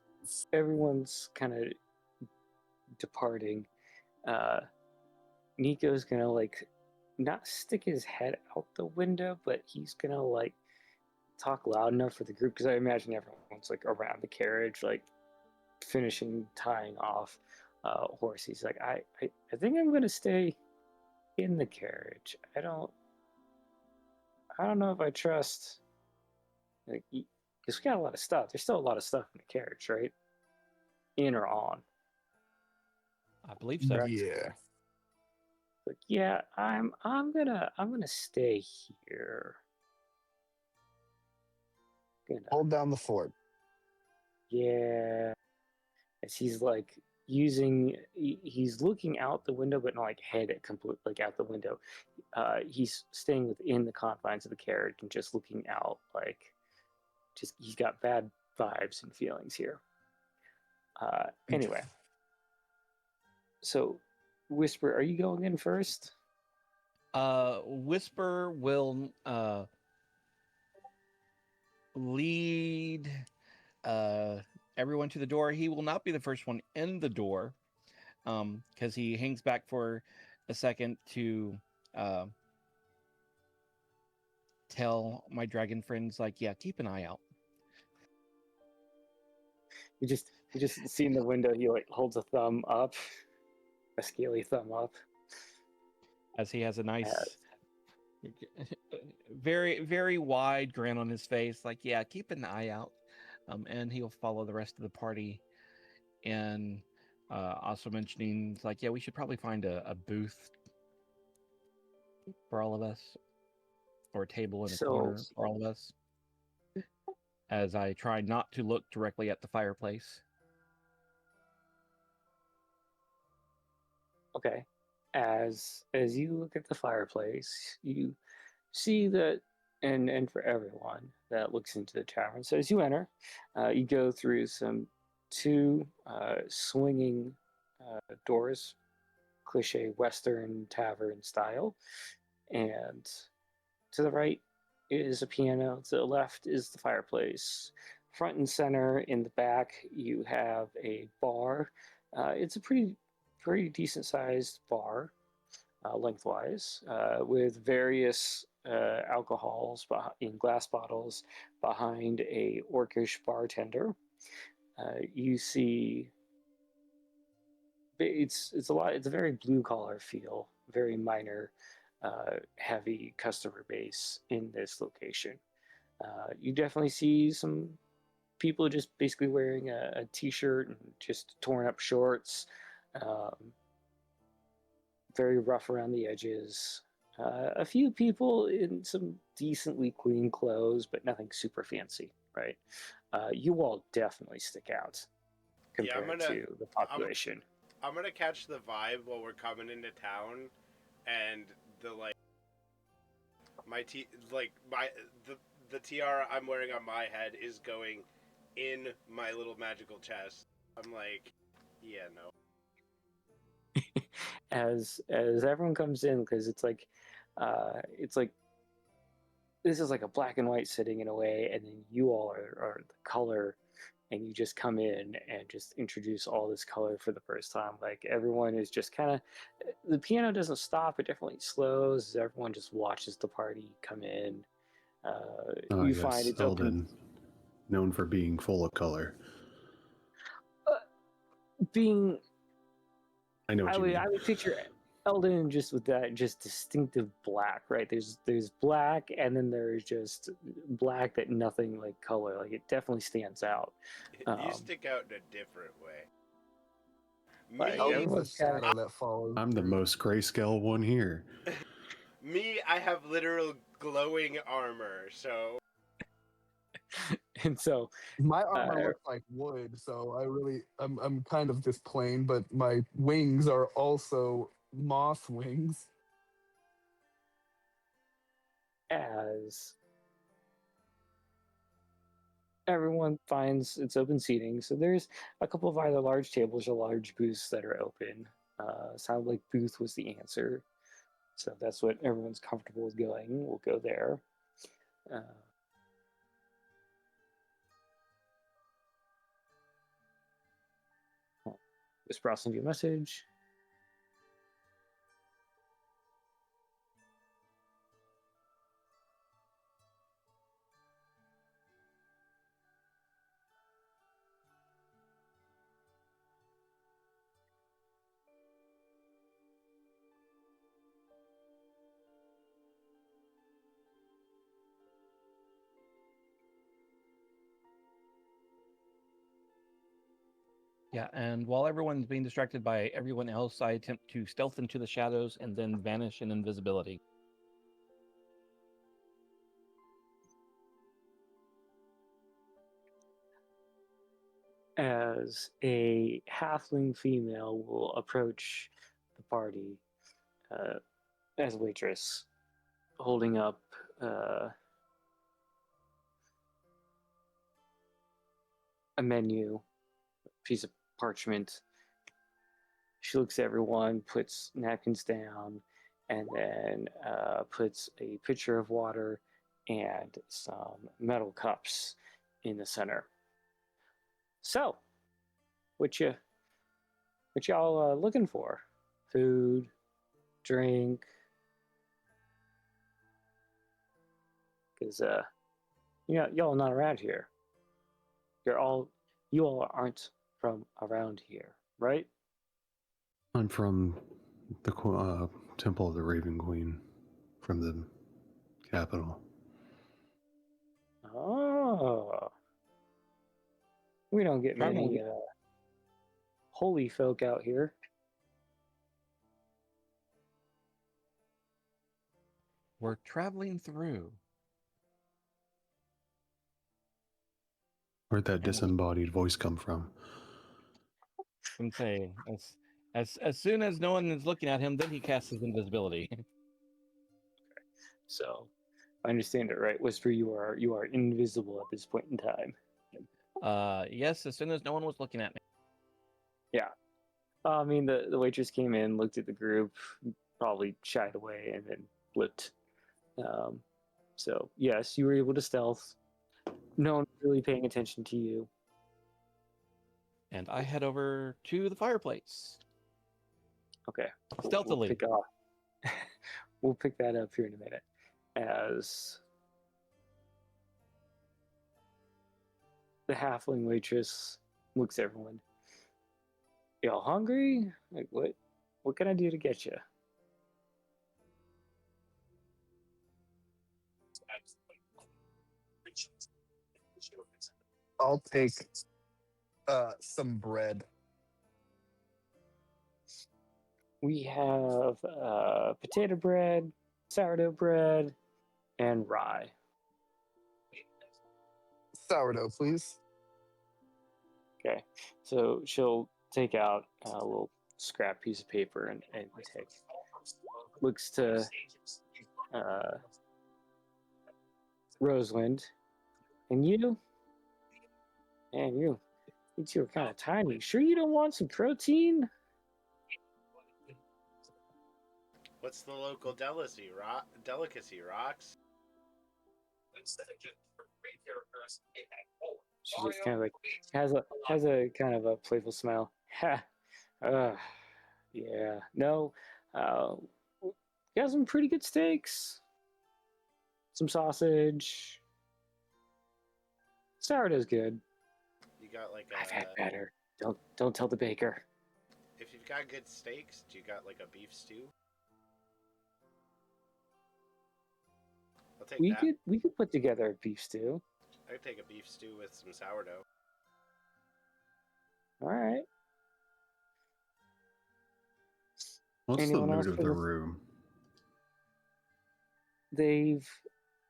everyone's kind of departing, Nico's gonna like not stick his head out the window, but he's gonna like talk loud enough for the group, because I imagine everyone's like around the carriage, like finishing tying off horse. He's like, I think I'm gonna stay in the carriage. I don't know if I trust like Because we got a lot of stuff. There's still a lot of stuff in the carriage, right? In or on. I believe so. Correct. Yeah. Like, yeah, I'm gonna stay here. Gonna, Hold down the fort. yeah. As he's like he's looking out the window, but not like head complete like out the window. He's staying within the confines of the carriage and just looking out, like just he's got bad vibes and feelings here. Anyway, so Whisper, are you going in first? Whisper will lead everyone to the door. He will not be the first one in the door, because he hangs back for a second to tell my dragon friends, like, yeah, keep an eye out. You just see in the window he like holds a thumb up, a scaly thumb up. As he has a nice, very, very wide grin on his face, like, yeah, keep an eye out. And he'll follow the rest of the party. And also mentioning, like, yeah, we should probably find a booth for all of us, or a table in a corner for all of us. As I try not to look directly at the fireplace. Okay. As you look at the fireplace, you see that, and for everyone that looks into the tavern. So as you enter, you go through two swinging doors, cliche Western tavern style, and to the right is a piano. To the left is the fireplace. Front and center in the back, you have a bar. It's a pretty decent sized bar, lengthwise, with various alcohols in glass bottles behind a orcish bartender. You see, it's a very blue collar feel, very minor, heavy customer base in this location. You definitely see some people just basically wearing a t-shirt and just torn up shorts, very rough around the edges. A few people in some decently clean clothes, but nothing super fancy, right? You all definitely stick out compared to the population. I'm gonna catch the vibe while we're coming into town, and the the tiara I'm wearing on my head is going in my little magical chest. I'm like, yeah, no. As everyone comes in, because it's like this is like a black and white sitting in a way, and then you all are the color, and you just come in and just introduce all this color for the first time. Like everyone is just kind of, the piano doesn't stop, it definitely slows. Everyone just watches the party come in. You yes, find it's Eldon, open, known for being full of color. being. I know what you mean. I would picture Eldon just with that just distinctive black, right? There's black, and then there's just black that nothing like color. Like it definitely stands out. You stick out in a different way. Like, Eldon's the everyone's shadow that follows. I'm the most grayscale one here. Me, I have literal glowing armor, so. And so My armor looks like wood, so I'm kind of just plain, but my wings are also moth wings. as everyone finds its open seating, so there's a couple of either large tables or large booths that are open. Sounded like booth was the answer, so that's what everyone's comfortable with going. We'll go there. Whisper, I'll send you a message. Yeah, and while everyone's being distracted by everyone else, I attempt to stealth into the shadows and then vanish in invisibility. As a halfling female will approach the party as a waitress, holding up a menu, piece of parchment. She looks at everyone, puts napkins down, and then puts a pitcher of water and some metal cups in the center. So, what y'all looking for? Food, drink? Because y'all are not around here. You all aren't from around here, right? I'm from the Temple of the Raven Queen, from the capital. Oh, we don't get many holy folk out here. We're traveling through. Where'd that disembodied voice come from? I'm saying, as soon as no one is looking at him, then he casts his invisibility. So, if I understand it right, Whisper, you are invisible at this point in time. Yes, as soon as no one was looking at me. Yeah. I mean, the waitress came in, looked at the group, probably shied away, and then flipped. So, yes, you were able to stealth. No one really paying attention to you. And I head over to the fireplace. Okay. Stealthily. We'll pick that up here in a minute. As the halfling waitress looks at everyone. Y'all hungry? Like, what can I do to get you? I'll take some bread. We have potato bread, sourdough bread, and rye. Sourdough, please. Okay, so she'll take out a little scrap piece of paper and take. Looks to Rosalind, and you, man, you two are kind of tiny. Sure, you don't want some protein? What's the local delicacy, Rocks? She just kind of like has a kind of a playful smile. Ha, yeah, no, got some pretty good steaks, some sausage. Sourdough's good. You got like I've had better. Don't tell the baker. If you've got good steaks, do you got like a beef stew? I'll take that. We could put together a beef stew. I could take a beef stew with some sourdough. All right. What's Anyone the else mood of for the this? room?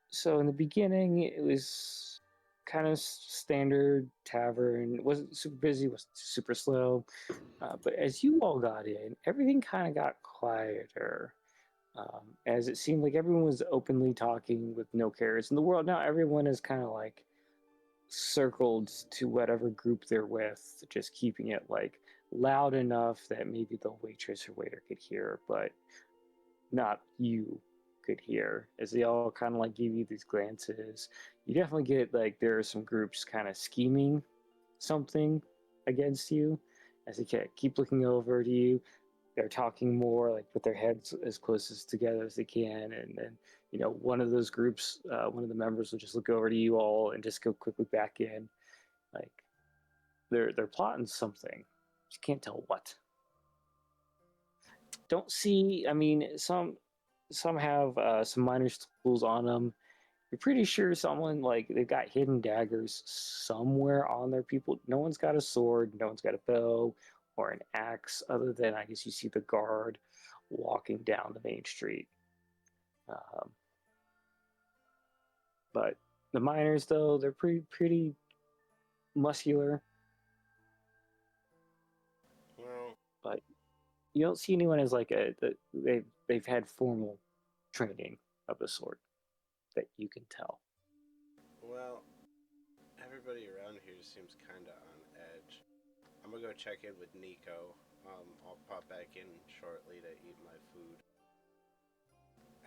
So in the beginning it was kind of standard tavern. It wasn't super busy, wasn't super slow. But as you all got in, everything kind of got quieter. As it seemed like everyone was openly talking with no cares in the world. Now everyone is kind of like circled to whatever group they're with, just keeping it like loud enough that maybe the waitress or waiter could hear, but not you could hear. As they all kind of like give you these glances, you definitely get like there are some groups kind of scheming something against you as they keep looking over to you. They're talking more like with their heads as close as together as they can, and then one of those groups, one of the members will just look over to you all and just go quickly back in, like they're plotting something. You can't tell what. Don't see. I mean, some have some minor tools on them. You're pretty sure someone, like, they've got hidden daggers somewhere on their people. No one's got a sword, no one's got a bow or an axe, other than, I guess, you see the guard walking down the main street. Um, but the miners, though, they're pretty muscular, Well, but you don't see anyone as like they've had formal training of the sort that you can tell. well, everybody around here seems kind of on edge. I'm gonna go check in with Nico. I'll pop back in shortly to eat my food.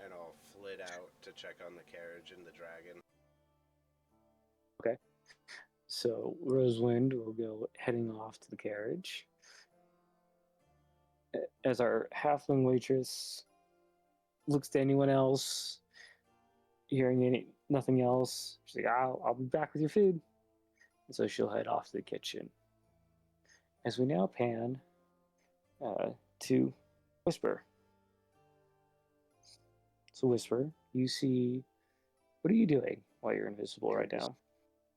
And I'll flit out to check on the carriage and the dragon. Okay. So Rosewind will go heading off to the carriage. As our halfling waitress looks to anyone else, hearing nothing else, she's like, I'll be back with your food. And so she'll head off to the kitchen. As we now pan to Whisper. So Whisper, you see, what are you doing while you're invisible right now?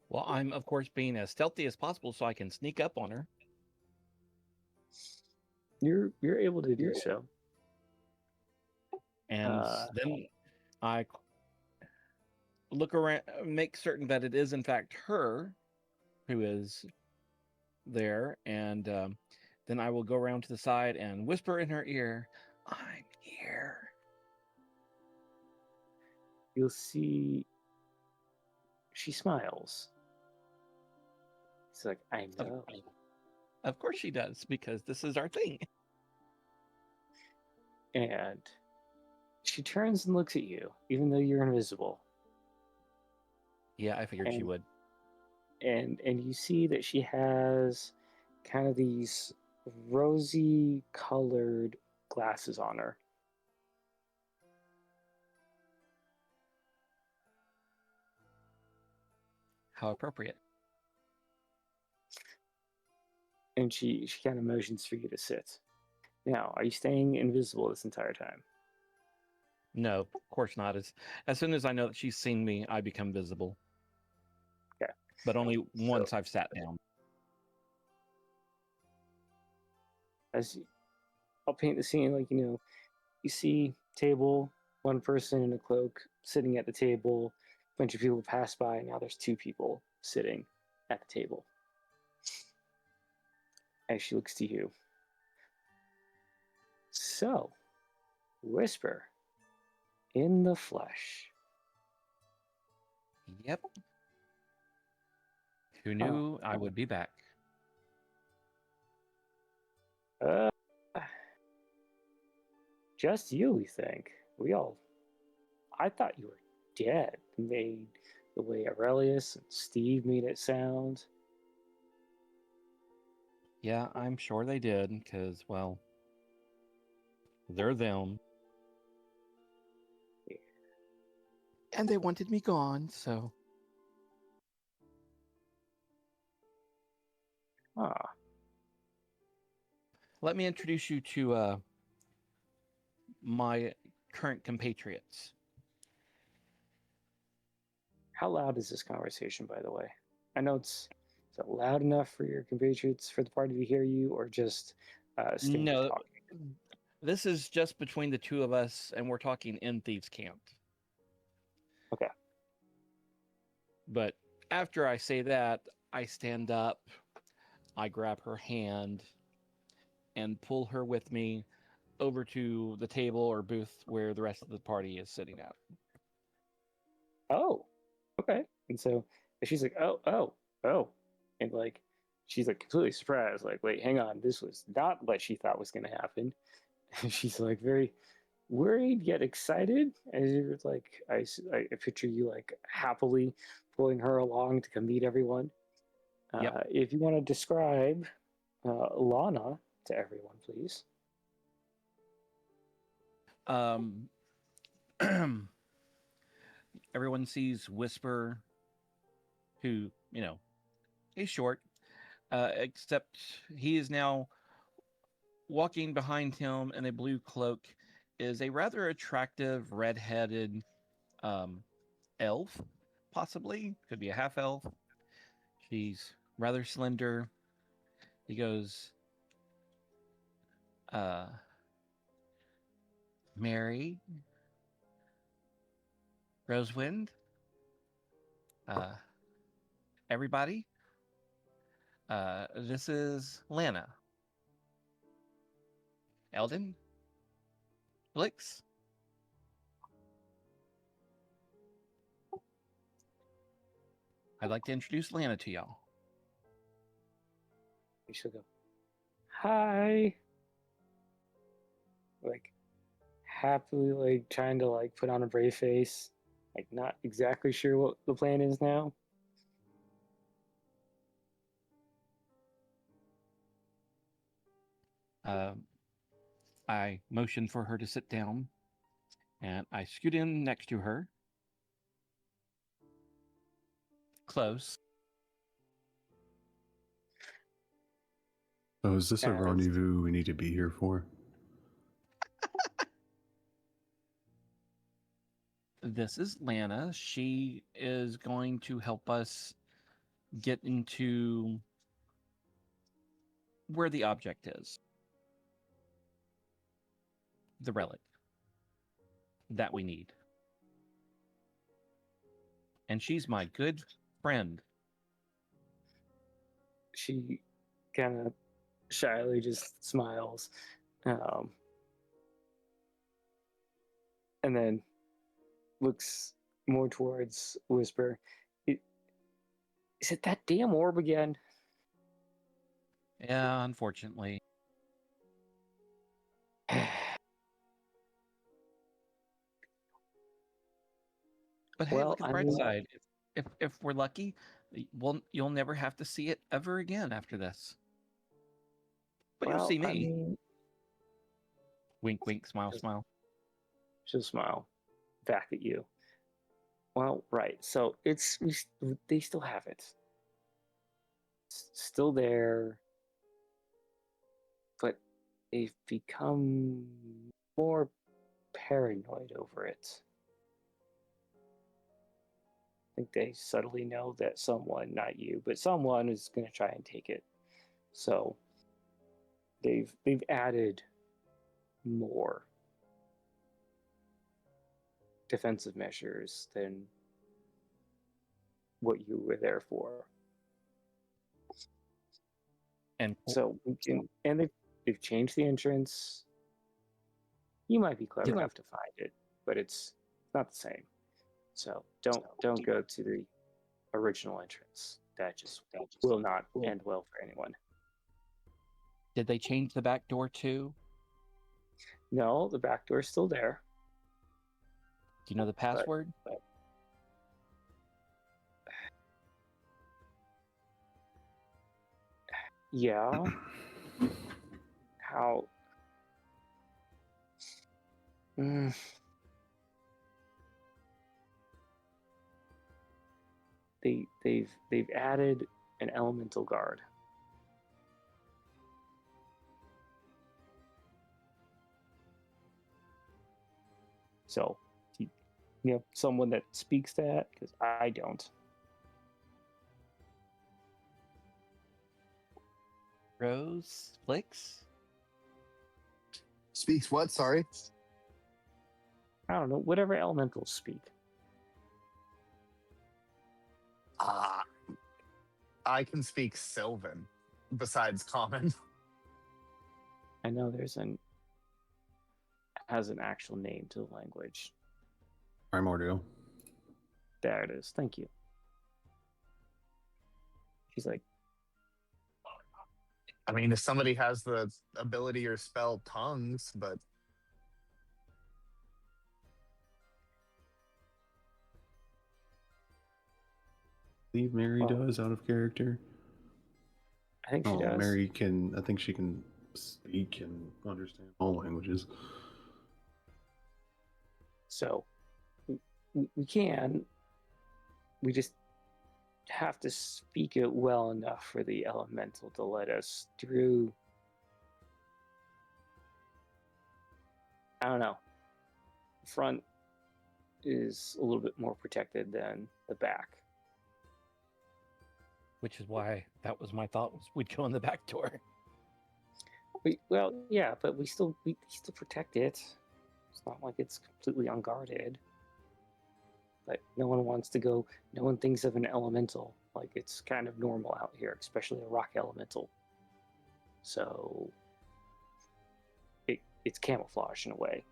Well, I'm, of course, being as stealthy as possible so I can sneak up on her. You're able to do so. And then I look around, make certain that it is, in fact, her who is there. And then I will go around to the side and whisper in her ear, I'm here. You'll see she smiles. She's like, I know. Of course she does, because this is our thing. And she turns and looks at you, even though you're invisible. Yeah, I figured she would. And you see that she has kind of these rosy colored glasses on her. How appropriate. And she kind of motions for you to sit. Now, are you staying invisible this entire time? No, of course not. As soon as I know that she's seen me, I become visible. Okay. But only once I've sat down. I'll paint the scene like, you see table, one person in a cloak sitting at the table, a bunch of people pass by, and now there's two people sitting at the table. As she looks to you. So, Whisper, in the flesh. Yep. Who knew I would be back? Just you, we think. I thought you were dead. The way Aurelius and Steve made it sound. Yeah, I'm sure they did, because, well, they're them. Yeah. And they wanted me gone, so. Let me introduce you to my current compatriots. How loud is this conversation, by the way? I know is it loud enough for your compatriots, for the party to hear you, or just standard talking? This is just between the two of us, and we're talking in Thieves' Camp. Okay. But after I say that, I stand up, I grab her hand, and pull her with me over to the table or booth where the rest of the party is sitting at. Oh, okay. And so she's like, oh. And like, she's like completely surprised. Like, wait, hang on. This was not what she thought was going to happen. And she's like very worried yet excited. As you're like, I picture you like happily pulling her along to come meet everyone. Yep. If you want to describe Lana to everyone, please. Everyone sees Whisper, who, he's short, except he is now walking behind him in a blue cloak, is a rather attractive, red-headed elf, possibly. Could be a half elf. She's rather slender. He goes, Mary, Rosewind, everybody. This is Lana. Eldon, Blix. I'd like to introduce Lana to y'all. She'll go, hi. Like, happily, like, trying to, like, put on a brave face. Like, not exactly sure what the plan is now. I motion for her to sit down, and I scoot in next to her. Close. Oh, is this a As- rendezvous we need to be here for? This is Lana. She is going to help us get into where the object is. The relic that we need. And she's my good friend. She kind of shyly just smiles. And then looks more towards Whisper. Is it that damn orb again? Yeah, unfortunately. But hey, Well, look at the I bright mean- side. If we're lucky, you'll never have to see it ever again after this. But you'll see me. I mean, Wink, wink, smile, Just- smile. she'll smile back at you. Well, right. So they still have it. It's still there, but they've become more paranoid over it. I think they subtly know that someone, not you, but someone is going to try and take it. So they've added more defensive measures than what you were there for. And So we can, and they've changed the entrance. You might be clever enough to find it, but it's not the same. So don't go to the original entrance. That just will not end well for anyone. did they change the back door too? No, the back door's still there. Do you know the password? Yeah. How? Mm. They've added an elemental guard. So, you know, someone that speaks that, because I don't. Rose, Flix? Speaks what? Sorry. I don't know, whatever elementals speak. I can speak Sylvan besides Common. I know has an actual name to the language. Primordial. There it is. Thank you. She's like, I mean, if somebody has the ability or spell tongues, but I believe Mary Well, does out of character. I think she does. Mary can. I think she can speak and understand all languages. So we can. We just have to speak it well enough for the elemental to let us through. I don't know. Front is a little bit more protected than the back. Which is why that was my thought, was we'd go in the back door. Well, yeah, but we still protect it. It's not like it's completely unguarded. But no one wants to go. No one thinks of an elemental like it's kind of normal out here, especially a rock elemental. So it's camouflage in a way.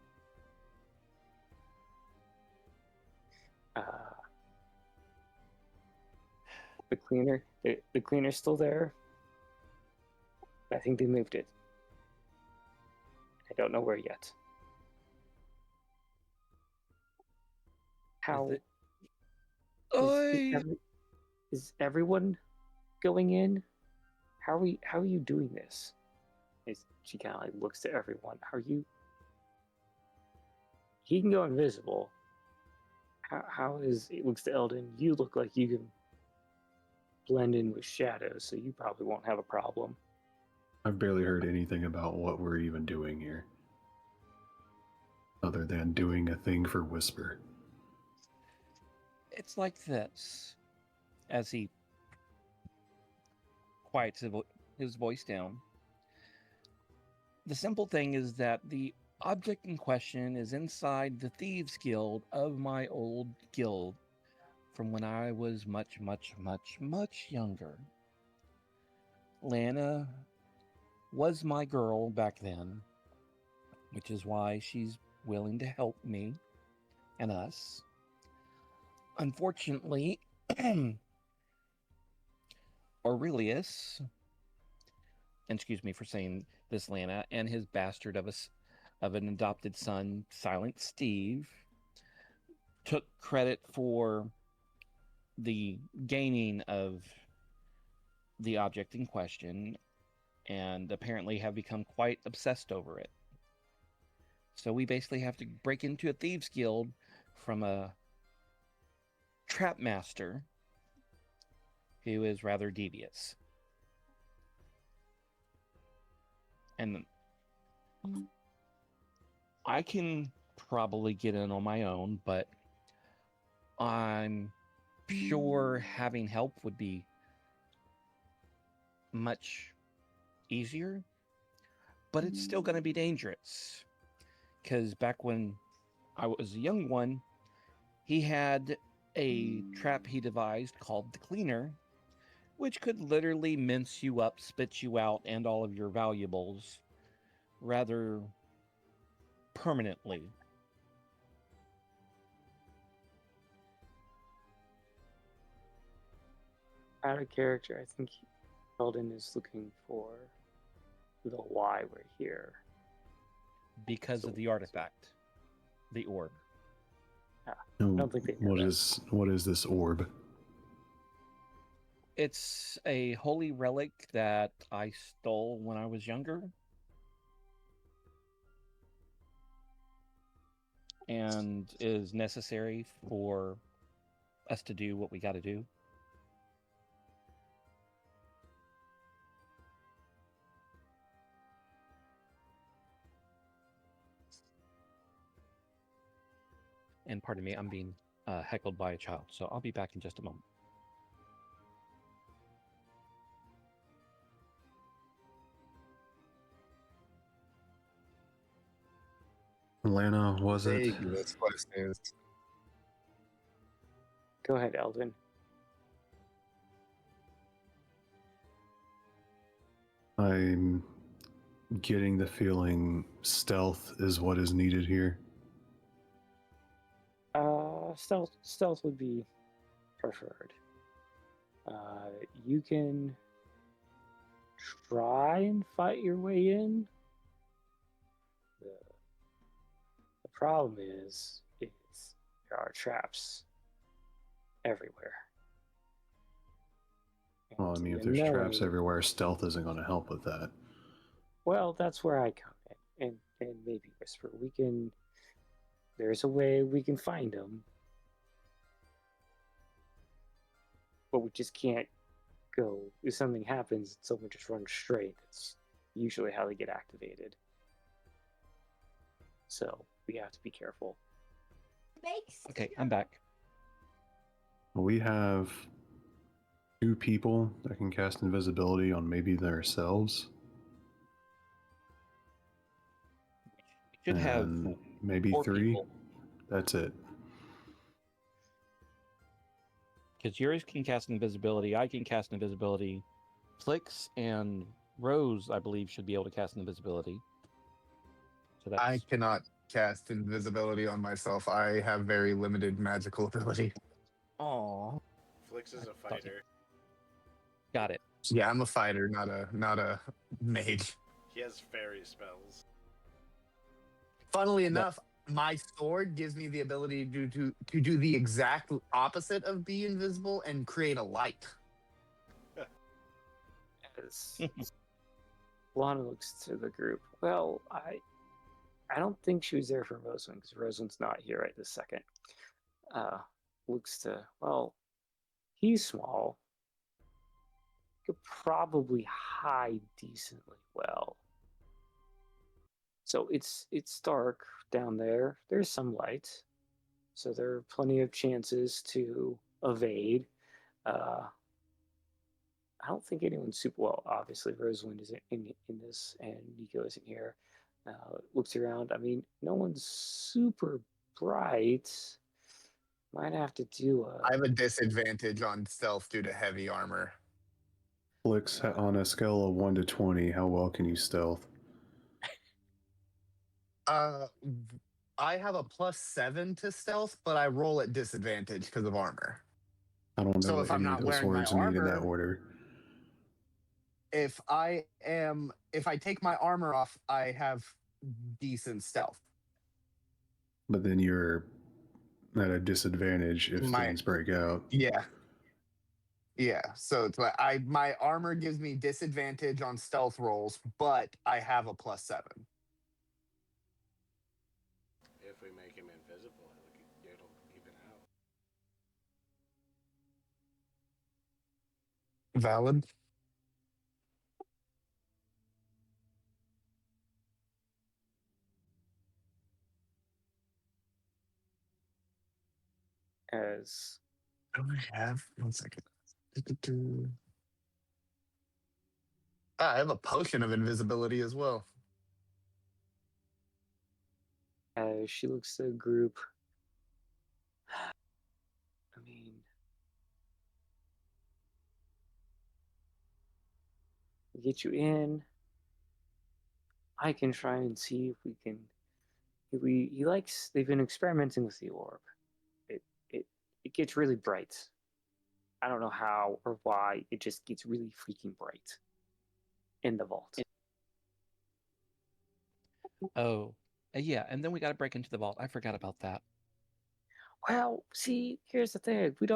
The cleaner's still there. I think they moved it. I don't know where yet. How is everyone going in? How are you doing this? She kind of like looks to everyone. He can go invisible. How is it? Looks to Eldon. You look like you can blend in with shadows, so you probably won't have a problem. I've barely heard anything about what we're even doing here, other than doing a thing for Whisper. It's like this, as he quiets his voice down. The simple thing is that the object in question is inside the Thieves Guild of my old guild from when I was much, much, much, much younger. Lana was my girl back then, which is why she's willing to help me and us. Unfortunately, Aurelius, and excuse me for saying this, Lana, and his bastard of an adopted son, Silent Steve, took credit for the gaining of the object in question and apparently have become quite obsessed over it. So we basically have to break into a thieves guild from a trap master who is rather devious. And I can probably get in on my own, but I'm sure having help would be much easier, but it's still going to be dangerous. Because back when I was a young one, he had a trap he devised called the Cleaner, which could literally mince you up, spit you out, and all of your valuables rather permanently. Out of character, I think Eldon is looking for the why we're here. Because of the artifact, the orb. I don't think they know What is this orb? It's a holy relic that I stole when I was younger. And is necessary for us to do what we got to do. And pardon me, I'm being heckled by a child, so I'll be back in just a moment. Lana, was it? This question is. Go ahead, Eldon. I'm getting the feeling stealth is what is needed here. Stealth would be preferred. You can try and fight your way in. The problem is there are traps everywhere. Well, I mean, if there's traps everywhere, stealth isn't going to help with that. Well, that's where I come in, and maybe Whisper. There's a way we can find them, but we just can't go. If something happens, someone just runs straight. That's usually how they get activated. So we have to be careful. Okay, I'm back. We have 2 people that can cast invisibility on maybe themselves. We should have And maybe 4 3. people. That's it. Because Yuri's can cast invisibility, I can cast invisibility. Flix and Rose, I believe, should be able to cast invisibility. So that's I cannot cast invisibility on myself. I have very limited magical ability. oh, Flix is a I thought you- fighter. got it. Yeah, I'm a fighter, not a mage. He has fairy spells. Funnily enough, my sword gives me the ability to do the exact opposite of be invisible and create a light. As Lana looks to the group, well, I don't think she was there for Rosalind because Rosalind's not here right this second. Looks to, well, he's small. Could probably hide decently well. So it's dark down there. There's some light, so there are plenty of chances to evade. I don't think anyone's super well. Obviously, Rosalind isn't in this, and Nico isn't here. Looks around. I mean, no one's super bright. Might have to do I have a disadvantage on stealth due to heavy armor. Flix, on a scale of 1 to 20, how well can you stealth? I have a +7 to stealth, but I roll at disadvantage because of armor. I don't know So what if I'm any of not those wearing my words mean in that armor, order. if I take my armor off, I have decent stealth. But then you're at a disadvantage if My things break out. yeah. Yeah, so it's like my armor gives me disadvantage on stealth rolls, but I have a +7. If we make him invisible, it'll even out. Valid. as Do I have 1 second? I have a potion of invisibility as well. she looks to the group. I mean, we get you in. I can try and see if we can. He likes. They've been experimenting with the orb. It it it gets really bright. I don't know how or why. It just gets really freaking bright in the vault. Oh, yeah, and then we got to break into the vault. I forgot about that. Well, see, here's the thing. We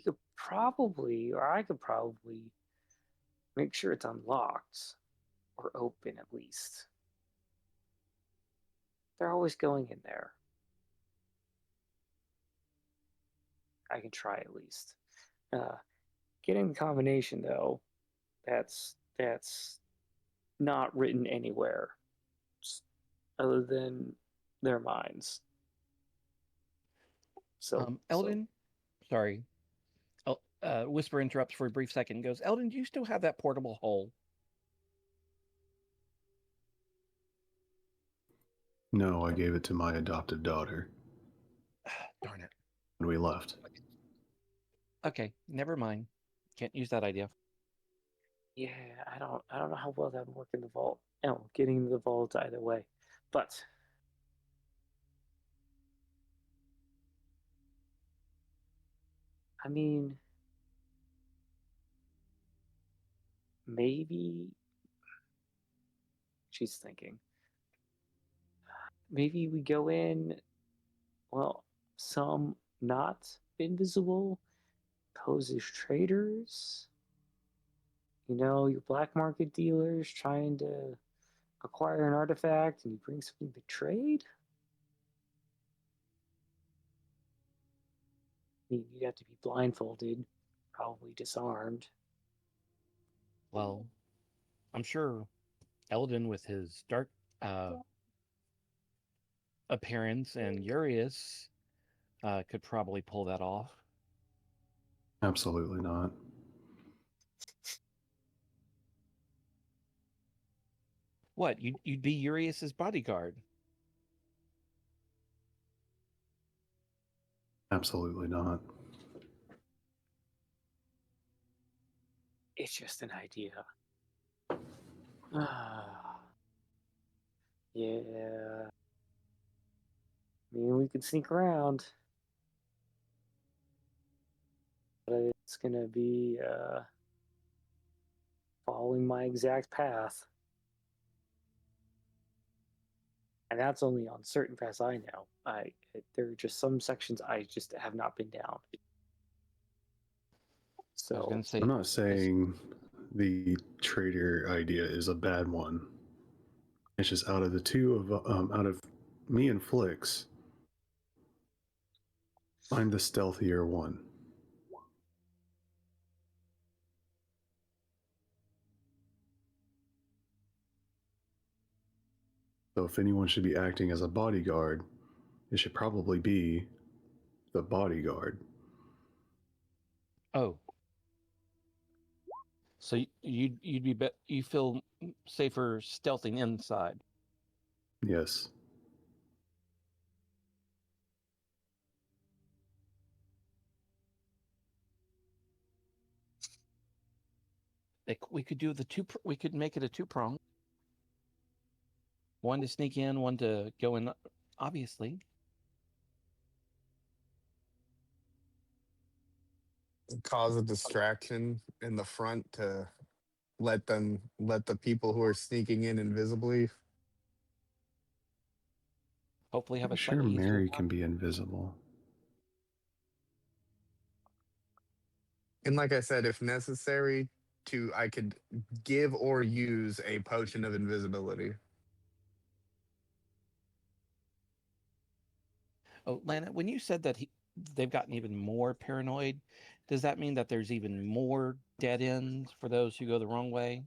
could probably, or I could probably make sure it's unlocked or open at least. They're always going in there. I can try at least. Getting the combination though, that's not written anywhere other than their minds. So Eldon, sorry. Whisper interrupts for a brief second and goes, Eldon, do you still have that portable hole? No, I gave it to my adopted daughter Darn it. when we left. Okay, never mind. Can't use that idea. yeah, I don't know how well that would work in the vault. No, getting into the vault either way, but I mean, maybe she's thinking. Maybe we go in. Well, some not invisible pose as traders. You know, your black market dealers trying to acquire an artifact and you bring something to trade. I mean, you'd have to be blindfolded, probably disarmed. Well, I'm sure Eldon with his dark appearance, and Urius could probably pull that off. Absolutely not. What? You'd be Urius's bodyguard? Absolutely not. It's just an idea. Yeah. I mean, we could sneak around. But it's going to be following my exact path. And that's only on certain paths I know. There are just some sections I just have not been down. So I was going to say, I'm not saying the traitor idea is a bad one. It's just out of the two out of me and Flix, I'm the stealthier one. So if anyone should be acting as a bodyguard, it should probably be the bodyguard. oh, so you'd be you feel safer stealthing inside. Yes. We could do we could make it a two-prong. One to sneak in, one to go in, obviously. Cause a distraction in the front to let the people who are sneaking in invisibly. Hopefully have a I'm sure slightly easier Mary time. can be invisible. And like I said, if necessary, I could give or use a potion of invisibility. Oh, Lana, when you said that they've gotten even more paranoid, does that mean that there's even more dead ends for those who go the wrong way?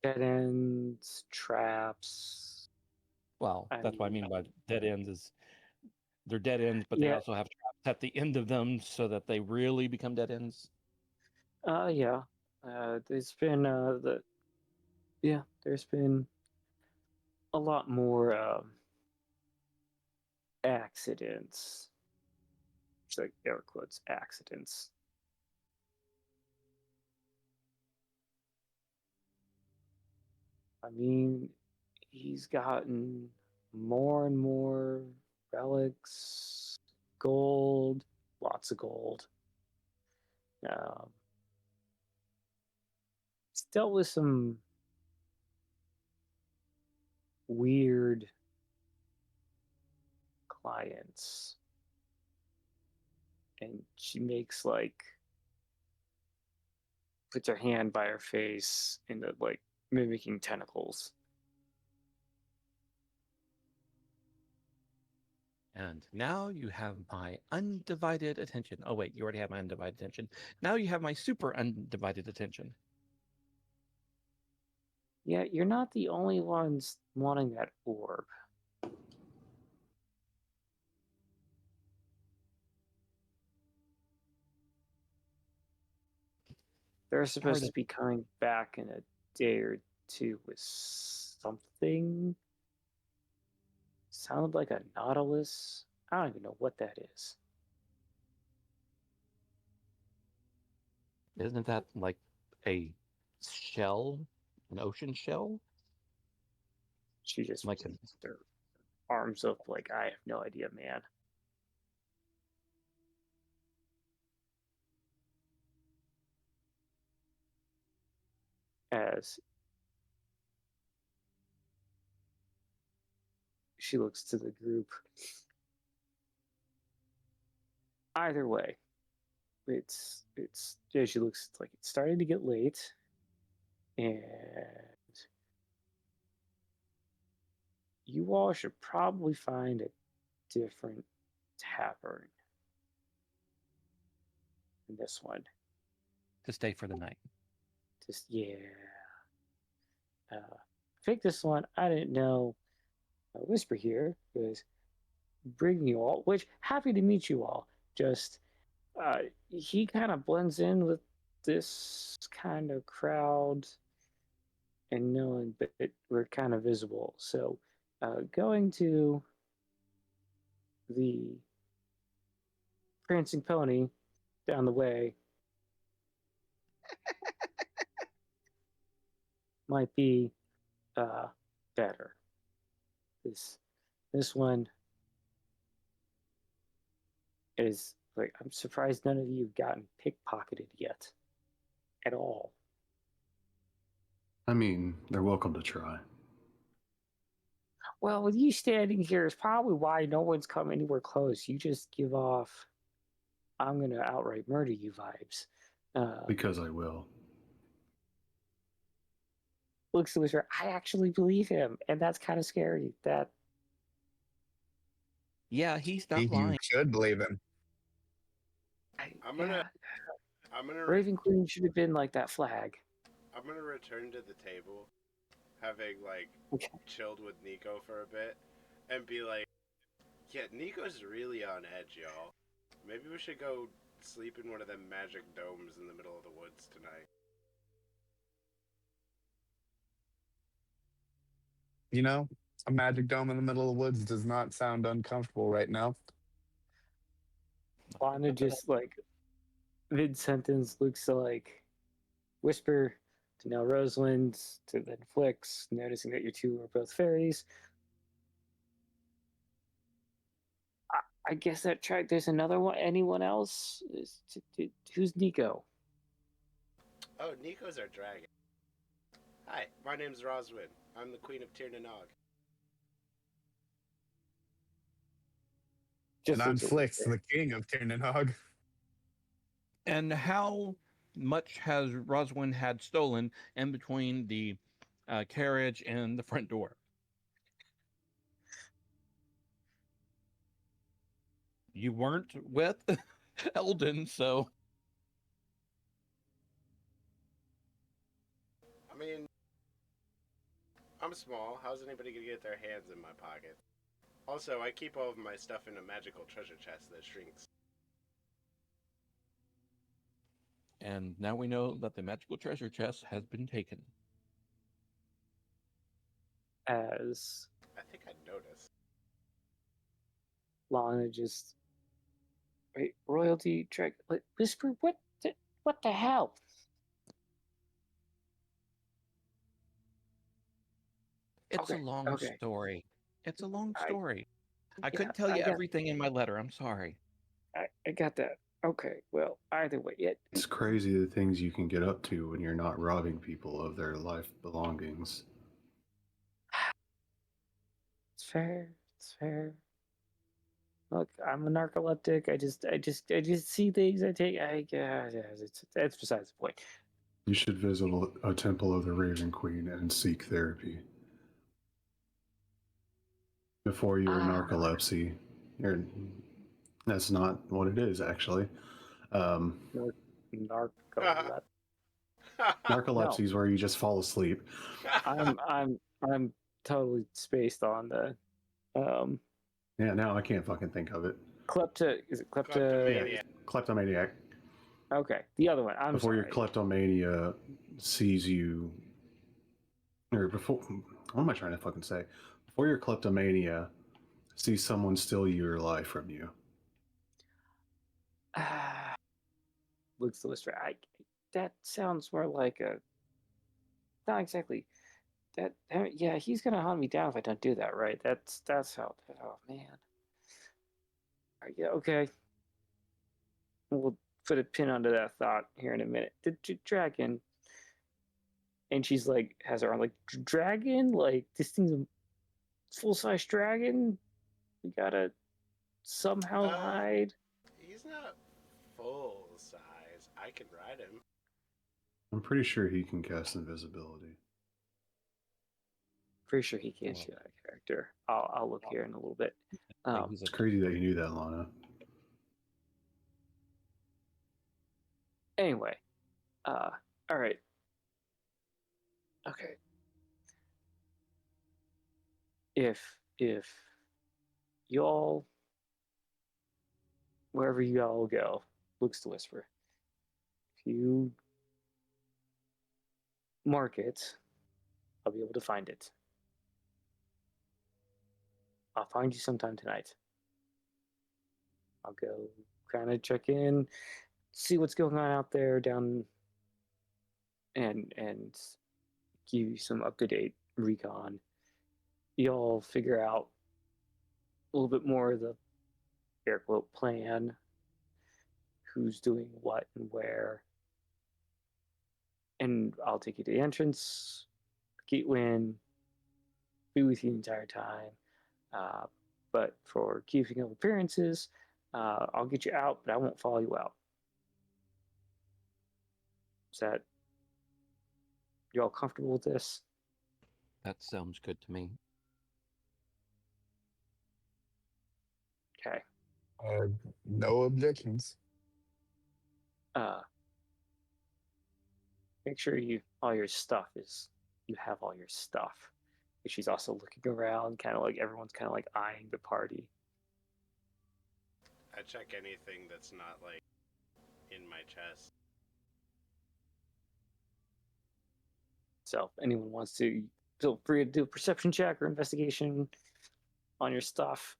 dead ends, traps. Well, that's what I mean, mean by dead ends is they're dead ends, but they yeah, also have traps at the end of them so that they really become dead ends. yeah. There's been there's been a lot more accidents. It's like air quotes accidents. I mean, he's gotten more and more relics, gold, lots of gold. He's dealt with some weird clients, and she makes like puts her hand by her face into like mimicking tentacles. And now you have my undivided attention. Oh, wait, you already have my undivided attention. Now you have my super undivided attention. Yeah, you're not the only ones wanting that orb. They're supposed to be coming back in a day or two with something. Sounded like a Nautilus. I don't even know what that is. Isn't that like a shell, an ocean shell? She just Like their arms up like I have no idea, man. As she looks to the group. Either way, it's yeah, she looks like it's starting to get late, and you all should probably find a different tavern than this one. to stay for the night. Just yeah. I picked this one. I didn't know Whisper here was bringing you all, which happy to meet you all. Just he kind of blends in with this kind of crowd and knowing that we're kind of visible. So going to the prancing pony down the way might be better. This one is like, I'm surprised none of you have gotten pickpocketed yet at all. I mean, they're welcome to try. Well, with you standing here is probably why no one's come anywhere close. You just give off, I'm going to outright murder you vibes. Because I will. Looks to Whisper, I actually believe him, and that's kind of scary. Yeah, he's not You lying. should believe him. I'm gonna Raven Queen should have been like that flag. I'm gonna return to the table, having like chilled with Nico for a bit, and be like, yeah, Nico's really on edge, y'all. Maybe we should go sleep in one of them magic domes in the middle of the woods tonight. You know, a magic dome in the middle of the woods does not sound uncomfortable right now. Lana just like mid-sentence looks to like Whisper to now Rosalind to then Flix, noticing that you two are both fairies. I guess that track. There's another one. Anyone else? Who's Nico? Oh, Nico's our dragon. Hi, my name's Roswin. I'm the queen of Tirnanog. And I'm Flix, the king of Tirnanog. And how much has Roswin had stolen in between the carriage and the front door? You weren't with Eldon, so... I mean, I'm small. How's anybody gonna get their hands in my pocket? Also, I keep all of my stuff in a magical treasure chest that shrinks. And now we know that the magical treasure chest has been taken. As I think I noticed. Lana just wait, royalty track. Whisper, what the hell? It's a long story. It's a long story. I couldn't tell you everything in my letter. I'm sorry. I got that. Okay, well, either way, it's crazy the things you can get up to when you're not robbing people of their life belongings. It's fair. It's fair. Look, I'm a narcoleptic. I just see things. That's besides the point. You should visit a temple of the Raven Queen and seek therapy. Before your narcolepsy, that's not what it is, actually. Narcolepsy. Narcolepsy is where you just fall asleep. I'm totally spaced on the. Yeah, now I can't fucking think of it. Is it kleptomaniac? Yeah, kleptomaniac. Okay, the other one. Before your kleptomania sees you, or before, what am I trying to fucking say? Before your kleptomania sees someone steal your life from you. Looks to Lister. That sounds more like a. Not exactly. That yeah, he's gonna hunt me down if I don't do that, right? That's how. Oh man. Yeah. Okay. We'll put a pin under that thought here in a minute. The dragon. And she's like, has her arm like, dragon? Like, this thing's a full-size dragon? We gotta somehow hide? He's not full size. I can ride him. I'm pretty sure he can cast invisibility. Pretty sure he can't shoot that character. I'll look here in a little bit. It's crazy that you knew that, Lana. Anyway, all right. Okay. If if y'all, wherever y'all go, looks to whisper, if you mark it, I'll be able to find it. I'll find you sometime tonight. I'll go kind of check in, see what's going on out there down, and give you some up to date recon. Y'all figure out a little bit more of the air quote plan, who's doing what and where, and I'll take you to the entrance, get you in, be with you the entire time. But for keeping up appearances, I'll get you out, but I won't follow you out. Is that you all comfortable with this? That sounds good to me. Okay. No objections. Make sure you have all your stuff. She's also looking around, kind of like everyone's kind of like eyeing the party. I check anything that's not like in my chest. So if anyone wants to, feel free to do a perception check or investigation on your stuff.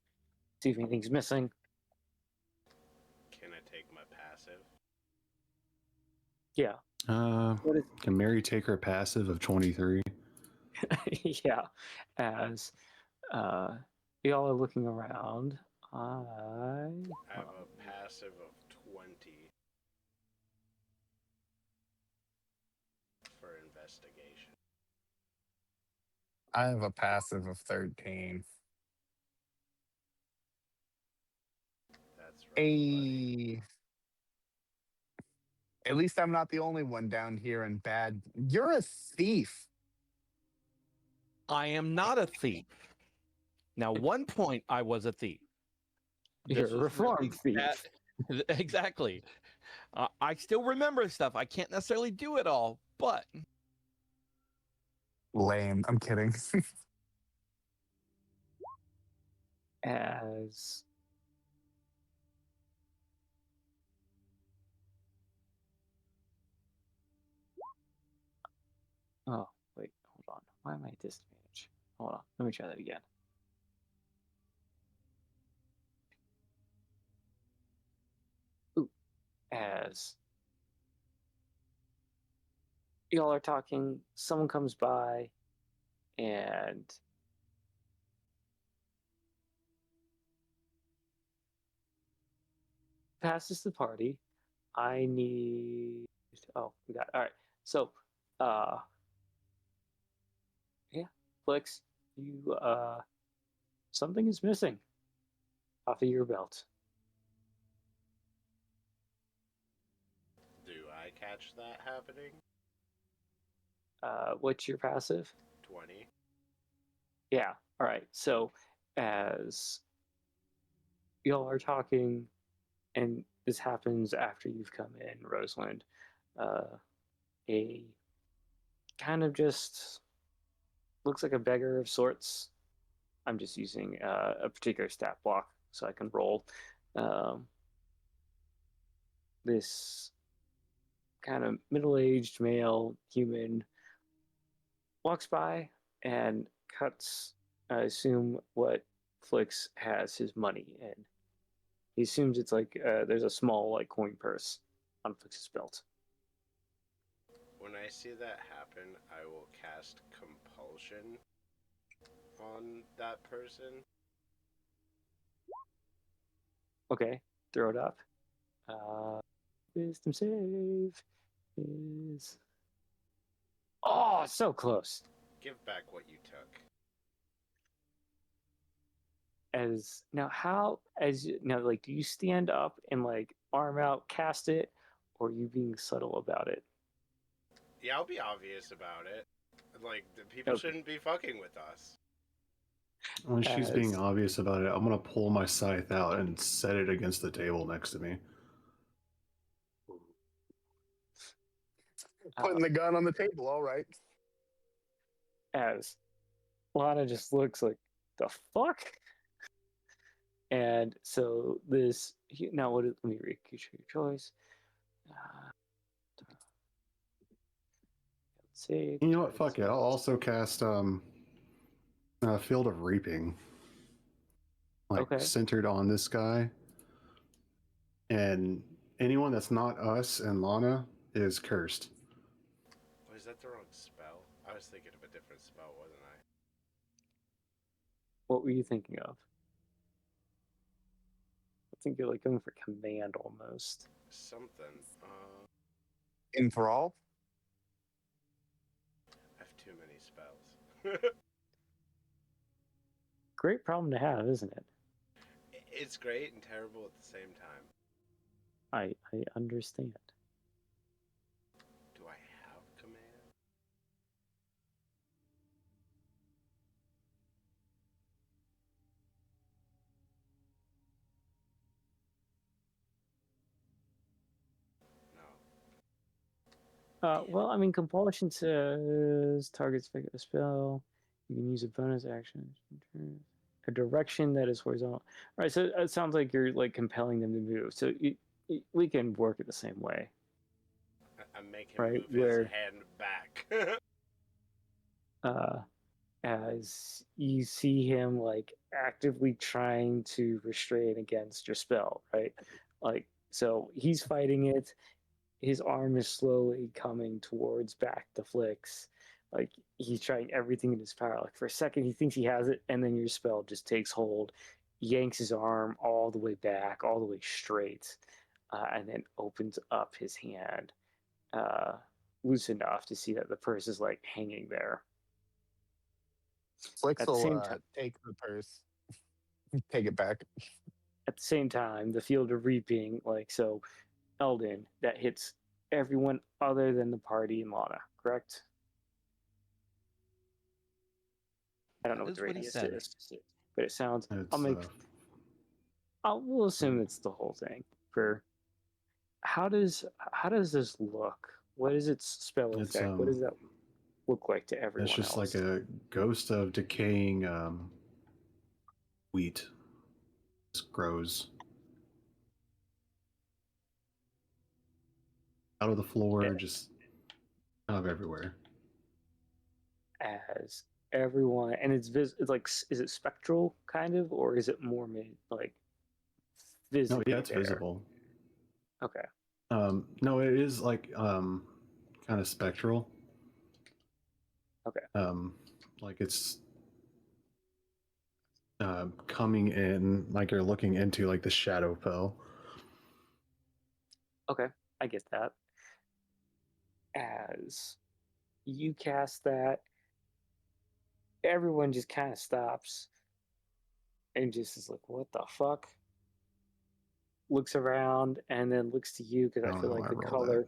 See if anything's missing. Can I take my passive? Yeah. Can Mary take her passive of 23? Yeah. As y'all are looking around, I have a passive of 20 for investigation. I have a passive of 13. That's right, buddy. Hey. At least I'm not the only one down here in bad. You're a thief. I am not a thief. Now, one point I was a thief. You're This a was reformed really thief. exactly. I still remember stuff. I can't necessarily do it all, but Lame. I'm kidding. As oh wait, hold on. Why am I at disadvantage? Hold on. Let me try that again. Ooh. As y'all are talking, someone comes by and passes the party. I need. Oh, we got. All right. So, yeah, Flix, you something is missing off of your belt. Do I catch that happening? What's your passive? 20. Yeah. All right. So, as y'all are talking, and this happens after you've come in, Rosalind, a kind of just looks like a beggar of sorts. I'm just using a particular stat block so I can roll. This kind of middle-aged male human walks by and cuts, I assume, what Flix has his money in. He assumes it's like there's a small like coin purse on Flix's belt. When I see that happen, I will cast compulsion on that person. Okay, throw it up. Wisdom save is so close. Give back what you took. As now, like, do you stand up and like arm out, cast it, or are you being subtle about it? Yeah, I'll be obvious about it. Like, the people shouldn't be fucking with us. When she's being obvious about it, I'm going to pull my scythe out and set it against the table next to me. Putting the gun on the table, all right. As Lana just looks like, the fuck? And so this now let me read your choice. Let's see. You know what? Fuck it. I'll also cast Field of Reaping, like Okay. centered on this guy, and anyone that's not us and Lana is cursed. Was that the wrong spell? I was thinking of a different spell, wasn't I? What were you thinking of? I think you're like going for command almost. Something. Enthrall? I have too many spells. Great problem to have, isn't it? It's great and terrible at the same time. I understand. Do I have command? No. Well, I mean, compulsion says targets pick a spell. You can use a bonus action. A direction that is horizontal. All right, so it sounds like you're like compelling them to move. So we can work it the same way, I make him right? move his Where hand back. as you see him like actively trying to restrain against your spell, right? Like, so he's fighting it. His arm is slowly coming towards back the flicks. Like he's trying everything in his power. Like for a second he thinks he has it, and then your spell just takes hold, yanks his arm all the way back, all the way straight, and then opens up his hand loose enough to see that the purse is like hanging there. Flix At the will same time, take the purse, take it back. at the same time, the field of reaping, like so, Eldon, that hits everyone other than the party and Lana, correct? I don't know That what the is what he radius said. is, but it sounds. It's We'll assume it's the whole thing. For how does this look? What is its spell It's, effect? What does that look like to everyone it's just else? like a ghost of decaying wheat. Just grows out of the floor, just kind of everywhere. As everyone, and it's like, is it spectral kind of, or is it more made like No, physically? yeah, it's there? visible. Okay. No, it is like kind of spectral. Okay. Like it's coming in, like you're looking into like the shadow fell. Okay, I get that. As you cast that, everyone just kind of stops and just is like, "What the fuck?" Looks around and then looks to you because I I don't feel know like why I the rolled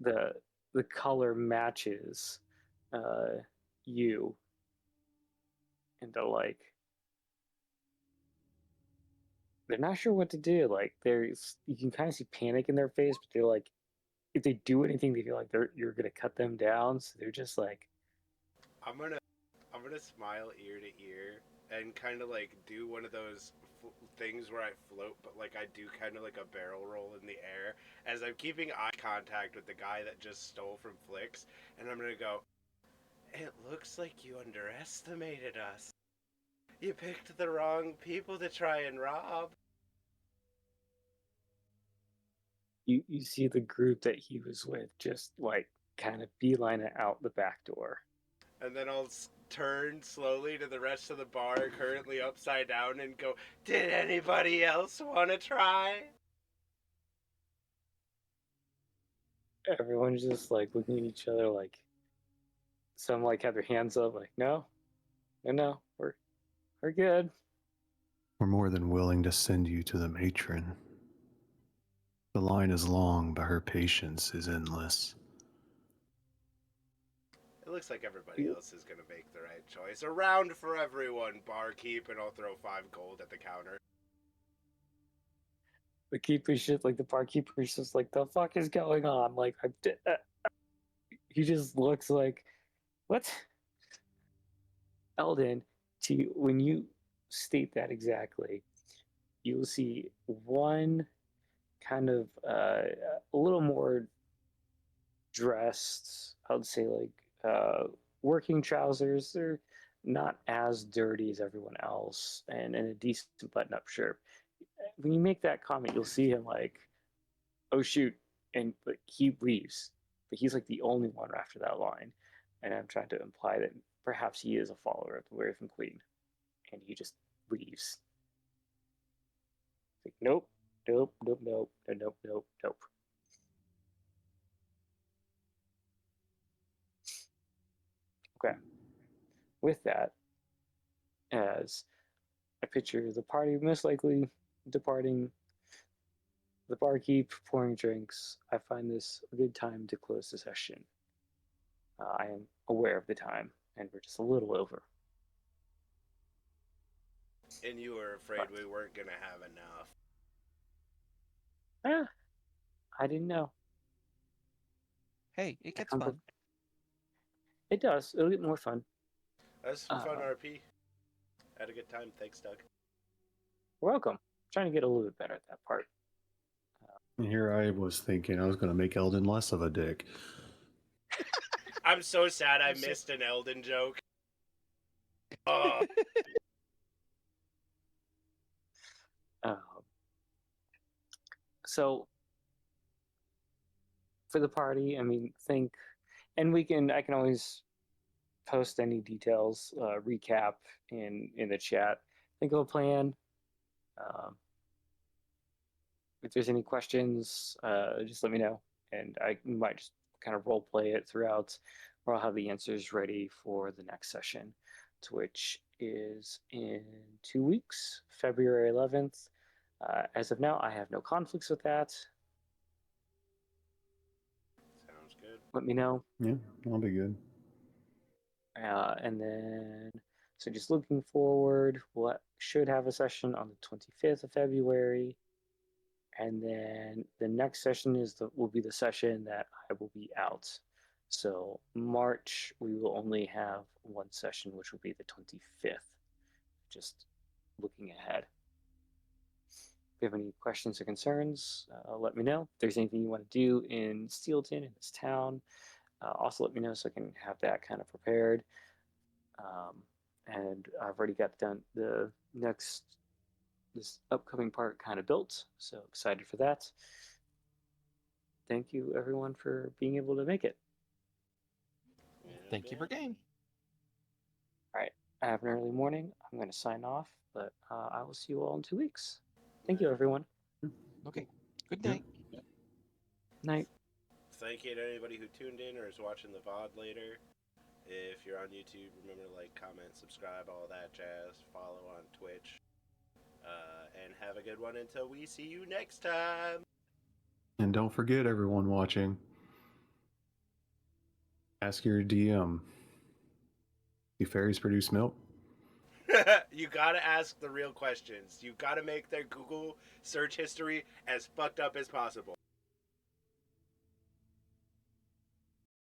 that. the color matches you, and they're not sure what to do. Like you can kind of see panic in their face, but they're like, if they do anything, they feel like you're gonna cut them down. So they're just like, I'm gonna smile ear to ear and kind of like do one of those things where I float, but like I do kind of like a barrel roll in the air as I'm keeping eye contact with the guy that just stole from Flix, and I'm gonna go. It looks like you underestimated us. You picked the wrong people to try and rob. you see the group that he was with just like kind of beeline it out the back door. And then I'll turn slowly to the rest of the bar, currently upside down, and go, did anybody else want to try? Everyone's just like looking at each other, like some like have their hands up, like no, we're good. We're more than willing to send you to the matron. The line is long, but her patience is endless. It looks like everybody else is going to make the right choice. A round for everyone, barkeep, and I'll throw 5 gold at the counter. The keeper shit, like the barkeeper's just like, the fuck is going on? Like he just looks like, what? Eldon, when you state that exactly, you'll see one kind of a little more dressed. I would say like working trousers. They're not as dirty as everyone else, and a decent button-up shirt. When you make that comment, you'll see him like, "Oh shoot," and but he leaves. But he's like the only one after that line, and I'm trying to imply that perhaps he is a follower of the Raven Queen, and he just leaves. Like, nope, nope, nope, nope, nope, nope, nope. Okay. With that, as I picture the party most likely departing, the barkeep pouring drinks, I find this a good time to close the session. I am aware of the time, and we're just a little over. And you were afraid we weren't going to have enough. I didn't know. Hey, it gets fun. It does. It'll get more fun. That's some fun, RP. Had a good time. Thanks, Doug. You're welcome. I'm trying to get a little bit better at that part. And here I was thinking I was going to make Eldon less of a dick. I'm so sad I missed an Eldon joke. Oh. So for the party, I mean, and I can always post any details, recap in the chat. Think of a plan. If there's any questions, just let me know, and I might just kind of role play it throughout, or I'll have the answers ready for the next session, to which is in 2 weeks, February 11th. As of now, I have no conflicts with that. Sounds good. Let me know. Yeah, I'll be good. And then, so just looking forward, what should have a session on the 25th of February. And then the next session will be the session that I will be out. So March, we will only have one session, which will be the 25th. Just looking ahead. If you have any questions or concerns, let me know. If there's anything you want to do in Steelton, in this town, also let me know so I can have that kind of prepared. And I've already got this upcoming part kind of built, so excited for that. Thank you, everyone, for being able to make it. Thank you for game. All right, I have an early morning. I'm going to sign off, but I will see you all in 2 weeks. Thank you, everyone. Okay. Good night. Night. Thank you to anybody who tuned in or is watching the VOD later. If you're on YouTube, remember to like, comment, subscribe, all that jazz. Follow on Twitch. And have a good one until we see you next time. And don't forget, everyone watching, ask your DM. Do fairies produce milk? You gotta ask the real questions. You gotta make their Google search history as fucked up as possible.